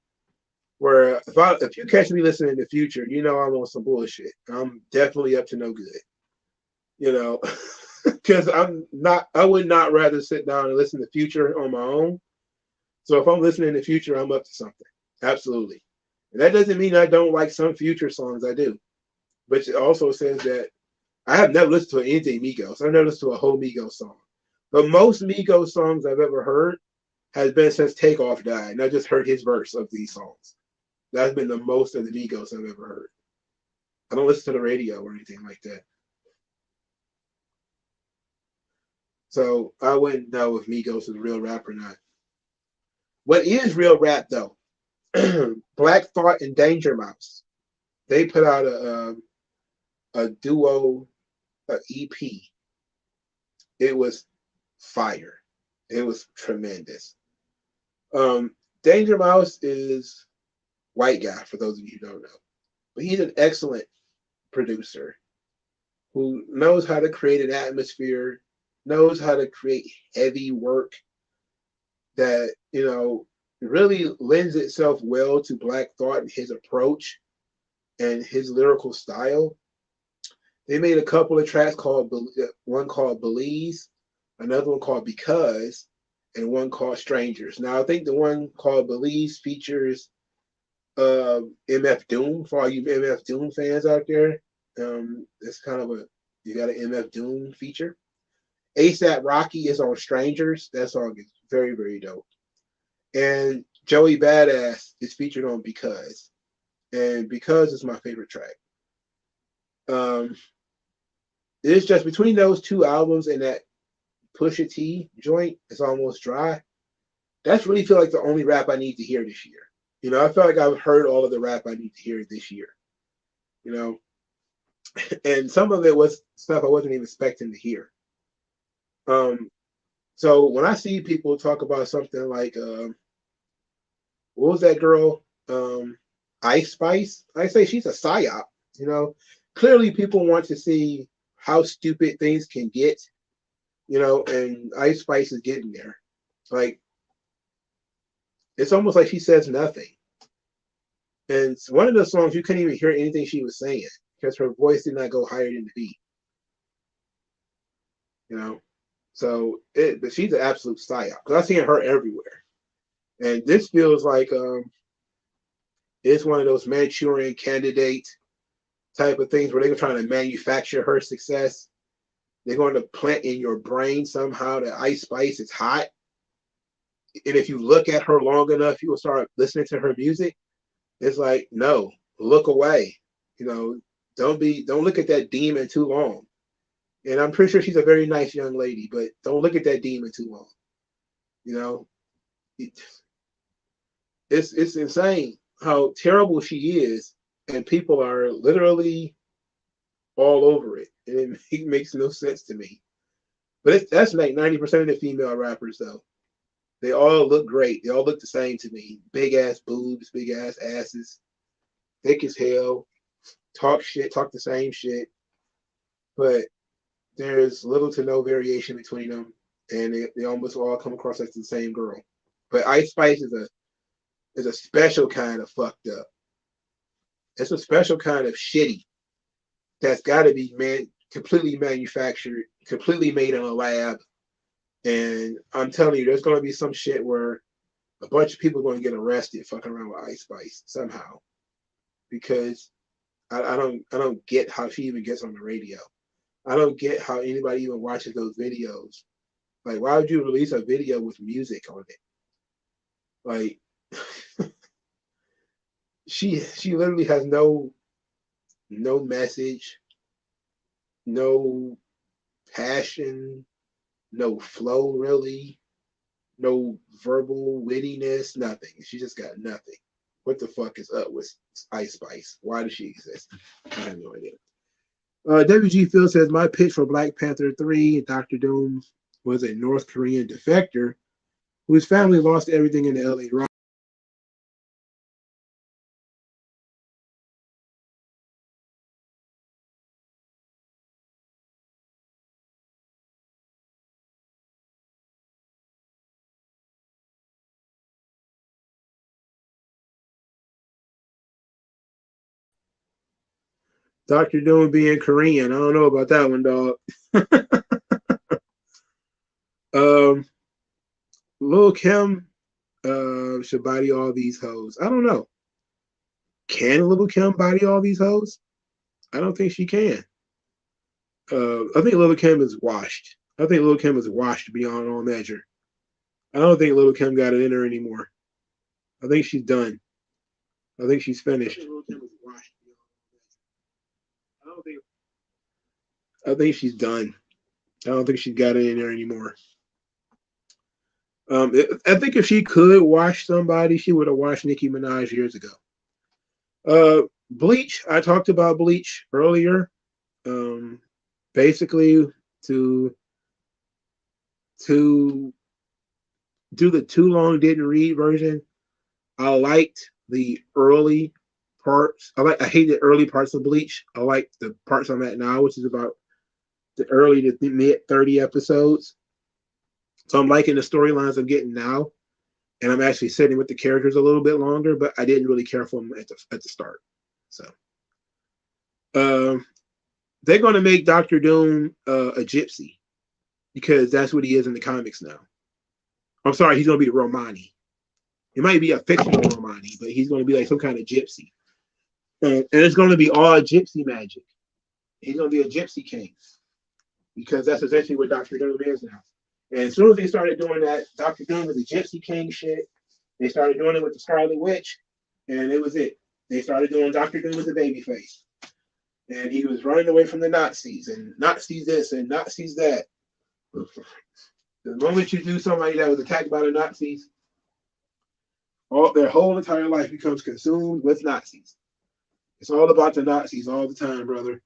where if you catch me listening to Future, I'm on some bullshit. I'm definitely up to no good. Because I would not rather sit down and listen to Future on my own. So if I'm listening to Future, I'm up to something. Absolutely. And that doesn't mean I don't like some Future songs. I do. But it also says that I have never listened to anything Migos. I've never listened to a whole Migos song. But most Migos songs I've ever heard has been since Takeoff died. And I just heard his verse of these songs. That's been the most of the Migos I've ever heard. I don't listen to the radio or anything like that. So I wouldn't know if Migos is real rap or not. What is real rap though? Black Thought and Danger Mouse. They put out a duo EP. It was fire. It was tremendous. Danger Mouse is white guy, for those of you who don't know. But he's an excellent producer who knows how to create an atmosphere, knows how to create heavy work that, really lends itself well to Black Thought and his approach and his lyrical style. They made a couple of tracks called one called Belize, another one called Because, and one called Strangers. Now I think the one called Belize features MF Doom for all you MF Doom fans out there. It's kind of you got an MF Doom feature. ASAP Rocky is on Strangers. That song is very, very dope. And Joey Badass is featured on Because. And Because is my favorite track. It's just between those two albums and that Pusha T joint, it's almost dry. That's really feel like the only rap I need to hear this year. I feel like I've heard all of the rap I need to hear this year. And some of it was stuff I wasn't even expecting to hear. So when I see people talk about something like what was that girl? Ice Spice. I say she's a psyop. Clearly people want to see how stupid things can get. And Ice Spice is getting there. Like it's almost like she says nothing. And it's one of those songs you couldn't even hear anything she was saying because her voice did not go higher than the beat. So but she's an absolute psyop because I've seen her everywhere. And this feels like it's one of those Manchurian Candidate type of things where they're trying to manufacture her success. They're going to plant in your brain somehow that Ice Spice is hot. And if you look at her long enough, you will start listening to her music. It's like, no, look away. Don't look at that demon too long. And I'm pretty sure she's a very nice young lady, but don't look at that demon too long. It's insane how terrible she is, and people are literally all over it. And it makes no sense to me. But that's like 90% of the female rappers, though. They all look great. They all look the same to me. Big ass boobs, big ass asses, thick as hell, talk the same shit. But there's little to no variation between them, and they almost all come across as the same girl. But Ice Spice is a special kind of fucked up. It's a special kind of shitty that's got to be completely manufactured, completely made in a lab. And I'm telling you, there's going to be some shit where a bunch of people are going to get arrested fucking around with Ice Spice somehow, because I don't get how she even gets on the radio. I don't get how anybody even watches those videos. Like, why would you release a video with music on it? Like, she literally has no message, no passion, no flow really, no verbal wittiness, nothing. She just got nothing. What the fuck is up with Ice Spice? Why does she exist? I have no idea. WG Phil says my pitch for Black Panther 3, Dr. Doom was a North Korean defector whose family lost everything in the LA riot. Dr. Doom being Korean. I don't know about that one, dog. Lil Kim should body all these hoes. I don't know. Can Lil Kim body all these hoes? I don't think she can. I think Lil Kim is washed. I think Lil Kim is washed beyond all measure. I don't think Lil Kim got it in her anymore. I think she's done. I think she's finished. I think she's done. I don't think she's got it in there anymore. I think if she could wash somebody, she would have washed Nicki Minaj years ago. Bleach. I talked about Bleach earlier. Basically, to do the too long didn't read version, I liked the early parts. I hate the early parts of Bleach. I like the parts I'm at now, which is about the early to mid 30 episodes. So I'm liking the storylines I'm getting now, and I'm actually sitting with the characters a little bit longer. But I didn't really care for them at the start. So um, they're going to make Doctor Doom a gypsy because that's what he is in the comics now. I'm sorry, he's going to be Romani. It might be a fictional Romani, but he's going to be like some kind of gypsy. And it's going to be all gypsy magic. He's going to be a gypsy king because that's essentially what Doctor Doom is now. And as soon as they started doing that, Doctor Doom was a gypsy king shit. They started doing it with the Scarlet Witch, and it was it. They started doing Doctor Doom as a babyface. And he was running away from the Nazis, and Nazis this and Nazis that. The moment you do somebody that was attacked by the Nazis, their whole entire life becomes consumed with Nazis. It's all about the Nazis all the time, brother.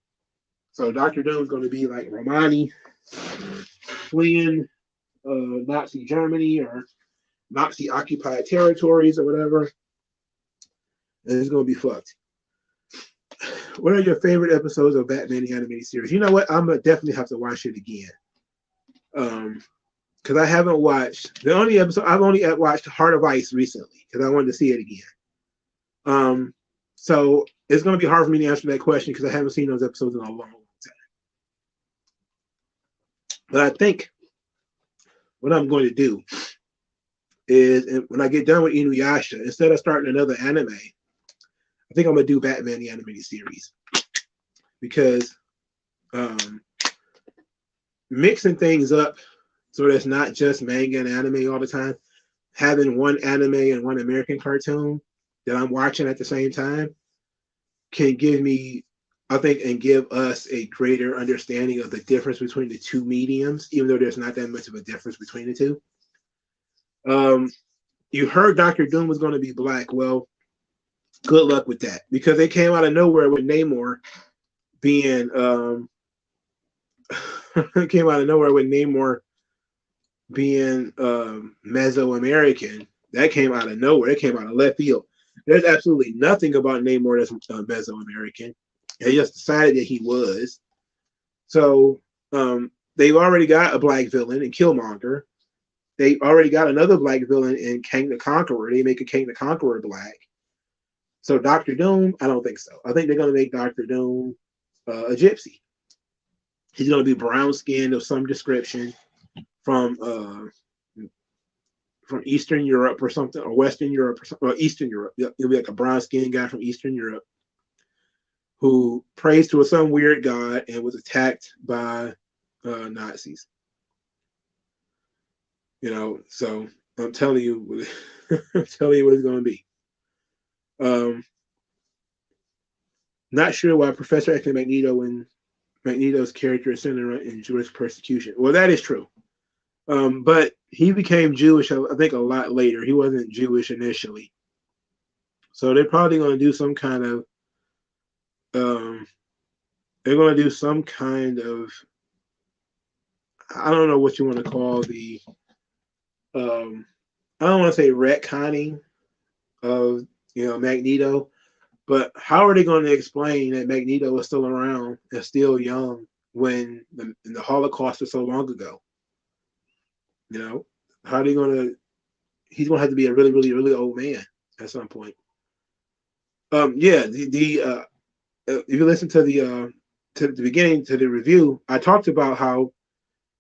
So Doctor Doom is going to be like Romani fleeing Nazi Germany or Nazi occupied territories or whatever. And it's going to be fucked. What are your favorite episodes of Batman the Animated Series? You know what? I'm going to definitely have to watch it again. Because I haven't watched the only episode. I've only watched Heart of Ice recently because I wanted to see it again. So it's going to be hard for me to answer that question because I haven't seen those episodes in a long time. But I think what I'm going to do is when I get done with Inuyasha, instead of starting another anime, I think I'm going to do Batman the Animated Series because mixing things up so that's not just manga and anime all the time, having one anime and one American cartoon that I'm watching at the same time can give me, I think, and give us a greater understanding of the difference between the two mediums, even though there's not that much of a difference between the two. You heard Doctor Doom was going to be black. Well, good luck with that because they came out of nowhere with Namor being came out of nowhere with Namor being Mesoamerican. That came out of nowhere. It came out of left field. There's absolutely nothing about Namor that's Mesoamerican. They just decided that he was. So they've already got a black villain in Killmonger. They already got another black villain in Kang the Conqueror. They make a Kang the Conqueror black. So Doctor Doom, I don't think so. I think they're going to make Doctor Doom a gypsy. He's going to be brown skinned of some description from Eastern Europe or something, or Western Europe, or Eastern Europe. He'll be like a brown skinned guy from Eastern Europe who prays to some weird god and was attacked by Nazis. You know, so I'm telling you, I'm telling you what it's going to be. Not sure why Professor X and Magneto and Magneto's character is centered in Jewish persecution. Well, that is true. But he became Jewish, I think, a lot later. He wasn't Jewish initially. So they're probably going to do some kind of, they're going to do some kind of, I don't know what you want to call the, I don't want to say retconning of, Magneto, but how are they going to explain that Magneto was still around and still young when the Holocaust was so long ago? How are they going to, he's going to have to be a really, really, really old man at some point. Yeah, if you listen to the beginning, to the review, I talked about how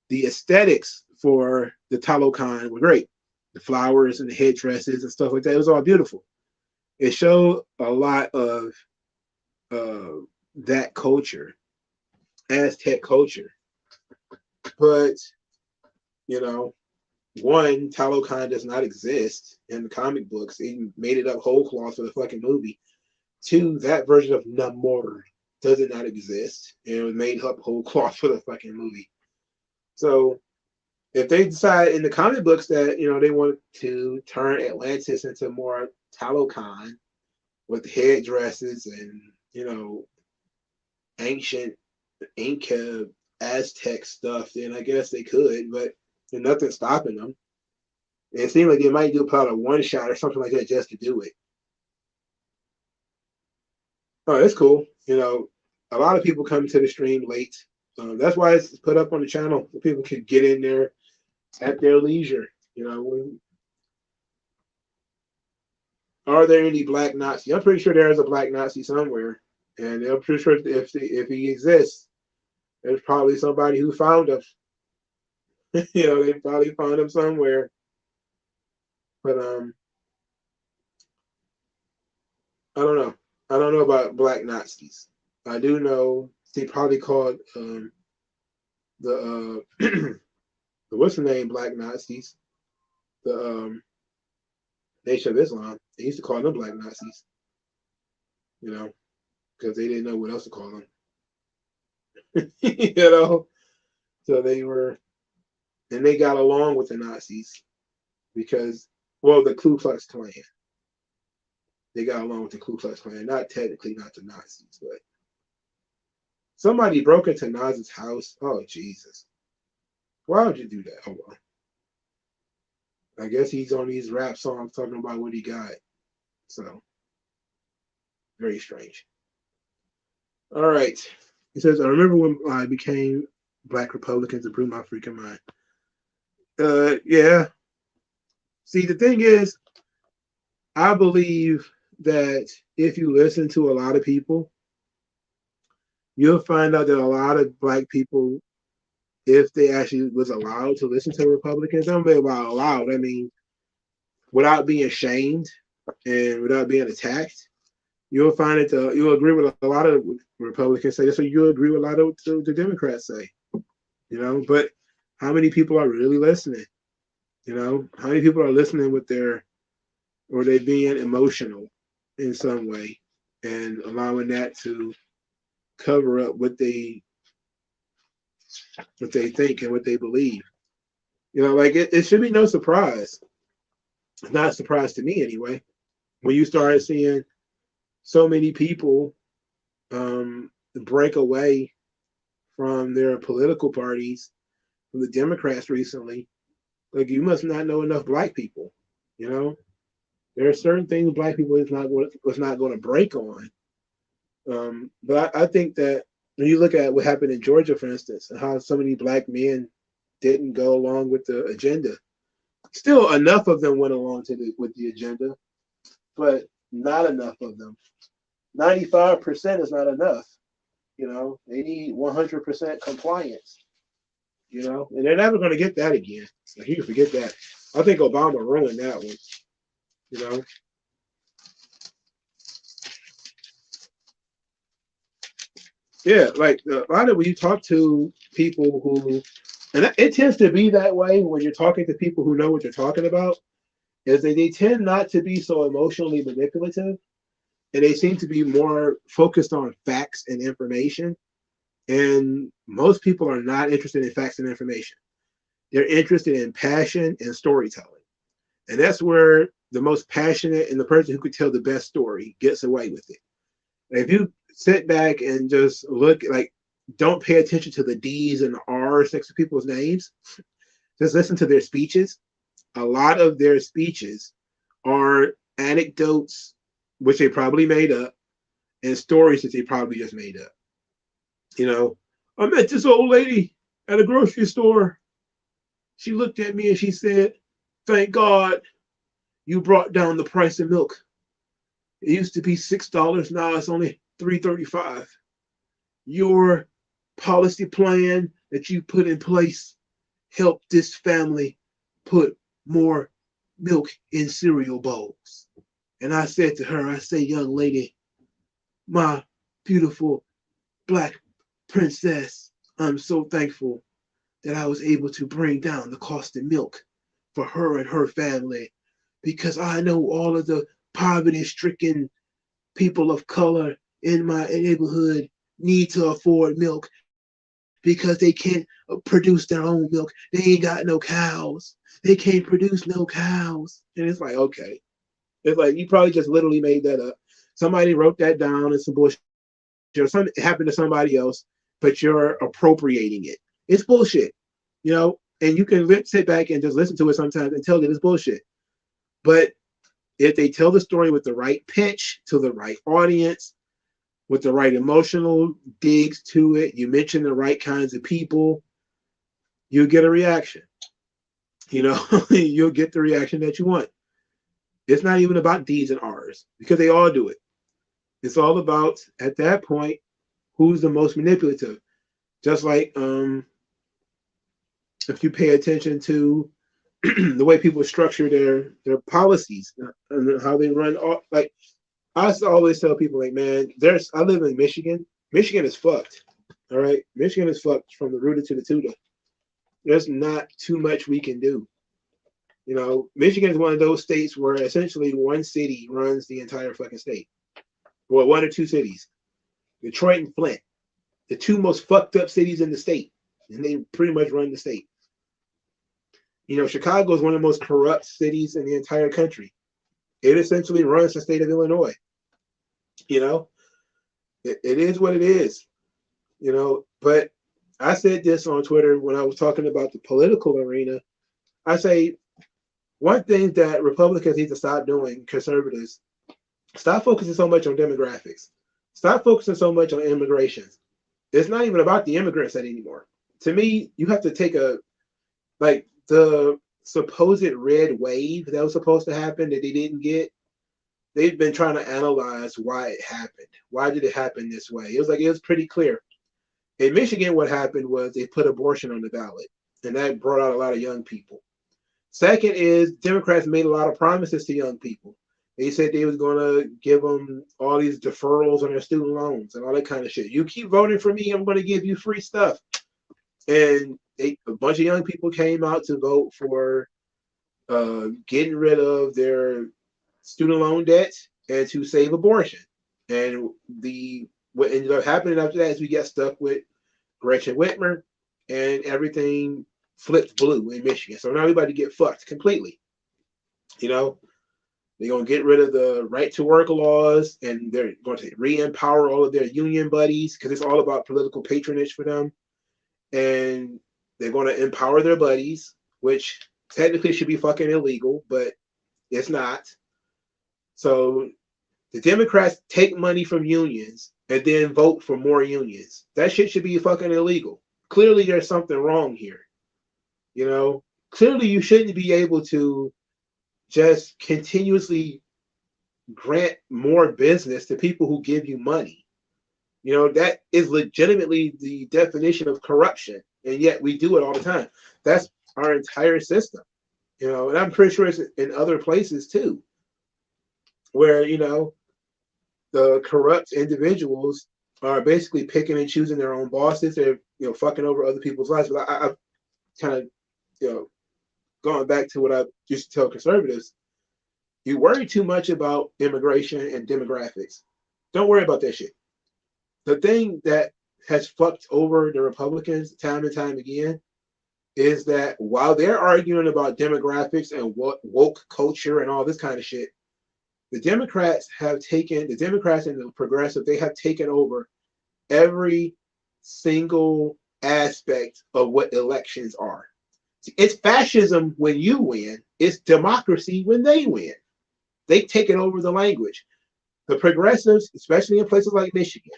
the aesthetics for the Talokan were great. The flowers and the headdresses and stuff like that. It was all beautiful. It showed a lot of that culture, Aztec culture. But, one, Talokan does not exist in the comic books. They made it up whole cloth for the fucking movie. Two, that version of Namor does not exist. And it was made up whole cloth for the fucking movie. So if they decide in the comic books that, they want to turn Atlantis into more Talokan with headdresses and, ancient Inca Aztec stuff, then I guess they could, but there's nothing stopping them. It seemed like they might do about a one shot or something like that just to do it. Oh, that's cool. You know, a lot of people come to the stream late. That's why it's put up on the channel so people can get in there at their leisure. You know, are there any black Nazis? I'm pretty sure there is a black Nazi somewhere, and I'm pretty sure if he exists, there's probably somebody who found him. You know, they probably found him somewhere. But I don't know. I don't know about black Nazis. I do know they probably called the the what's the name black Nazis, the Nation of Islam. They used to call them black Nazis, you know, because they didn't know what else to call them. You know, so they were, and they got along with the Nazis because, well, the Ku Klux Klan. They got along with the Ku Klux Klan. Not technically not the Nazis, but somebody broke into Naz's house. Oh Jesus! Why would you do that? Oh well. I guess he's on these rap songs talking about what he got. So very strange. All right. He says, I remember when I became black Republicans and blew my freaking mind. Yeah. See, the thing is, I believe that if you listen to a lot of people, you'll find out that a lot of black people, if they actually was allowed to listen to Republicans, I don't mean about allowed, I mean without being shamed and without being attacked, you'll find it. You'll agree with a lot of Republicans say. So you'll agree with a lot of the Democrats say. You know, but how many people are really listening? You know, how many people are listening with their, or they being emotional in some way, and allowing that to cover up what they think and what they believe. You know, like it should be no surprise. It's not a surprise to me anyway. When you start seeing so many people break away from their political parties, from the Democrats recently, like you must not know enough black people. You know, there are certain things black people is not going to break on. But I think that when you look at what happened in Georgia, for instance, and how so many black men didn't go along with the agenda, still enough of them went along with the agenda, but not enough of them. 95% is not enough. You know, they need 100% compliance. You know, and they're never going to get that again. Like, you can forget that. I think Obama ruined that one. You know, yeah, like a lot of when you talk to people who, and it tends to be that way when you're talking to people who know what you're talking about, is that they tend not to be so emotionally manipulative, and they seem to be more focused on facts and information. And most people are not interested in facts and information. They're interested in passion and storytelling. And that's where the most passionate and the person who could tell the best story gets away with it. And if you sit back and just look, like, don't pay attention to the D's and the R's next to people's names, just listen to their speeches. A lot of their speeches are anecdotes, which they probably made up, and stories that they probably just made up. You know, I met this old lady at a grocery store. She looked at me and she said, "Thank God you brought down the price of milk. It used to be $6, now it's only $3.35. Your policy plan that you put in place helped this family put more milk in cereal bowls." And I said to her, I say, "Young lady, my beautiful black princess, I'm so thankful that I was able to bring down the cost of milk for her and her family, because I know all of the poverty-stricken people of color in my neighborhood need to afford milk because they can't produce their own milk. They ain't got no cows. They can't produce no cows." And it's like, okay. It's like you probably just literally made that up. Somebody wrote that down and some bullshit, or something happened to somebody else, but you're appropriating it. It's bullshit, you know. and you can sit back and just listen to it sometimes and tell that it's bullshit. But if they tell the story with the right pitch to the right audience, with the right emotional digs to it, you mention the right kinds of people, you'll get a reaction. You know, you'll get the reaction that you want. It's not even about D's and R's because they all do it. It's all about, at that point, who's the most manipulative. Just like if you pay attention to the way people structure their policies and how they run. Like I always tell people, like, man, I live in Michigan. Michigan is fucked. All right, Michigan is fucked from the rooter to the tutor. There's not too much we can do. You know, Michigan is one of those states where essentially one city runs the entire fucking state. Well, one or two cities, Detroit and Flint, the two most fucked up cities in the state, and they pretty much run the state. You know, Chicago is one of the most corrupt cities in the entire country. It essentially runs the state of Illinois. You know, it is what it is. You know, but I said this on Twitter when I was talking about the political arena. I say one thing that Republicans need to stop doing, conservatives, stop focusing so much on demographics. Stop focusing so much on immigration. It's not even about the immigrants anymore. To me, you have to take like the supposed red wave that was supposed to happen that they didn't get. They've been trying to analyze why it happened. Why did it happen this way? It was pretty clear. In Michigan, what happened was they put abortion on the ballot, and that brought out a lot of young people. Second is Democrats made a lot of promises to young people. They said they was going to give them all these deferrals on their student loans and all that kind of shit. You keep voting for me, I'm going to give you free stuff. And a bunch of young people came out to vote for getting rid of their student loan debt and to save abortion. And what ended up happening after that is we got stuck with Gretchen Whitmer, and everything flipped blue in Michigan. So now everybody get fucked completely. You know, they're going to get rid of the right to work laws, and they're going to re-empower all of their union buddies because it's all about political patronage for them. And they're going to empower their buddies, which technically should be fucking illegal, but it's not. So the Democrats take money from unions and then vote for more unions. That shit should be fucking illegal. Clearly there's something wrong here. You know, clearly you shouldn't be able to just continuously grant more business to people who give you money. You know, that is legitimately the definition of corruption. And yet we do it all the time. That's our entire system. You know, and I'm pretty sure it's in other places too, where, you know, the corrupt individuals are basically picking and choosing their own bosses. They're, you know, fucking over other people's lives. But I've kind of, you know, going back to what I used to tell conservatives, you worry too much about immigration and demographics. Don't worry about that shit. The thing that has fucked over the Republicans time and time again is that while they're arguing about demographics and woke culture and all this kind of shit, the Democrats and the progressive, they have taken over every single aspect of what elections are. It's fascism when you win. It's democracy when they win. They've taken over the language. The progressives, especially in places like Michigan,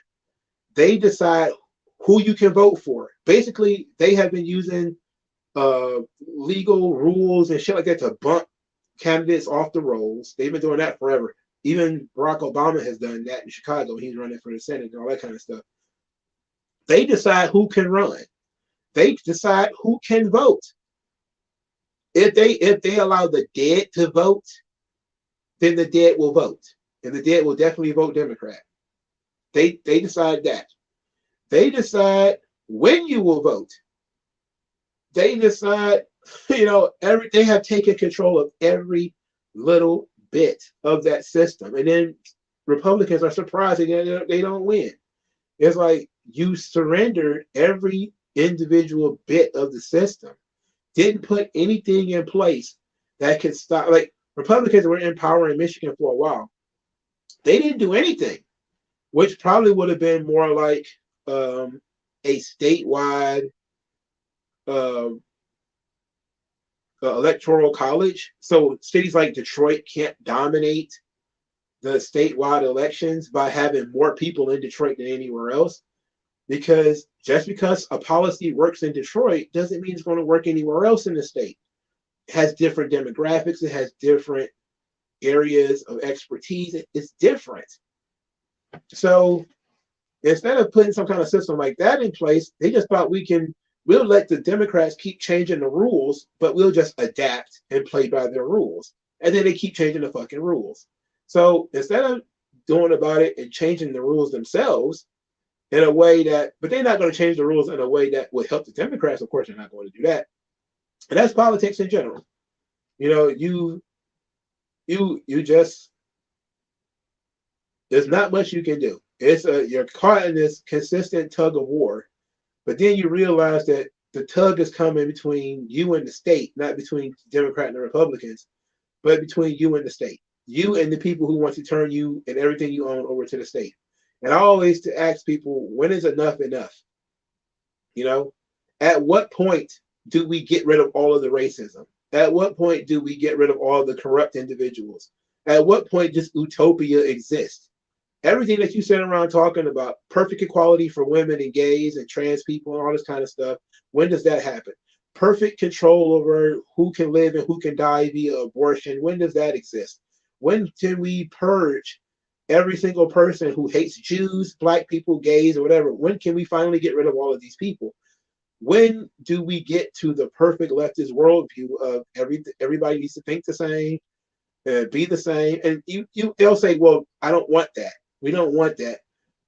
they decide who you can vote for. Basically, they have been using legal rules and shit like that to bump candidates off the rolls. They've been doing that forever. Even Barack Obama has done that in Chicago. He's running for the Senate and all that kind of stuff. They decide who can run. They decide who can vote. If they allow the dead to vote, then the dead will vote. And the dead will definitely vote Democrat. They decide that. They decide when you will vote. They decide, you know, they have taken control of every little bit of that system. And then Republicans are surprised that they don't win. It's like you surrendered every individual bit of the system. Didn't put anything in place that could stop. Like Republicans were in power in Michigan for a while. They didn't do anything, which probably would have been more like a statewide electoral college. So cities like Detroit can't dominate the statewide elections by having more people in Detroit than anywhere else. Because just because a policy works in Detroit doesn't mean it's going to work anywhere else in the state. It has different demographics, it has different areas of expertise. It's different. So instead of putting some kind of system like that in place, they just thought we'll let the Democrats keep changing the rules, but we'll just adapt and play by their rules. And then they keep changing the fucking rules. So instead of doing about it and changing the rules themselves in a way that, but they're not going to change the rules in a way that would help the Democrats. Of course, they're not going to do that. And that's politics in general. You know, you just, there's not much you can do. You're caught in this consistent tug of war, but then you realize that the tug is coming between you and the state, not between the Democrat and the Republicans, but between you and the state, you and the people who want to turn you and everything you own over to the state. And I always to ask people, when is enough enough? You know, at what point do we get rid of all of the racism? At what point do we get rid of all the corrupt individuals? At what point does utopia exist? Everything that you sit around talking about, perfect equality for women and gays and trans people and all this kind of stuff, when does that happen? Perfect control over who can live and who can die via abortion, when does that exist? When can we purge every single person who hates Jews, black people, gays, or whatever? When can we finally get rid of all of these people? When do we get to the perfect leftist worldview of everybody needs to think the same, be the same? And they'll say, well, I don't want that. We don't want that.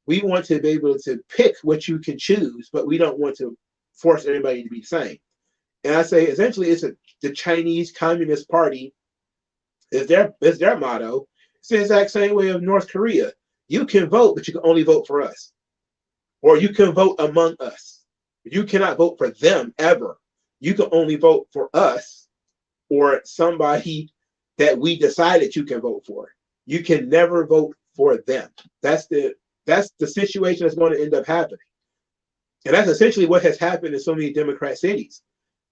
We want to be able to pick what you can choose, but we don't want to force everybody to be the same. And I say, essentially, the Chinese Communist Party is their motto. It's the exact same way of North Korea. You can vote, but you can only vote for us. Or you can vote among us. You cannot vote for them ever. You can only vote for us or somebody that we decided you can vote for. You can never vote for them. That's the situation that's going to end up happening. And that's essentially what has happened in so many Democrat cities.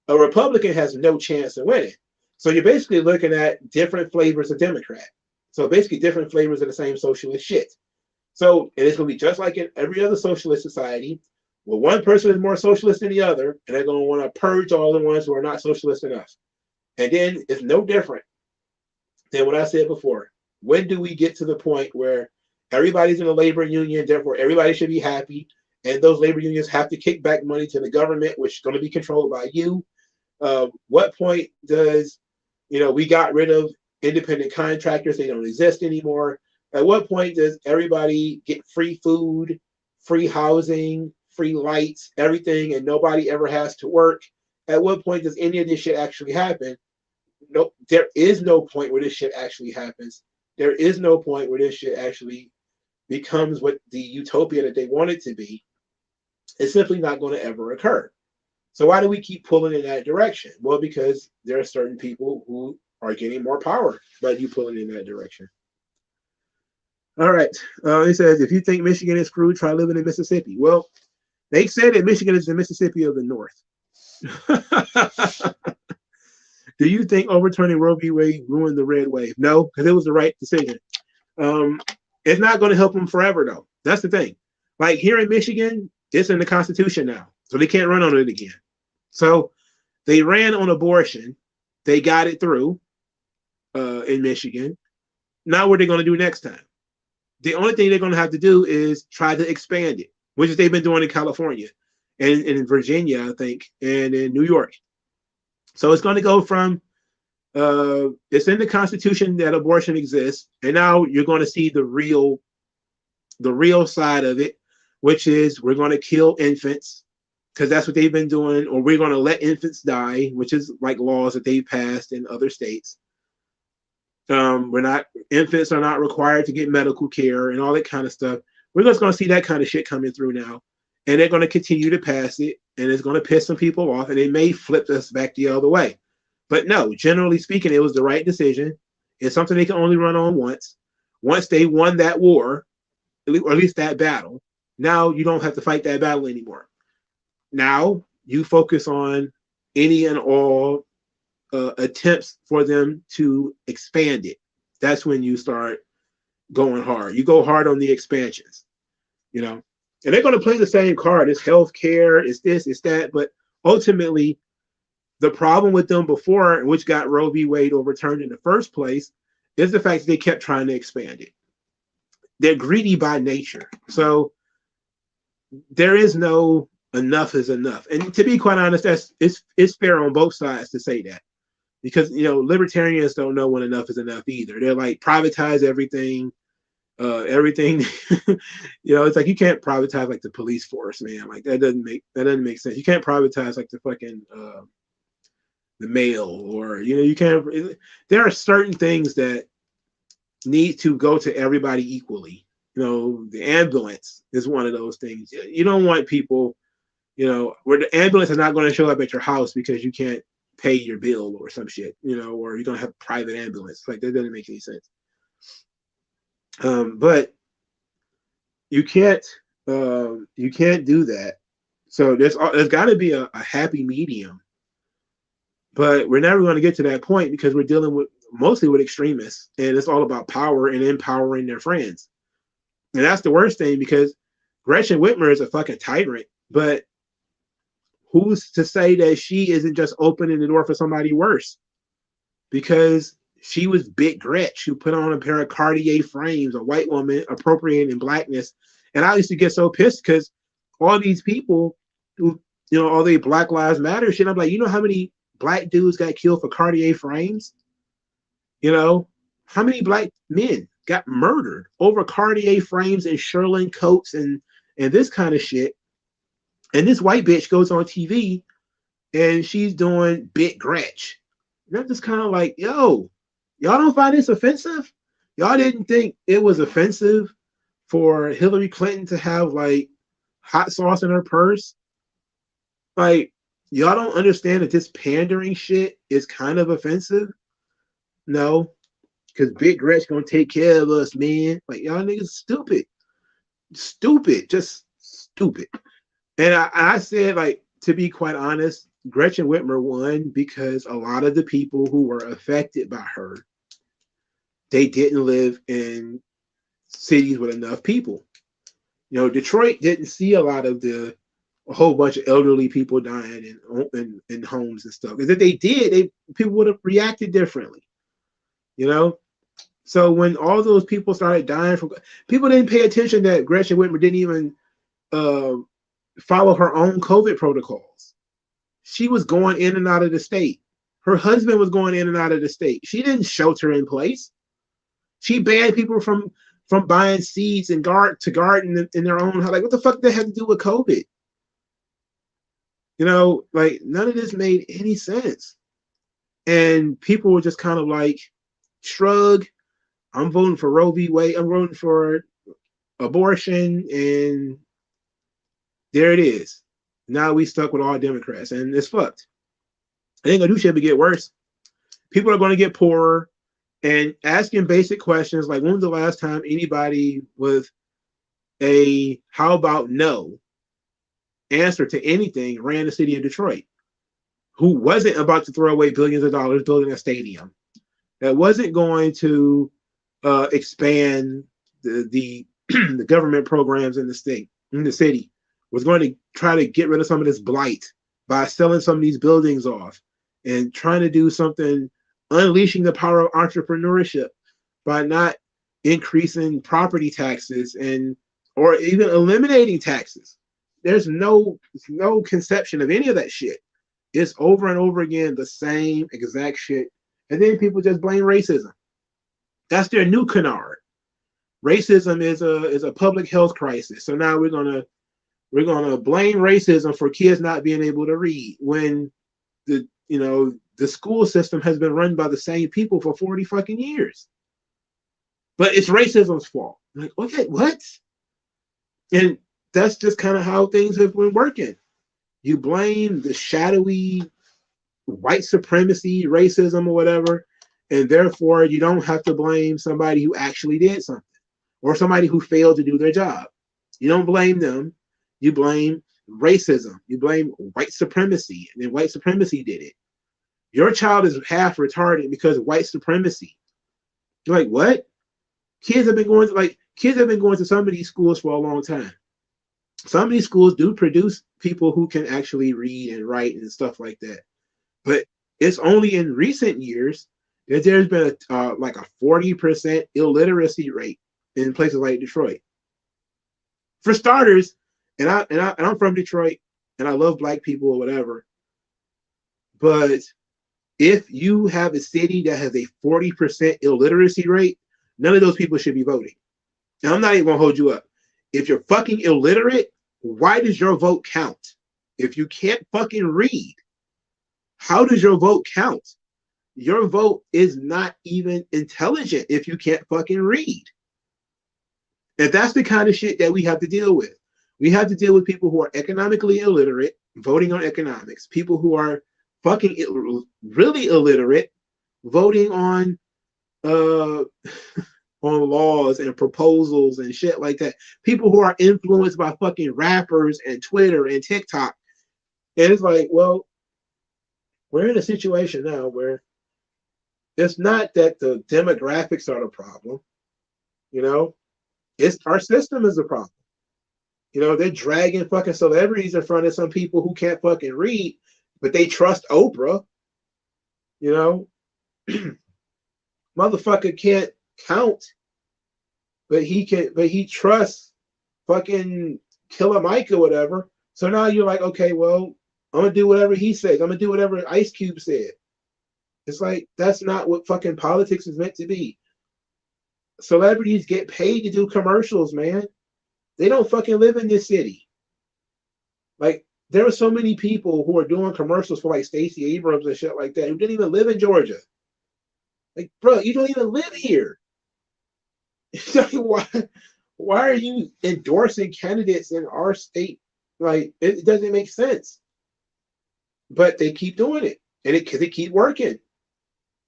A Republican has no chance of winning. So you're basically looking at different flavors of Democrat. So basically different flavors of the same socialist shit. So it's going to be just like in every other socialist society. Well, one person is more socialist than the other, and they're going to want to purge all the ones who are not socialist enough. And then it's no different than what I said before. When do we get to the point where everybody's in a labor union, therefore everybody should be happy, and those labor unions have to kick back money to the government, which is going to be controlled by you? What point does, we got rid of independent contractors, they don't exist anymore? At what point does everybody get free food, free housing, free lights, everything, and nobody ever has to work? At what point does any of this shit actually happen? No, there is no point where this shit actually happens. There is no point where this shit actually becomes what the utopia that they want it to be. It's simply not going to ever occur. So why do we keep pulling in that direction? Well, because there are certain people who are getting more power by you pulling in that direction. All right. It says, if you think Michigan is screwed, try living in Mississippi. Well, they say that Michigan is the Mississippi of the North. Do you think overturning Roe v. Wade ruined the red wave? No, because it was the right decision. It's not going to help them forever, though. That's the thing. Like here in Michigan, it's in the Constitution now, so they can't run on it again. So they ran on abortion. They got it through in Michigan. Now what are they going to do next time? The only thing they're going to have to do is try to expand it, which is they've been doing in California and in Virginia, I think, and in New York. So it's going to go from, it's in the Constitution that abortion exists, and now you're going to see the real side of it, which is we're going to kill infants because that's what they've been doing, or we're going to let infants die, which is like laws that they've passed in other states. Infants are not required to get medical care and all that kind of stuff. We're just going to see that kind of shit coming through now. And they're going to continue to pass it, and it's going to piss some people off, and they may flip us back the other way. But no, generally speaking, it was the right decision. It's something they can only run on once. Once they won that war, or at least that battle, now you don't have to fight that battle anymore. Now you focus on any and all attempts for them to expand it. That's when you start going hard. You go hard on the expansions, you know, and they're going to play the same card. It's healthcare, it's this, it's that, but ultimately, the problem with them before, which got Roe v. Wade overturned in the first place, is the fact that they kept trying to expand it. They're greedy by nature. So there is no enough is enough. And to be quite honest, it's fair on both sides to say that. Because, you know, libertarians don't know when enough is enough either. They're like, privatize everything, everything. You know, it's like you can't privatize like the police force, man. Like that doesn't make sense. You can't privatize like the fucking the mail, or, you know, you can't. There are certain things that need to go to everybody equally. You know, the ambulance is one of those things. You don't want people, you know, where the ambulance is not going to show up at your house because you can't pay your bill or some shit, you know, or you're going to have a private ambulance. Like, that doesn't make any sense. But you can't do that. So there's got to be a happy medium. But we're never going to get to that point because we're dealing mostly with extremists, and it's all about power and empowering their friends. And that's the worst thing, because Gretchen Whitmer is a fucking tyrant, but who's to say that she isn't just opening the door for somebody worse? Because she was Big Gretch, who put on a pair of Cartier frames, a white woman appropriating blackness. And I used to get so pissed because all these people who, you know, all the Black Lives Matter shit, I'm like, you know how many black dudes got killed for Cartier frames? You know, how many black men got murdered over Cartier frames and Sherlin coats and this kind of shit? And this white bitch goes on TV and she's doing Big Gretch. And I'm just kind of like, yo, y'all don't find this offensive? Y'all didn't think it was offensive for Hillary Clinton to have like hot sauce in her purse? Like, y'all don't understand that this pandering shit is kind of offensive? No, because Big Gretch gonna take care of us, man. Like, y'all niggas stupid. Stupid. Just stupid. And I said, like, to be quite honest, Gretchen Whitmer won because a lot of the people who were affected by her, they didn't live in cities with enough people. You know, Detroit didn't see a whole bunch of elderly people dying in homes and stuff. Because if they did, people would have reacted differently. You know? So when all those people started dying people didn't pay attention that Gretchen Whitmer didn't even follow her own COVID protocols. She was going in and out of the state. Her husband was going in and out of the state. She didn't shelter in place. She banned people from buying seeds and garden in their own house. Like, what the fuck did that have to do with COVID? You know, like, none of this made any sense. And people were just kind of like, shrug. I'm voting for Roe v. Wade. I'm voting for abortion, and there it is. Now we stuck with all Democrats, and it's fucked. It ain't gonna do shit but get worse. People are gonna get poorer, and asking basic questions like, when was the last time anybody with a "how about no" answer to anything ran the city of Detroit, who wasn't about to throw away billions of dollars building a stadium, that wasn't going to expand the government programs in the city, was going to try to get rid of some of this blight by selling some of these buildings off and trying to do something, unleashing the power of entrepreneurship by not increasing property taxes or even eliminating taxes. There's no conception of any of that shit. It's over and over again the same exact shit. And then people just blame racism. That's their new canard. Racism is a public health crisis. So now we're gonna blame racism for kids not being able to read, when the school system has been run by the same people for 40 fucking years. But it's racism's fault. I'm like, okay, what? And that's just kind of how things have been working. You blame the shadowy white supremacy, racism, or whatever, and therefore you don't have to blame somebody who actually did something or somebody who failed to do their job. You don't blame them. You blame racism. You blame white supremacy, and then white supremacy did it. your child is half retarded because of white supremacy. You're like, what? Kids have been going to some of these schools for a long time. Some of these schools do produce people who can actually read and write and stuff like that. But it's only in recent years that there's been like a 40% illiteracy rate in places like Detroit. For starters, and I'm from Detroit, and I love black people or whatever. But if you have a city that has a 40% illiteracy rate, none of those people should be voting. And I'm not even gonna hold you up. If you're fucking illiterate, why does your vote count? If you can't fucking read, how does your vote count? Your vote is not even intelligent if you can't fucking read. And that's the kind of shit that we have to deal with. We have to deal with people who are economically illiterate, voting on economics, people who are fucking really illiterate, voting on on laws and proposals and shit like that. People who are influenced by fucking rappers and Twitter and TikTok. And it's like, well, we're in a situation now where it's not that the demographics are the problem, you know, it's our system is the problem. You know, they're dragging fucking celebrities in front of some people who can't fucking read, but they trust Oprah. You know, motherfucker can't count, but he trusts fucking Killer Mike or whatever. So now you're like, okay, well, I'm gonna do whatever he says. I'm gonna do whatever Ice Cube said. It's like, that's not what fucking politics is meant to be. Celebrities get paid to do commercials, man. They don't fucking live in this city. Like, there are so many people who are doing commercials for like Stacey Abrams and shit like that who didn't even live in Georgia. Like, bro, you don't even live here. Why are you endorsing candidates in our state? Like, it doesn't make sense. But they keep doing it, and because it keep working.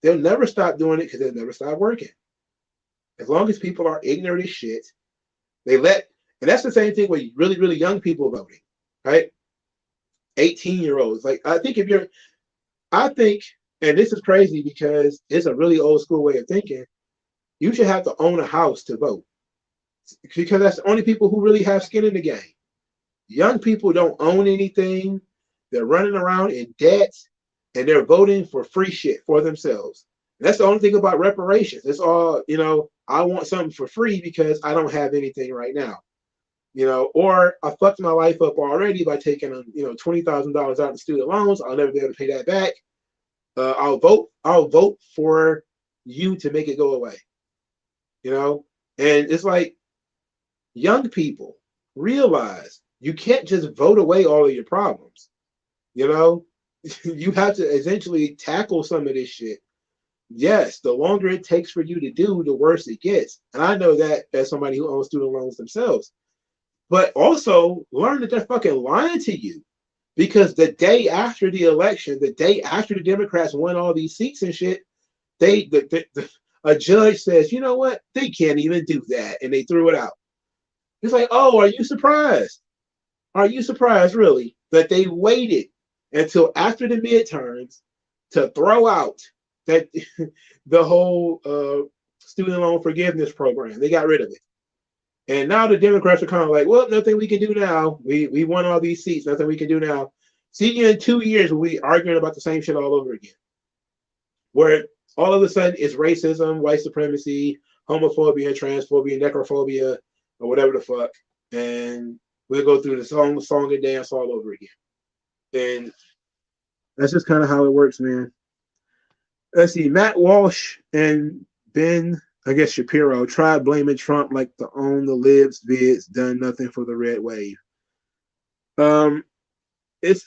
They'll never stop doing it because they'll never stop working. As long as people are ignorant as shit, and that's the same thing with really, really young people voting, right? 18-year-olds. Like, I think, and this is crazy because it's a really old school way of thinking, you should have to own a house to vote. Because that's the only people who really have skin in the game. Young people don't own anything. They're running around in debt, and they're voting for free shit for themselves. And that's the only thing about reparations. It's all, you know, I want something for free because I don't have anything right now. You know, or I fucked my life up already by taking, $20,000 out in student loans. I'll never be able to pay that back. I'll vote for you to make it go away. You know, and it's like, young people realize you can't just vote away all of your problems. You know, you have to essentially tackle some of this shit. Yes, the longer it takes for you to do, the worse it gets. And I know that as somebody who owns student loans themselves. But also learn that they're fucking lying to you. Because the day after the election, the day after the Democrats won all these seats and shit, a judge says, you know what? They can't even do that. And they threw it out. It's like, oh, are you surprised? Are you surprised, really, that they waited until after the midterms to throw out that the whole student loan forgiveness program? They got rid of it. And now the Democrats are kind of like, well, nothing we can do now. We won all these seats. Nothing we can do now. See you in 2 years, we'll be arguing about the same shit all over again. Where all of a sudden it's racism, white supremacy, homophobia, transphobia, necrophobia, or whatever the fuck. And we'll go through the song and dance all over again. And that's just kind of how it works, man. Let's see. Matt Walsh and Ben, I guess Shapiro, tried blaming Trump like the own the libs vids done nothing for the red wave. It's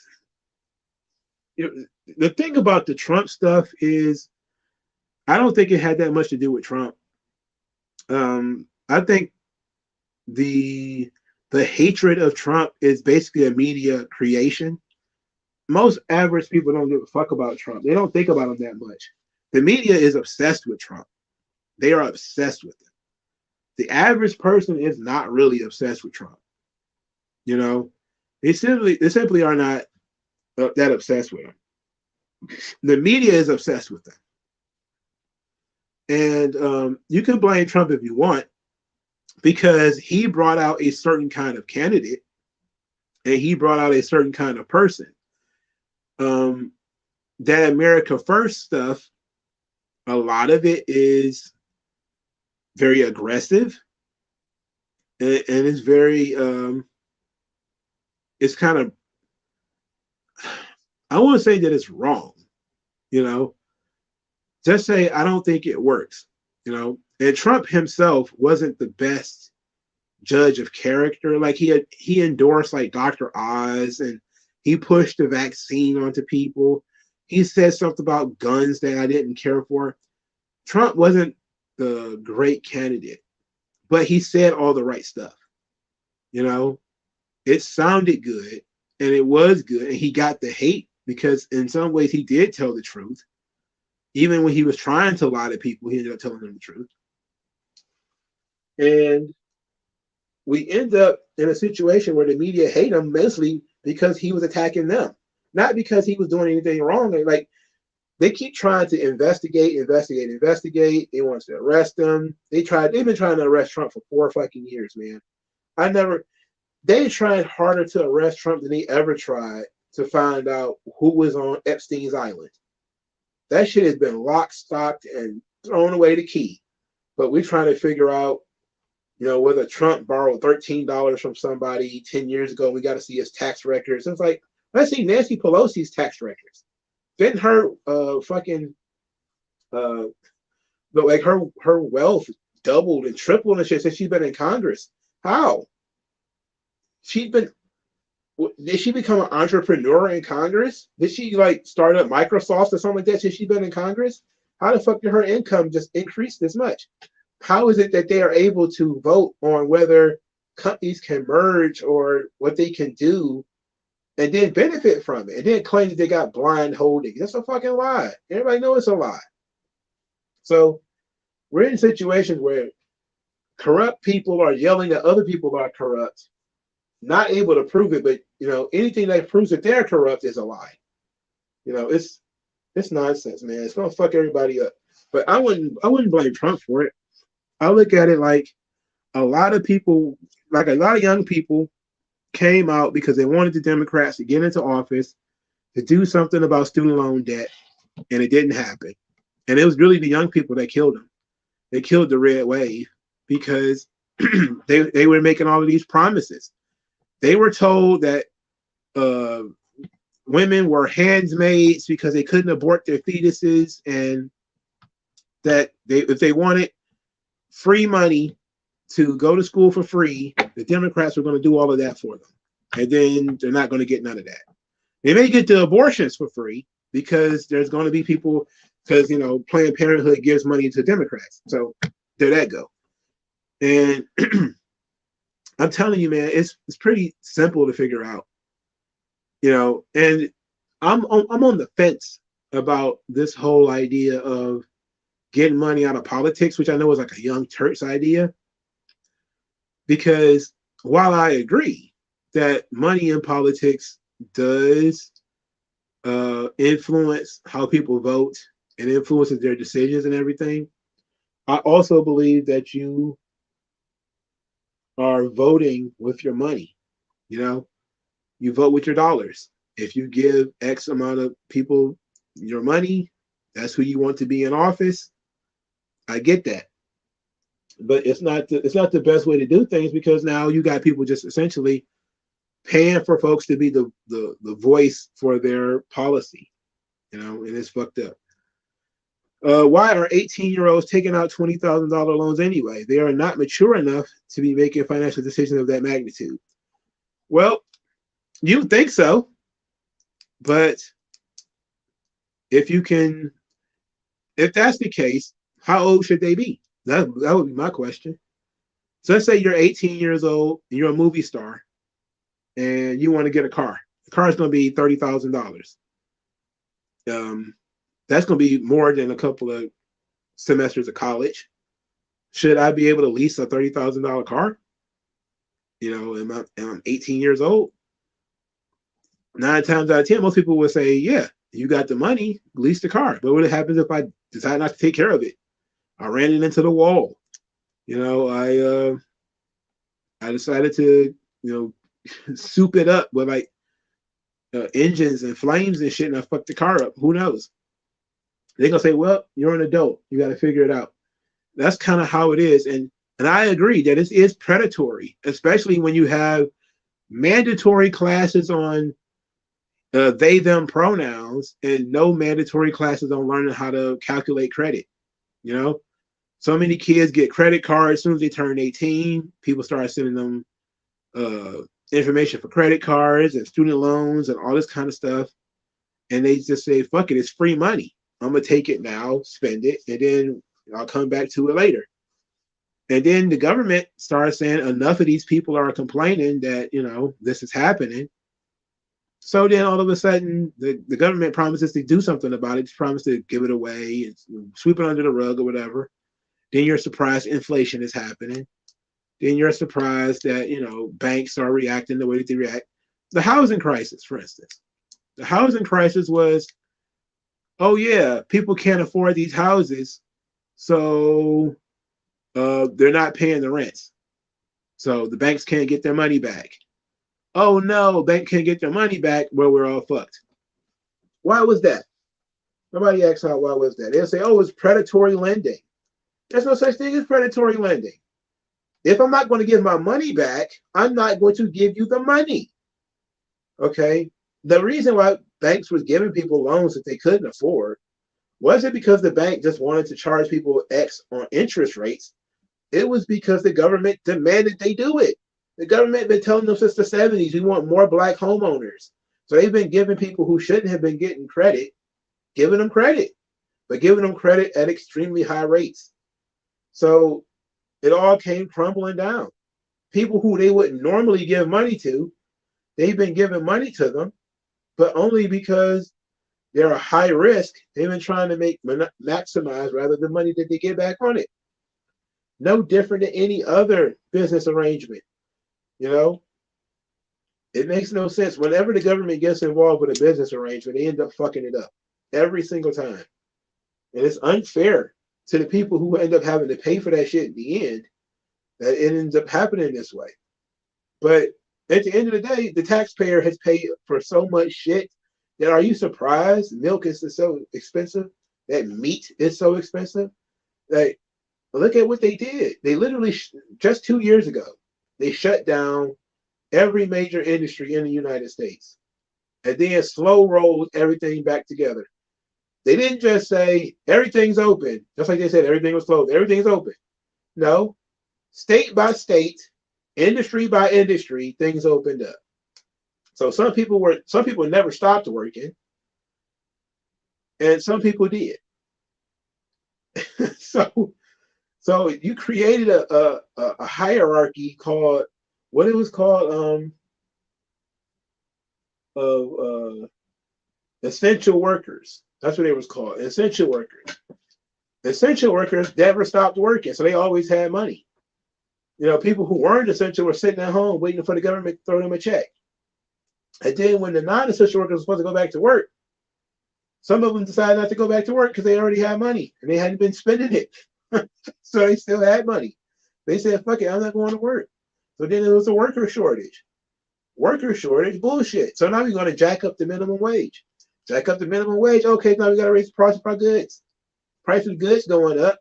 the thing about the Trump stuff is I don't think it had that much to do with Trump. I think the hatred of Trump is basically a media creation. Most average people don't give a fuck about Trump. They don't think about him that much. The media is obsessed with Trump. They are obsessed with him. The average person is not really obsessed with Trump. You know, they simply are not that obsessed with him. The media is obsessed with them. And you can blame Trump if you want, because he brought out a certain kind of candidate and he brought out a certain kind of person. That America First stuff, a lot of it is very aggressive, and it's very, it's kind of, I won't say that it's wrong, you know, just say I don't think it works, you know. And Trump himself wasn't the best judge of character. Like he endorsed like Dr. Oz, and he pushed the vaccine onto people. He said something about guns that I didn't care for. Trump wasn't the great candidate, but he said all the right stuff. You know, it sounded good and it was good, and he got the hate because in some ways he did tell the truth. Even when he was trying to lie to people, he ended up telling them the truth. And we end up in a situation where the media hate him mostly because he was attacking them, not because he was doing anything wrong. Like they keep trying to investigate. They want to arrest him. They've been trying to arrest Trump for 4 fucking years, man. They tried harder to arrest Trump than they ever tried to find out who was on Epstein's island. That shit has been locked, stocked, and thrown away the key. But we're trying to figure out, you know, whether Trump borrowed $13 from somebody 10 years ago. We got to see his tax records. It's like, let's see Nancy Pelosi's tax records. Didn't her like her wealth doubled and tripled and shit since she's been in Congress? How? Did she become an entrepreneur in Congress? Did she like start up Microsoft or something like that since she's been in Congress? How the fuck did her income just increase this much? How is it that they are able to vote on whether companies can merge or what they can do and then benefit from it and then claim that they got blind holdings? That's a fucking lie. Everybody knows it's a lie. So we're in situations where corrupt people are yelling that other people are corrupt, not able to prove it, but you know, anything that proves that they're corrupt is a lie. You know, it's nonsense, man. It's gonna fuck everybody up. But I wouldn't blame Trump for it. I look at it like a lot of people, like a lot of young people came out because they wanted the Democrats to get into office to do something about student loan debt, and it didn't happen. And it was really the young people that killed them. They killed the red wave because they were making all of these promises. They were told that women were handmaids because they couldn't abort their fetuses, and that if they wanted free money to go to school for free, the Democrats were going to do all of that for them. And then they're not going to get none of that. They may get the abortions for free because there's going to be people, because, you know, Planned Parenthood gives money to Democrats. So there that go. And I'm telling you, man, it's pretty simple to figure out. You know, and I'm on the fence about this whole idea of getting money out of politics, which I know is like a Young Turks idea. Because while I agree that money in politics does influence how people vote and influences their decisions and everything, I also believe that you are voting with your money. You know, you vote with your dollars. If you give X amount of people your money, that's who you want to be in office. I get that. But it's not the best way to do things, because now you got people just essentially paying for folks to be the voice for their policy, you know, and it's fucked up. Why are 18-year-olds taking out $20,000 loans anyway? They are not mature enough to be making financial decisions of that magnitude. Well, you think so, but if that's the case, how old should they be? That would be my question. So let's say you're 18 years old, and you're a movie star, and you want to get a car. The car is going to be $30,000. That's going to be more than a couple of semesters of college. Should I be able to lease a $30,000 car? You know, and I'm 18 years old. 9 times out of 10, most people would say, yeah, You got the money, lease the car. But what happens if I decide not to take care of it? I ran it into the wall. You know, I decided to, you know, soup it up with like engines and flames and shit, and I fucked the car up. Who knows? They're gonna say, "Well, you're an adult. You got to figure it out." That's kind of how it is, and I agree that it is predatory, especially when you have mandatory classes on they them pronouns and no mandatory classes on learning how to calculate credit. You know, so many kids get credit cards as soon as they turn 18. People start sending them information for credit cards and student loans and all this kind of stuff. And they just say, fuck it, it's free money. I'm going to take it now, spend it, and then I'll come back to it later. And then the government starts saying enough of these people are complaining that, you know, this is happening. So then all of a sudden, the government promises to do something about it, promises to give it away and sweep it under the rug or whatever. Then you're surprised inflation is happening. Then you're surprised that, you know, banks are reacting the way that they react. The housing crisis, for instance. The housing crisis was, oh yeah, people can't afford these houses, so they're not paying the rents. So the banks can't get their money back. Oh no, bank can't get their money back. Well, we're all fucked. Why was that? Nobody asks how. Why was that? They'll say, oh, it's predatory lending. There's no such thing as predatory lending. If I'm not going to give my money back, I'm not going to give you the money. Okay? The reason why banks was giving people loans that they couldn't afford wasn't because the bank just wanted to charge people X on interest rates. It was because the government demanded they do it. The government been telling them since the 70s, we want more black homeowners. So they've been giving people who shouldn't have been getting credit, giving them credit, but giving them credit at extremely high rates. So it all came crumbling down. People who they wouldn't normally give money to, they've been giving money to them, but only because they're a high risk. They've been trying to maximize rather the money that they get back on it. No different than any other business arrangement. You know, it makes no sense. Whenever the government gets involved with a business arrangement, they end up fucking it up every single time. And it's unfair to the people who end up having to pay for that shit in the end that it ends up happening this way. But at the end of the day, the taxpayer has paid for so much shit that are you surprised milk is so expensive? That meat is so expensive? Like, look at what they did. They literally, just 2 years ago, they shut down every major industry in the United States and then slow rolled everything back together. They didn't just say everything's open, just like they said everything was closed. Everything's open. No, state by state, industry by industry, things opened up. So some people never stopped working, and some people did. so you created a hierarchy called what it was called essential workers. That's what it was called, essential workers. Essential workers never stopped working, so they always had money. You know, people who weren't essential were sitting at home waiting for the government to throw them a check. And then when the non-essential workers were supposed to go back to work, some of them decided not to go back to work because they already had money and they hadn't been spending it. So they still had money. They said, fuck it, I'm not going to work. So then there was a worker shortage. Worker shortage, bullshit. So now we're going to jack up the minimum wage. Jack up the minimum wage. Okay, now we got to raise the price of our goods. Price of goods going up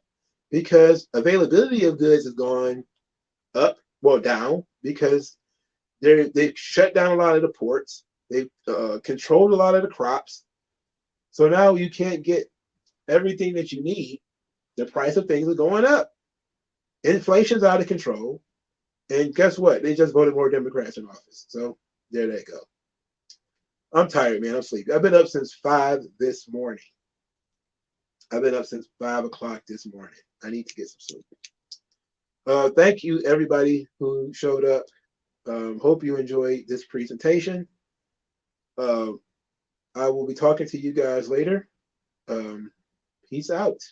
because availability of goods is going up, well, down, because they've shut down a lot of the ports. They've controlled a lot of the crops. So now you can't get everything that you need. The price of things are going up. Inflation's out of control. And guess what? They just voted more Democrats in office. So there they go. I'm tired, man. I'm sleepy. I've been up since 5 this morning. I've been up since 5 o'clock this morning. I need to get some sleep. Thank you, everybody who showed up. Hope you enjoyed this presentation. I will be talking to you guys later. Peace out.